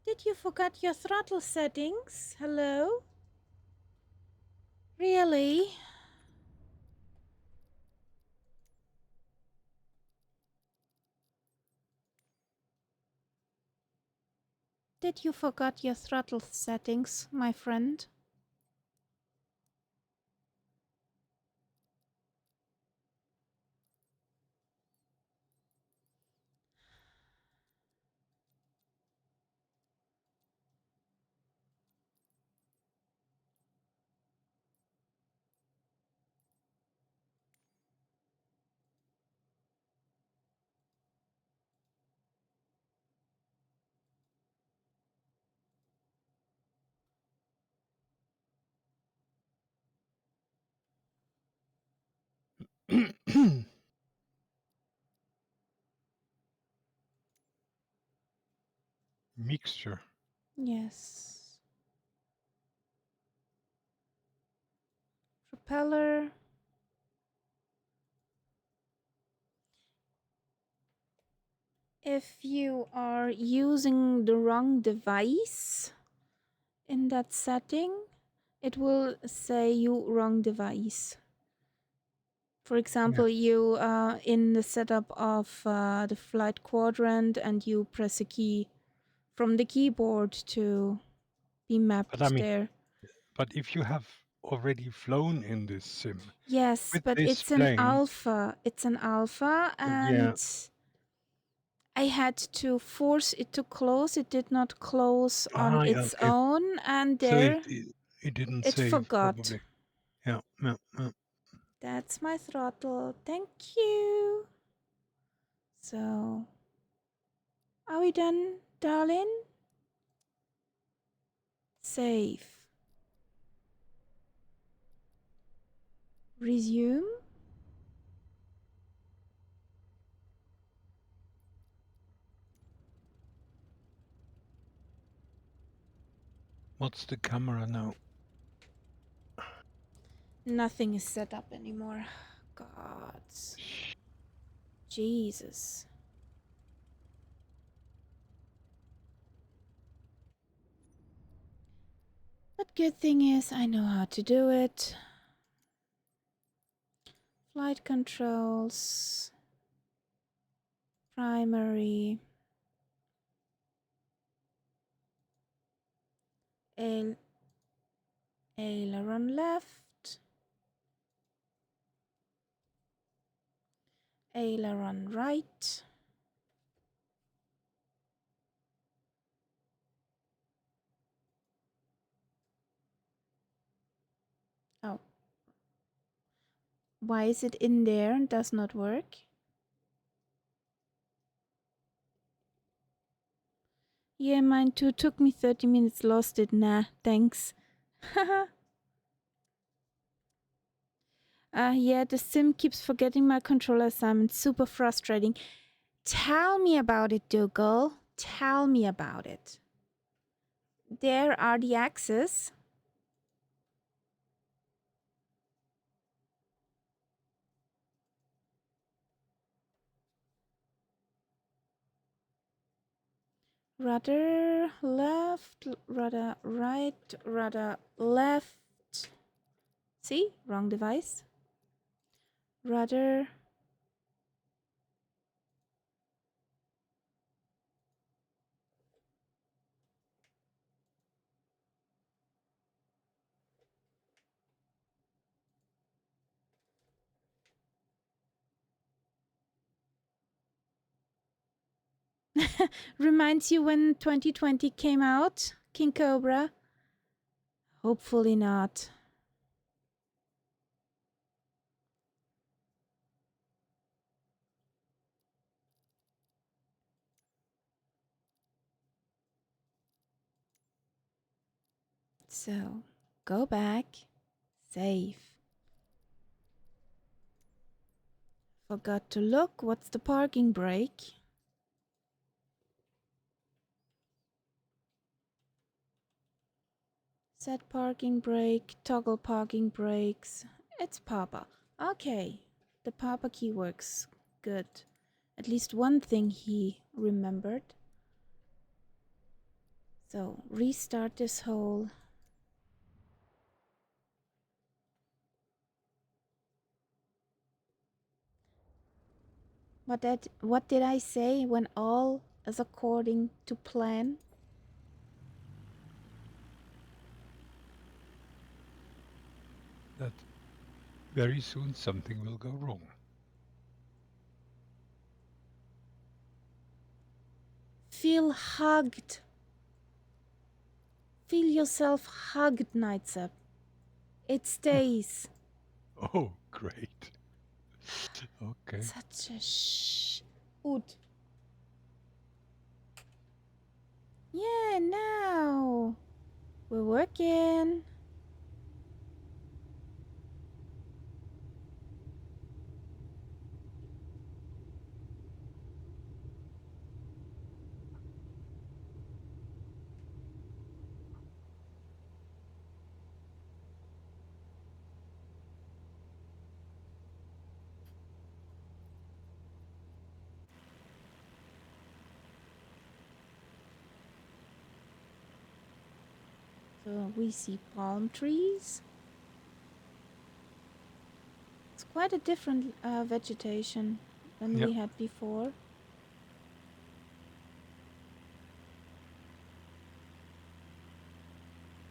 Did you forget your throttle settings? Hello? Really? Did you forget your throttle settings, my friend? Mixture. Yes. Propeller. If you are using the wrong device in that setting, it will say you wrong device. For example, you are in the setup of the flight quadrant and you press a key from the keyboard to be mapped But I mean, there. but if you have already flown in this sim Yes, with but this it's an plane, alpha. It's an alpha, yeah, and I had to force it to close. It did not close on its okay. own, and So there it didn't it save forgot. probably. Yeah, yeah, yeah. That's my throttle. Thank you. So, are we done, darling? Save. Resume. What's the camera now? Nothing is set up anymore. God. Jesus. But good thing is I know how to do it. Flight controls. Primary. Aileron left. Aileron right. Oh. Why is it in there and does not work? Yeah, mine too. Took me 30 minutes, lost it. Nah, thanks. Yeah, the sim keeps forgetting my controller assignment. Super frustrating. Tell me about it, Dougal. Tell me about it. There are the axes. Rudder left, rudder right, rudder left. See? Wrong device. Rudder. Reminds you when 2020 came out? King Cobra. Hopefully not. So, go back. Save. Forgot to look. What's the parking brake? Set parking brake. Toggle parking brakes. It's Papa. Okay. The Papa key works. Good. At least one thing he remembered. So, restart this whole. What did I say when all is according to plan? That very soon something will go wrong. Feel hugged. Feel yourself hugged, Nightsap. It stays. Oh, great. Okay. Such a shh. Ut. Yeah, now. We're working. So we see palm trees. It's quite a different vegetation than we had before.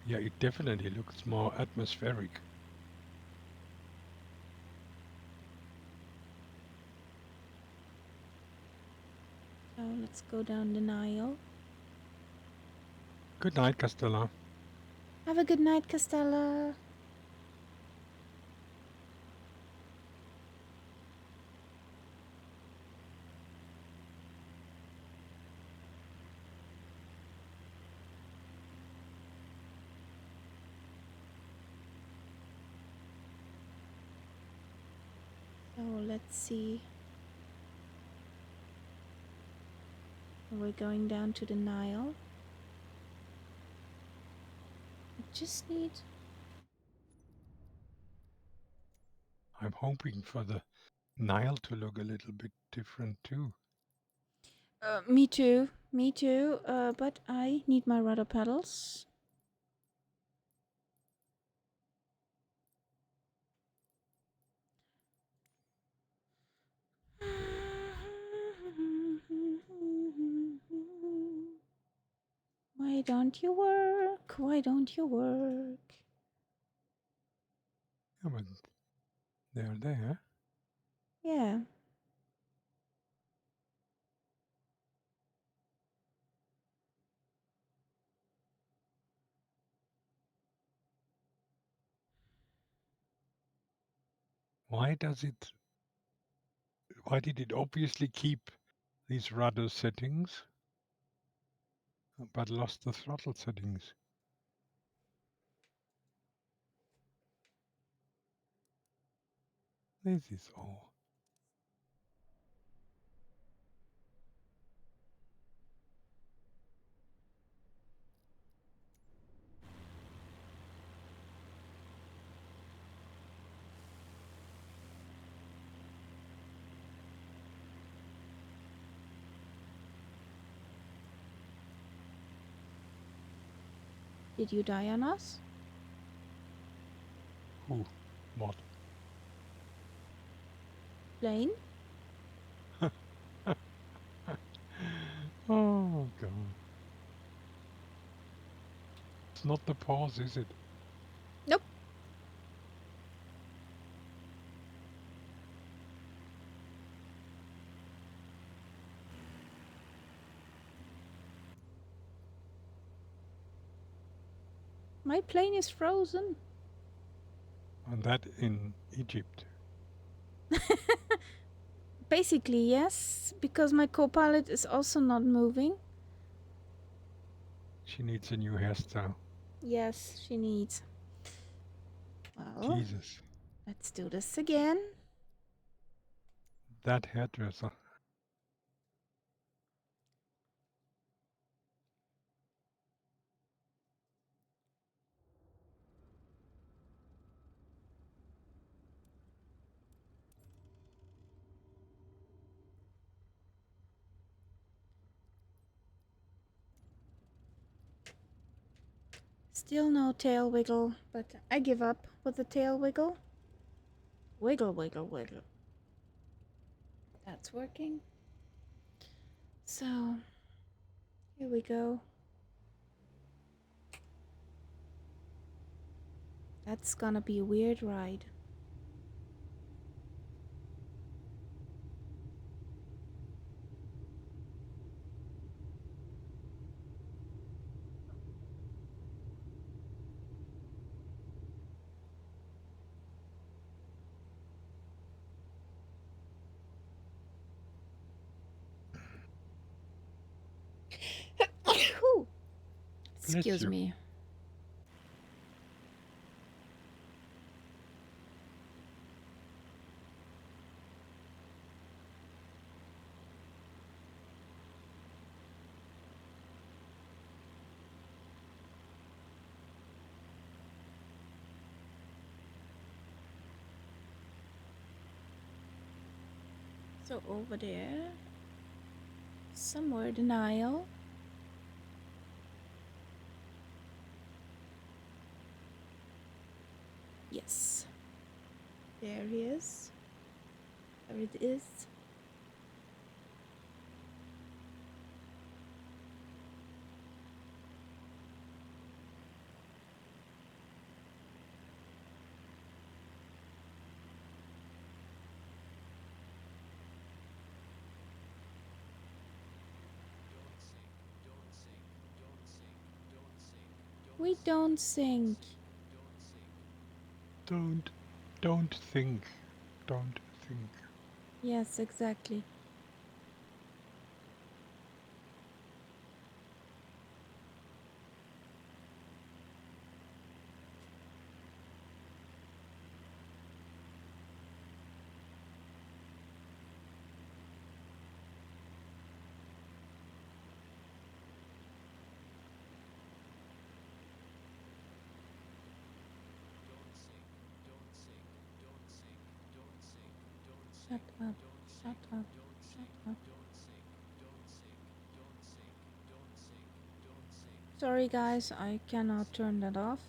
Yeah, it definitely looks more atmospheric. So let's go down the Nile. Good night, Castella. Have a good night, Castella. So let's see. We're going down to the Nile. I just need... I'm hoping for the Nile to look a little bit different too. Me too. Me too. But I need my rudder pedals. Why don't you work? Why don't you work? Yeah, but they're there. Yeah. Why did it obviously keep these rudder settings, but lost the throttle settings? This is all. Did you die on us? Who? What? Plane? Oh, God. It's not the pause, is it? Nope. My My plane is frozen. And that in Egypt. Basically, yes, because my co-pilot is also not moving. She needs a new hairstyle. Yes, she needs. Well, Jesus. let's do this again. That hairdresser. Still no tail wiggle, but I give up with the tail wiggle. Wiggle, wiggle, wiggle. That's working. So, here we go. That's gonna be a weird ride. Excuse you. me. So over there, somewhere the Nile. Yes. There he is. There it is. We don't sink. Don't think. Don't think. Yes, exactly. Shut up. Shut up. Shut up. Sorry guys, I cannot turn that off.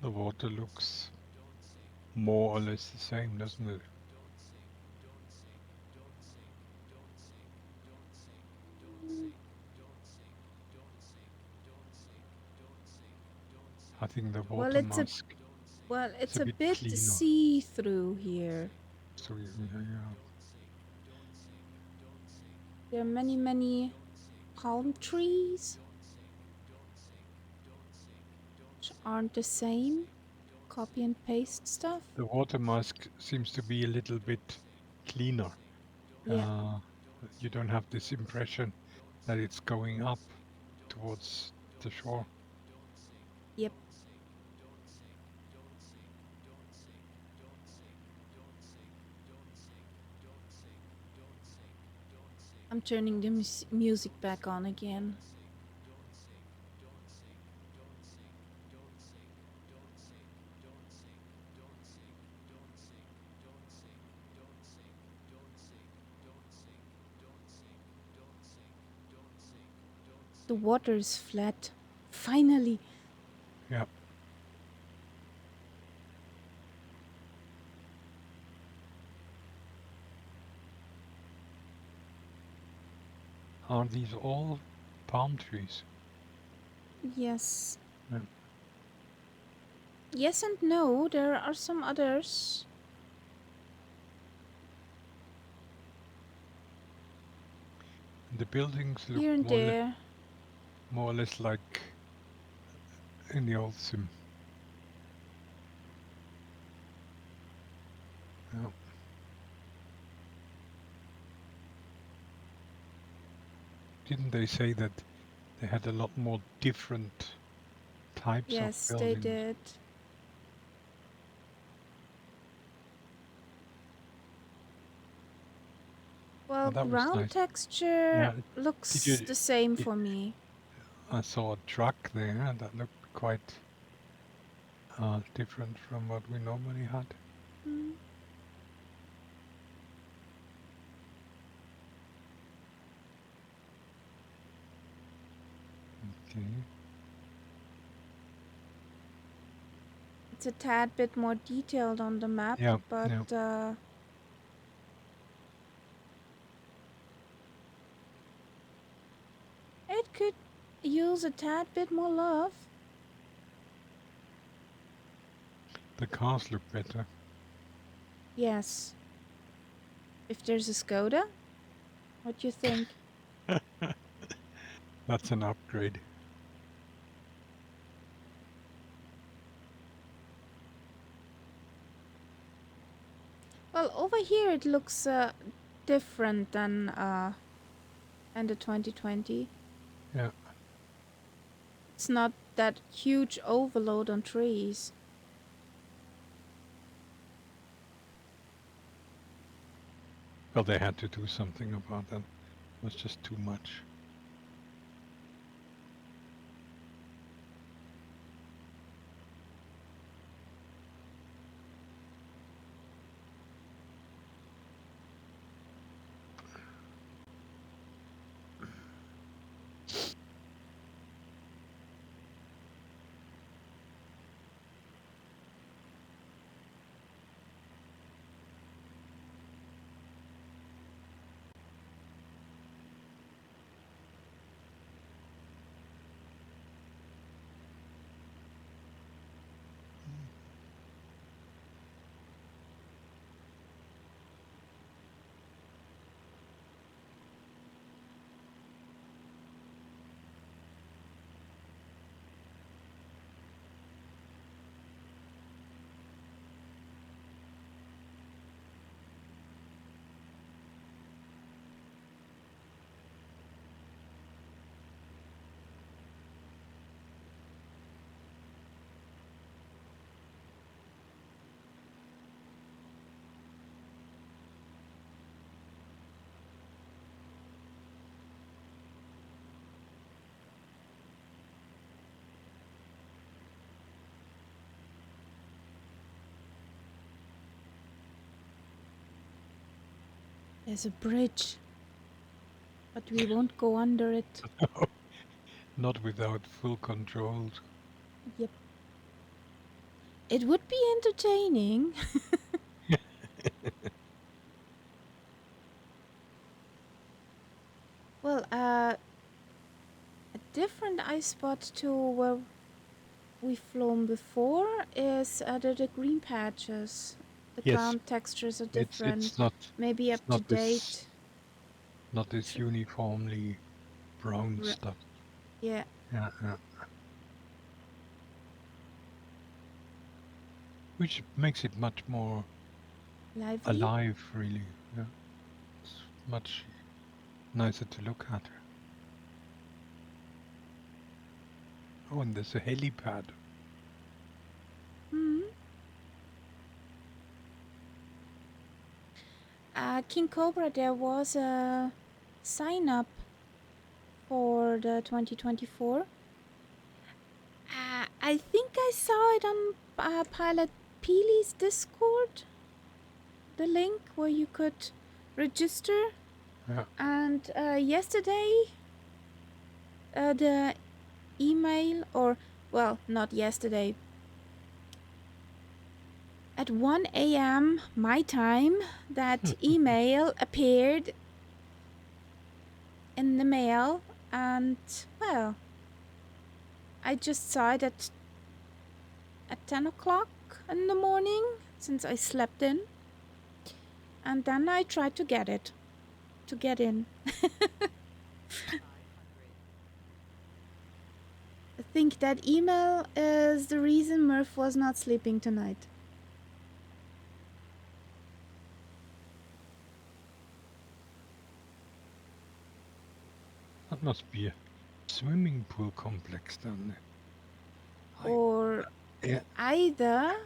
The water looks more or less the same, doesn't it? I think the Well, water mask it's is a a bit bit cleaner. see-through here. So yeah. There are many, many palm trees which aren't the same. Copy and paste stuff. The water mask seems to be a little bit cleaner. Yeah. You don't have this impression that it's going up towards the shore. Yep. I'm turning the music back on again. The water is flat. Finally. Yeah. Are these all palm trees? Yes. Yeah. Yes and no. There are some others. The buildings look here and there. more or less like in the old sim. Yeah. Didn't they say that they had a lot more different types of Yes, they buildings? did. Well, That was ground nice. texture Yeah. looks Did you? the same Did, for me. I saw a truck there that looked quite different from what we normally had. Hmm. Okay. It's a tad bit more detailed on the map, Yeah. but Yeah. it could use a tad bit more love. The cars look better. Yes. If there's a Skoda, what do you think? That's an upgrade. Well, over here it looks different than the 2020. Yeah. It's not that huge overload on trees. Well, they had to do something about that. It was just too much. There's a bridge, but we won't go under it. Not without full control. Yep. It would be entertaining. Well, a different ice spot to where we've flown before is the green patches. The Yes. ground textures are different. It's not. Maybe It's up to not this. date. Not this uniformly brown stuff. Yeah. Yeah. Yeah. Which makes it much more Lively. alive, really. Yeah. It's much nicer to look at. Oh, and there's a helipad. Hmm. King Cobra, there was a sign up for the 2024. I think I saw it on Pilot Peely's Discord. The link where you could register. Yeah. And yesterday, the email, or, well, not yesterday, at 1 a.m. my time, that email appeared in the mail, and, well, I just saw it at 10 o'clock in the morning, since I slept in. And then I tried to get in. I think that email is the reason Murph was not sleeping tonight. That must be a swimming pool complex down there. Or Yeah. either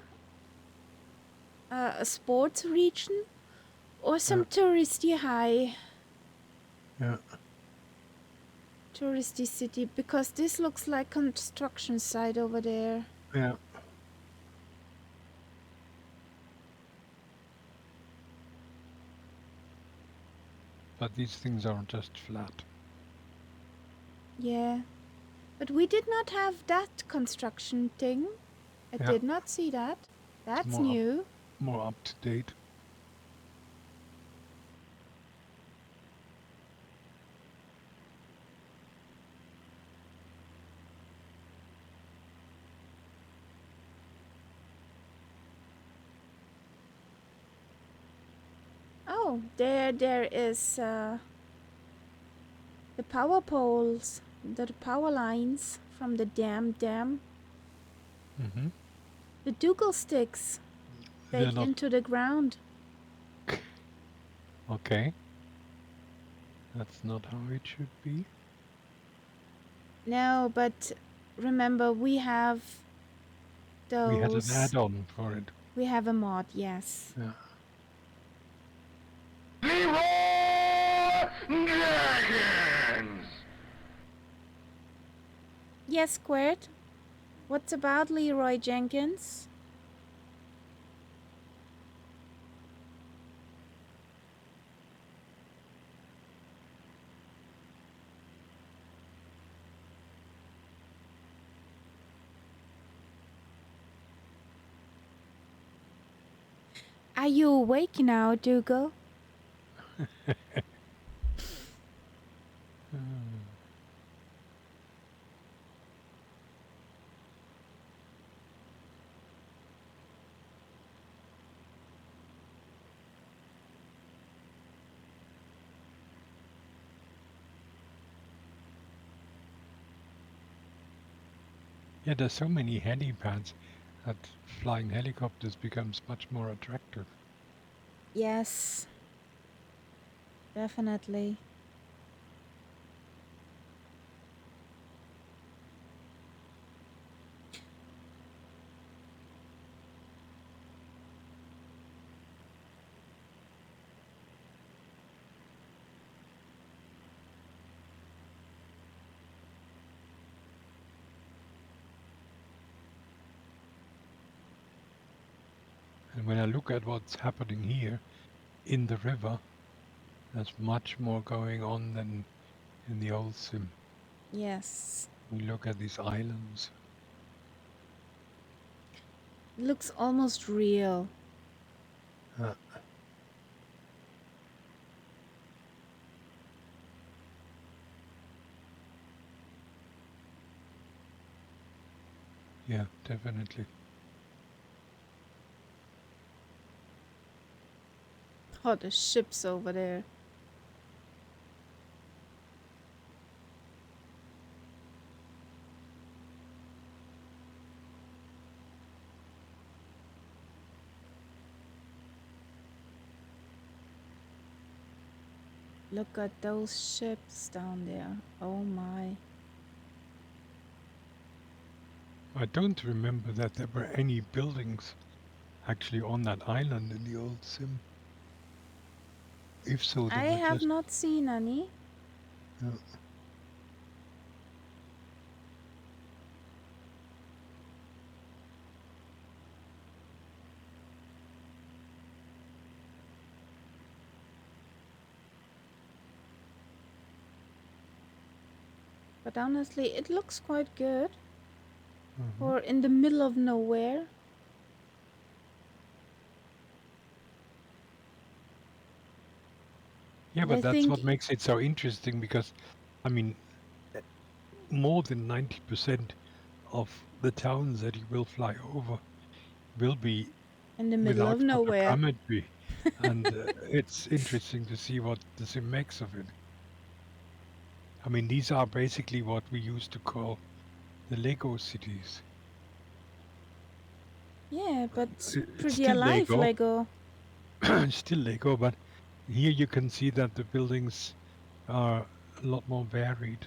a sports region or some touristy high. Yeah. Touristy city, because this looks like construction site over there. Yeah. But these things are just flat. Yeah. But we did not have that construction thing. I Yeah. did not see that. That's more new. More up to date. Oh, there is the power poles, the power lines from the dam. Mm-hmm. The Dougal sticks They're baked not into the ground. okay. That's not how it should be. No, but remember we have those. We had an add-on for it. We have a mod, yes. Yeah. Dragons! Yes, Squirt. What's about Leroy Jenkins? Are you awake now, Dougal? Yeah, there's so many helipads that flying helicopters becomes much more attractive. Yes. Definitely. And when I look at what's happening here in the river, there's much more going on than in the old sim. Yes. We look at these islands. It looks almost real. Yeah, definitely. Oh, the ships over there. Look at those ships down there. Oh my. I don't remember that there were any buildings actually on that island in the old sim. If so, they I were have just... not seen any. Yeah. But honestly, it looks quite good. Mhm. Or in the middle of nowhere. Yeah, I but that's think- what makes it so interesting because, I mean, more than 90% of the towns that you will fly over will be In the middle without of nowhere. photogrammetry. And it's interesting to see what the sim makes of it. I mean, these are basically what we used to call the Lego cities. Yeah, but It's pretty still alive Lego, Lego. still Lego, but here you can see that the buildings are a lot more varied.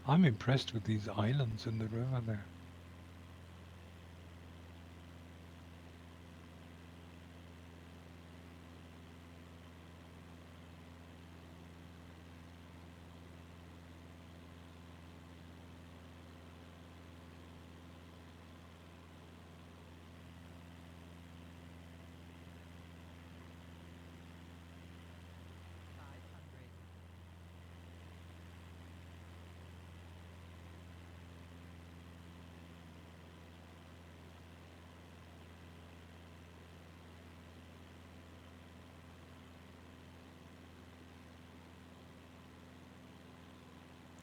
I'm impressed with these islands in the river there.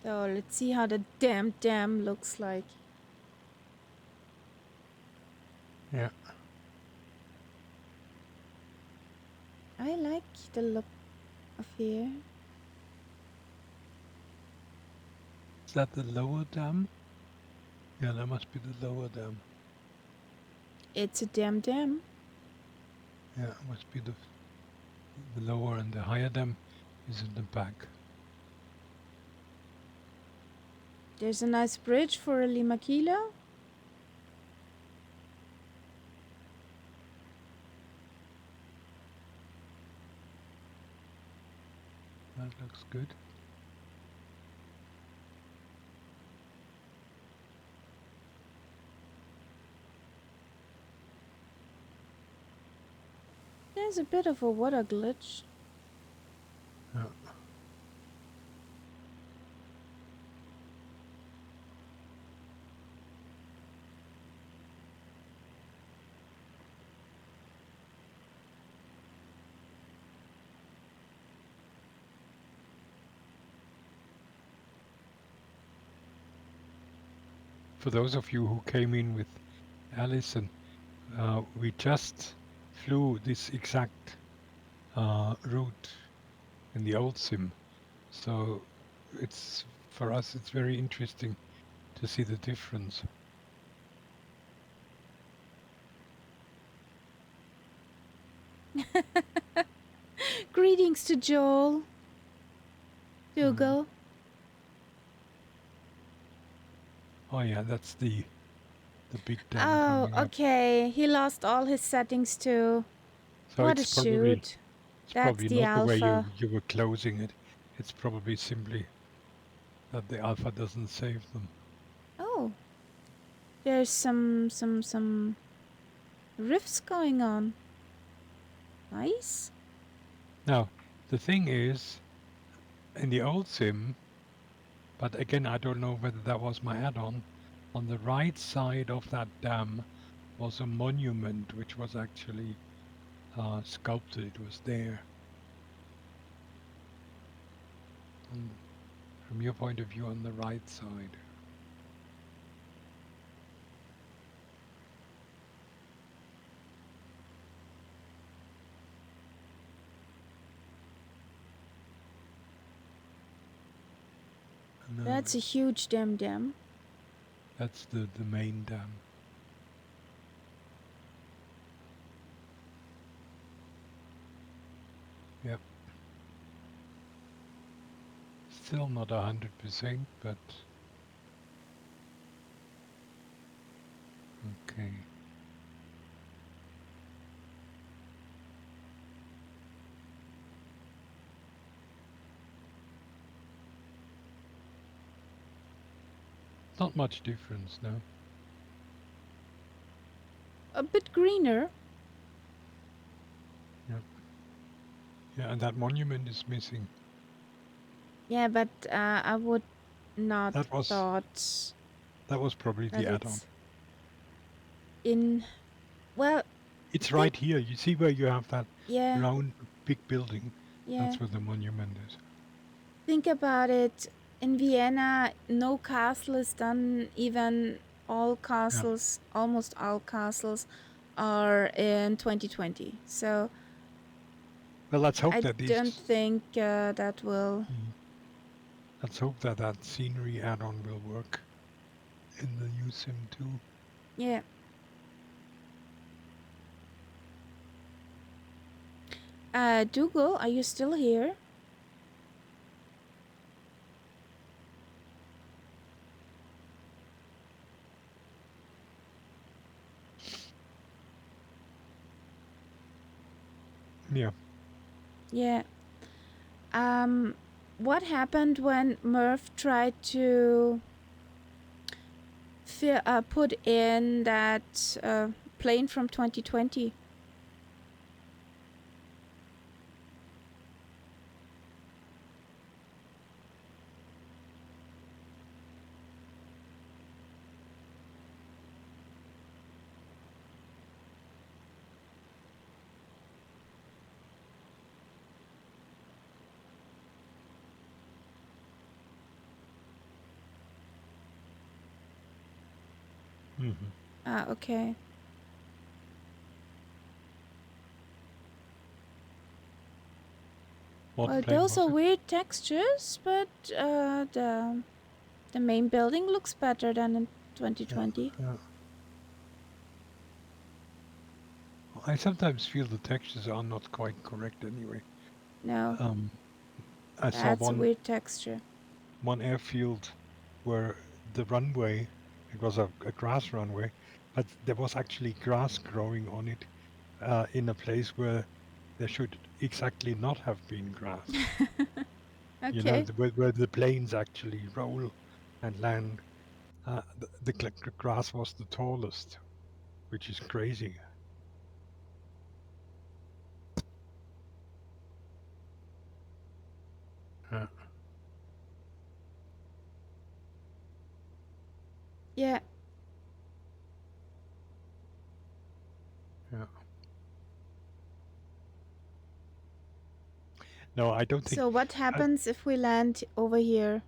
So let's see how the damn dam looks like. Yeah. I like the look of here. Is that the lower dam? Yeah, that must be the lower dam. It's a damn dam. Yeah, it must be the lower, and the higher dam is in the back. There's a nice bridge for a Limaquila. That looks good. There's a bit of a water glitch. Yeah. For those of you who came in with Alison, we just flew this exact route in the old sim. So it's, for us, it's very interesting to see the difference. Greetings to Joel. Dougal. Oh yeah, that's the big dam Oh, coming up. okay. He lost all his settings too. So What a it's probably shoot. That's the not the way alpha. you were closing it. It's probably simply that the alpha doesn't save them. Oh. There's some rifts going on. Nice. Now, the thing is, in the old sim, but again, I don't know whether that was my add-on, on the right side of that dam was a monument which was actually sculpted. It was there. And from your point of view, on the right side. No, That's a huge damn dam. that's the main dam. Yep. Still not 100%, but okay. Not much difference, no. A bit greener. Yeah, and that monument is missing. Yeah, but I would not That was thought probably that the add-on. it's in. Well, It's right here. You see where you have that yeah, round big building? yeah. That's where the monument is. Think about it in Vienna, no castle is done. Even all castles, almost all castles, are in 2020. So Well, let's hope I that don't think that will. Let's hope that that scenery add-on will work in the new sim too. Yeah. Dougal, are you still here? Yeah. Yeah. What happened when Murph tried to put in that plane from 2020? Mm-hmm. Ah, okay. What Well, plane those was are it? weird textures, but the main building looks better than in 2020. Yeah. I sometimes feel the textures are not quite correct anyway. No, I saw that's a weird texture. one airfield where the runway, it was a grass runway, but there was actually grass growing on it in a place where there should exactly not have been grass. You know, Okay. where the planes actually roll and land. The grass was the tallest, which is crazy. Yeah, Yeah. yeah. No, I don't think So what happens if we land over here?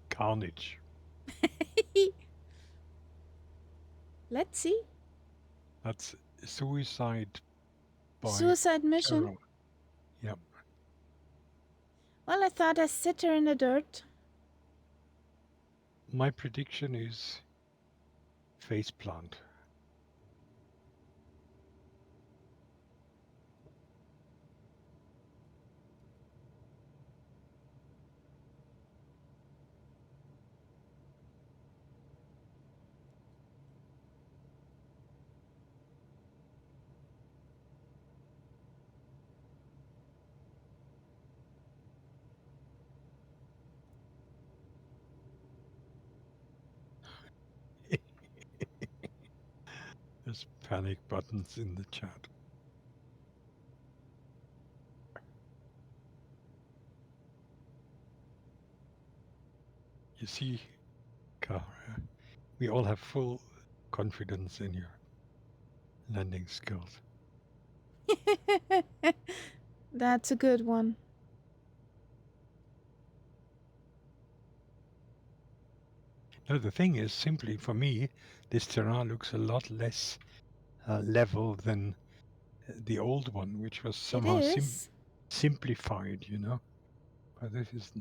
carnage. Let's see. That's suicide by Suicide mission. terror. Yeah. Well, I thought I sit her in the dirt. My prediction is faceplant. There's panic buttons in the chat. You see, Kara, we all have full confidence in your landing skills. That's a good one. No, the thing is, simply for me, this terrain looks a lot less level than the old one, which was It somehow is. simplified, you know. But this is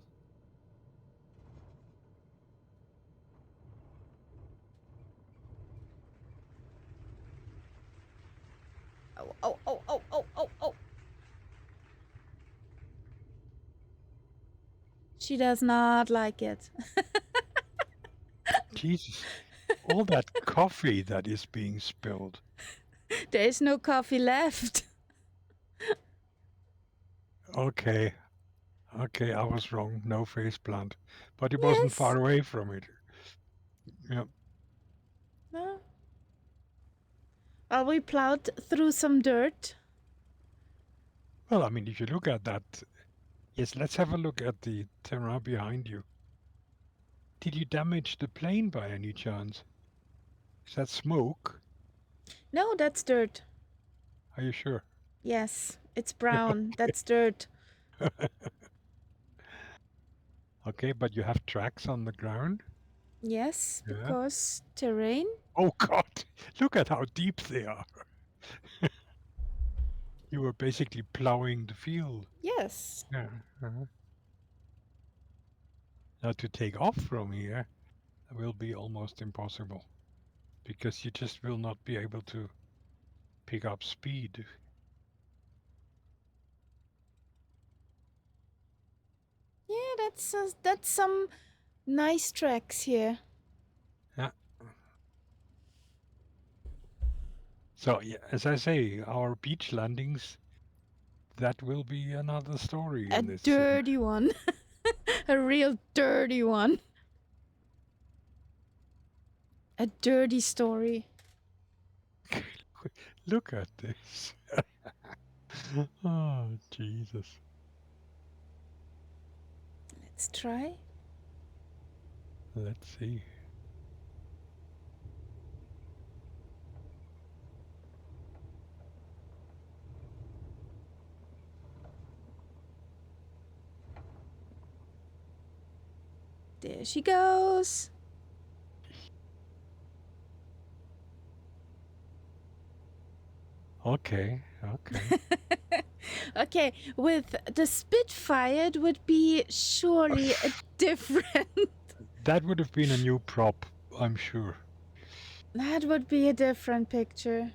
Oh, oh, oh, oh, oh, oh, oh. She does not like it. Jesus. All that coffee that is being spilled. There is no coffee left. Okay, okay, I was wrong. No faceplant, but it wasn't Yes. far away from it. Yeah. No. Well, we plowed through some dirt. Well, I mean, if you look at that, yes, let's have a look at the terrain behind you. Did you damage the plane by any chance? Is that smoke? No, that's dirt. Are you sure? Yes, it's brown. That's dirt. Okay, but you have tracks on the ground? Yes, Yeah. because terrain. Oh God, look at how deep they are. You were basically plowing the field. Yes. Yeah. Now to take off from here will be almost impossible because you just will not be able to pick up speed. Yeah, that's some nice tracks here. Yeah. So yeah, as I say, our beach landings, that will be another story A in this sim. dirty one. A real dirty one. A dirty story. Look at this. Oh, Jesus. Let's try. Let's see. There she goes. Okay, okay. Okay, with the Spitfire, it would be surely a different. That would have been a new prop, I'm sure. That would be a different picture.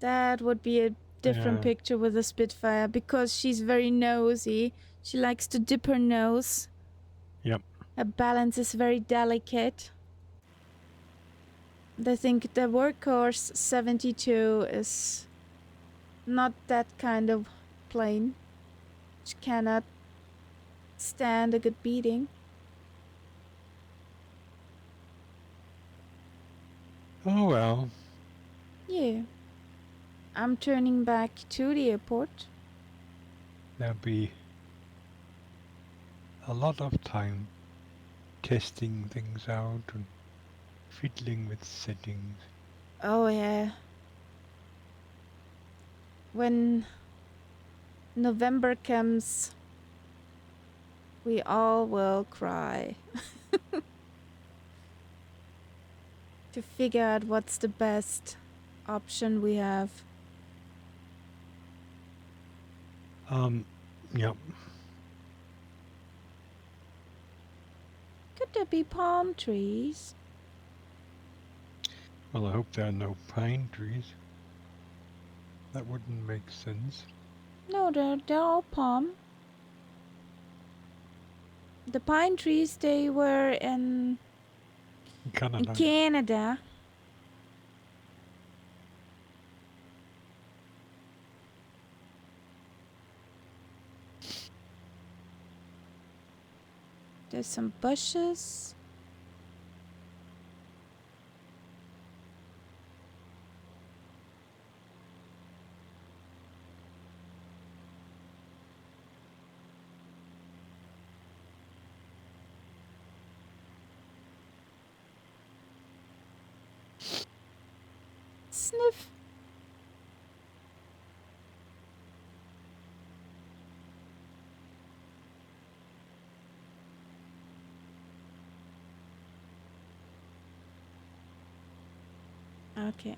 That would be a different Yeah. picture with the Spitfire because she's very nosy. She likes to dip her nose. Yep. Her balance is very delicate. I think the Workhorse 72 is not that kind of plane. She cannot stand a good beating. Oh well. Yeah. I'm turning back to the airport. There'll be a lot of time testing things out and fiddling with settings. Oh, yeah. When November comes, we all will cry. To figure out what's the best option we have. Yep. Could there be palm trees? Well, I hope there are no pine trees. That wouldn't make sense. No, they're all palm. The pine trees, they were in Canada. Canada. There's some bushes. Sniff. Okay.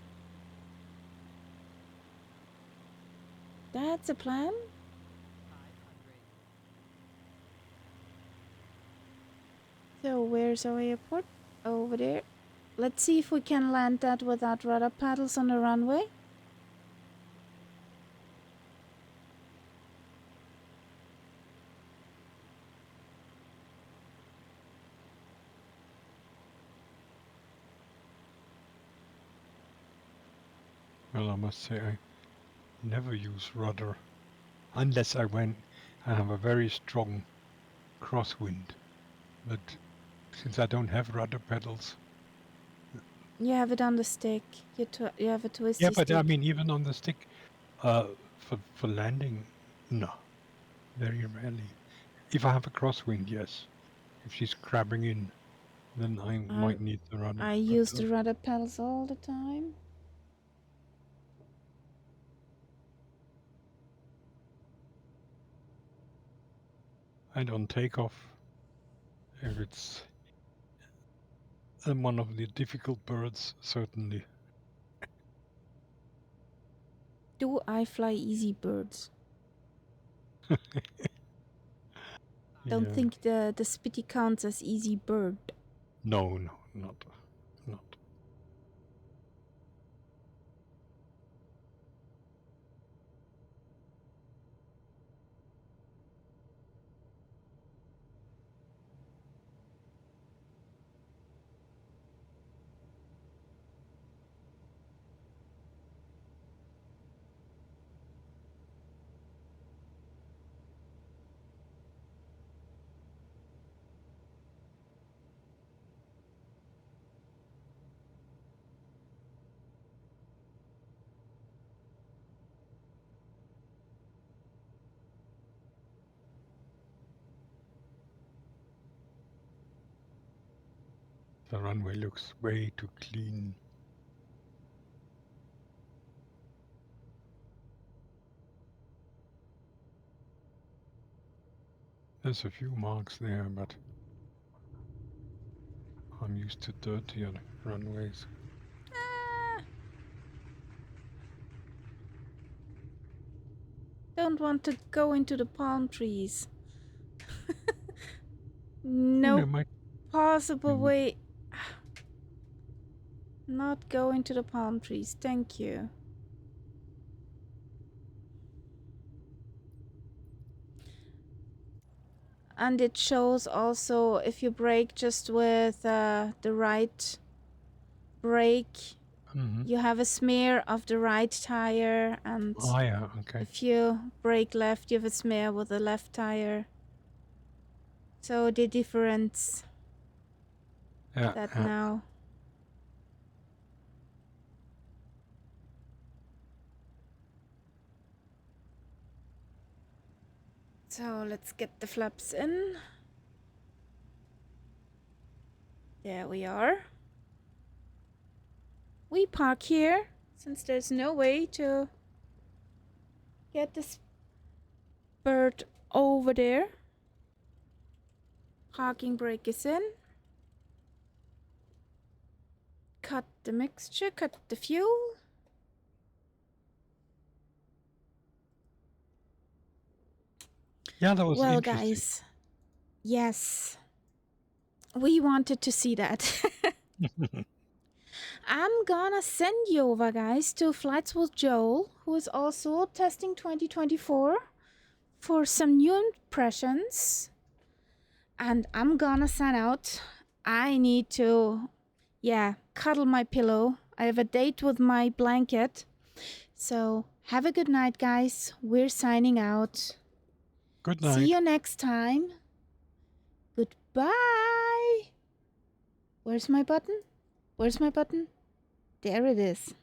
That's a plan. So where's our airport? Over there. Let's see if we can land that without rudder paddles on the runway. Well, I must say I never use rudder unless I have a very strong crosswind. But since I don't have rudder pedals. You have it on the stick. You have a twisty Yeah, but stick. I mean, even on the stick, for landing, no, very rarely. If I have a crosswind, yes. If she's crabbing in, then I might need the rudder. I use the rudder pedals all the time. I don't take off if it's one of the difficult birds, certainly. Do I fly easy birds? Don't Yeah. think the Spitty counts as easy bird. No, not. The runway looks way too clean. There's a few marks there, but I'm used to dirtier runways. Don't want to go into the palm trees. No possible way. Not go into the palm trees. Thank you. And it shows also if you brake just with the right brake, you have a smear of the right tire, and okay. if you brake left, you have a smear with the left tire. So the difference now. So let's get the flaps in. There we are. We park here since there's no way to get this bird over there. Parking brake is in. Cut the mixture, cut the fuel. Yeah, that was interesting. Guys, yes, we wanted to see that. I'm gonna send you over, guys, to Flights with Joel, who is also testing 2024 for some new impressions. And I'm gonna sign out. I need to, cuddle my pillow. I have a date with my blanket. So have a good night, guys. We're signing out. Good night. See you next time. Goodbye. Where's my button? Where's my button? There it is.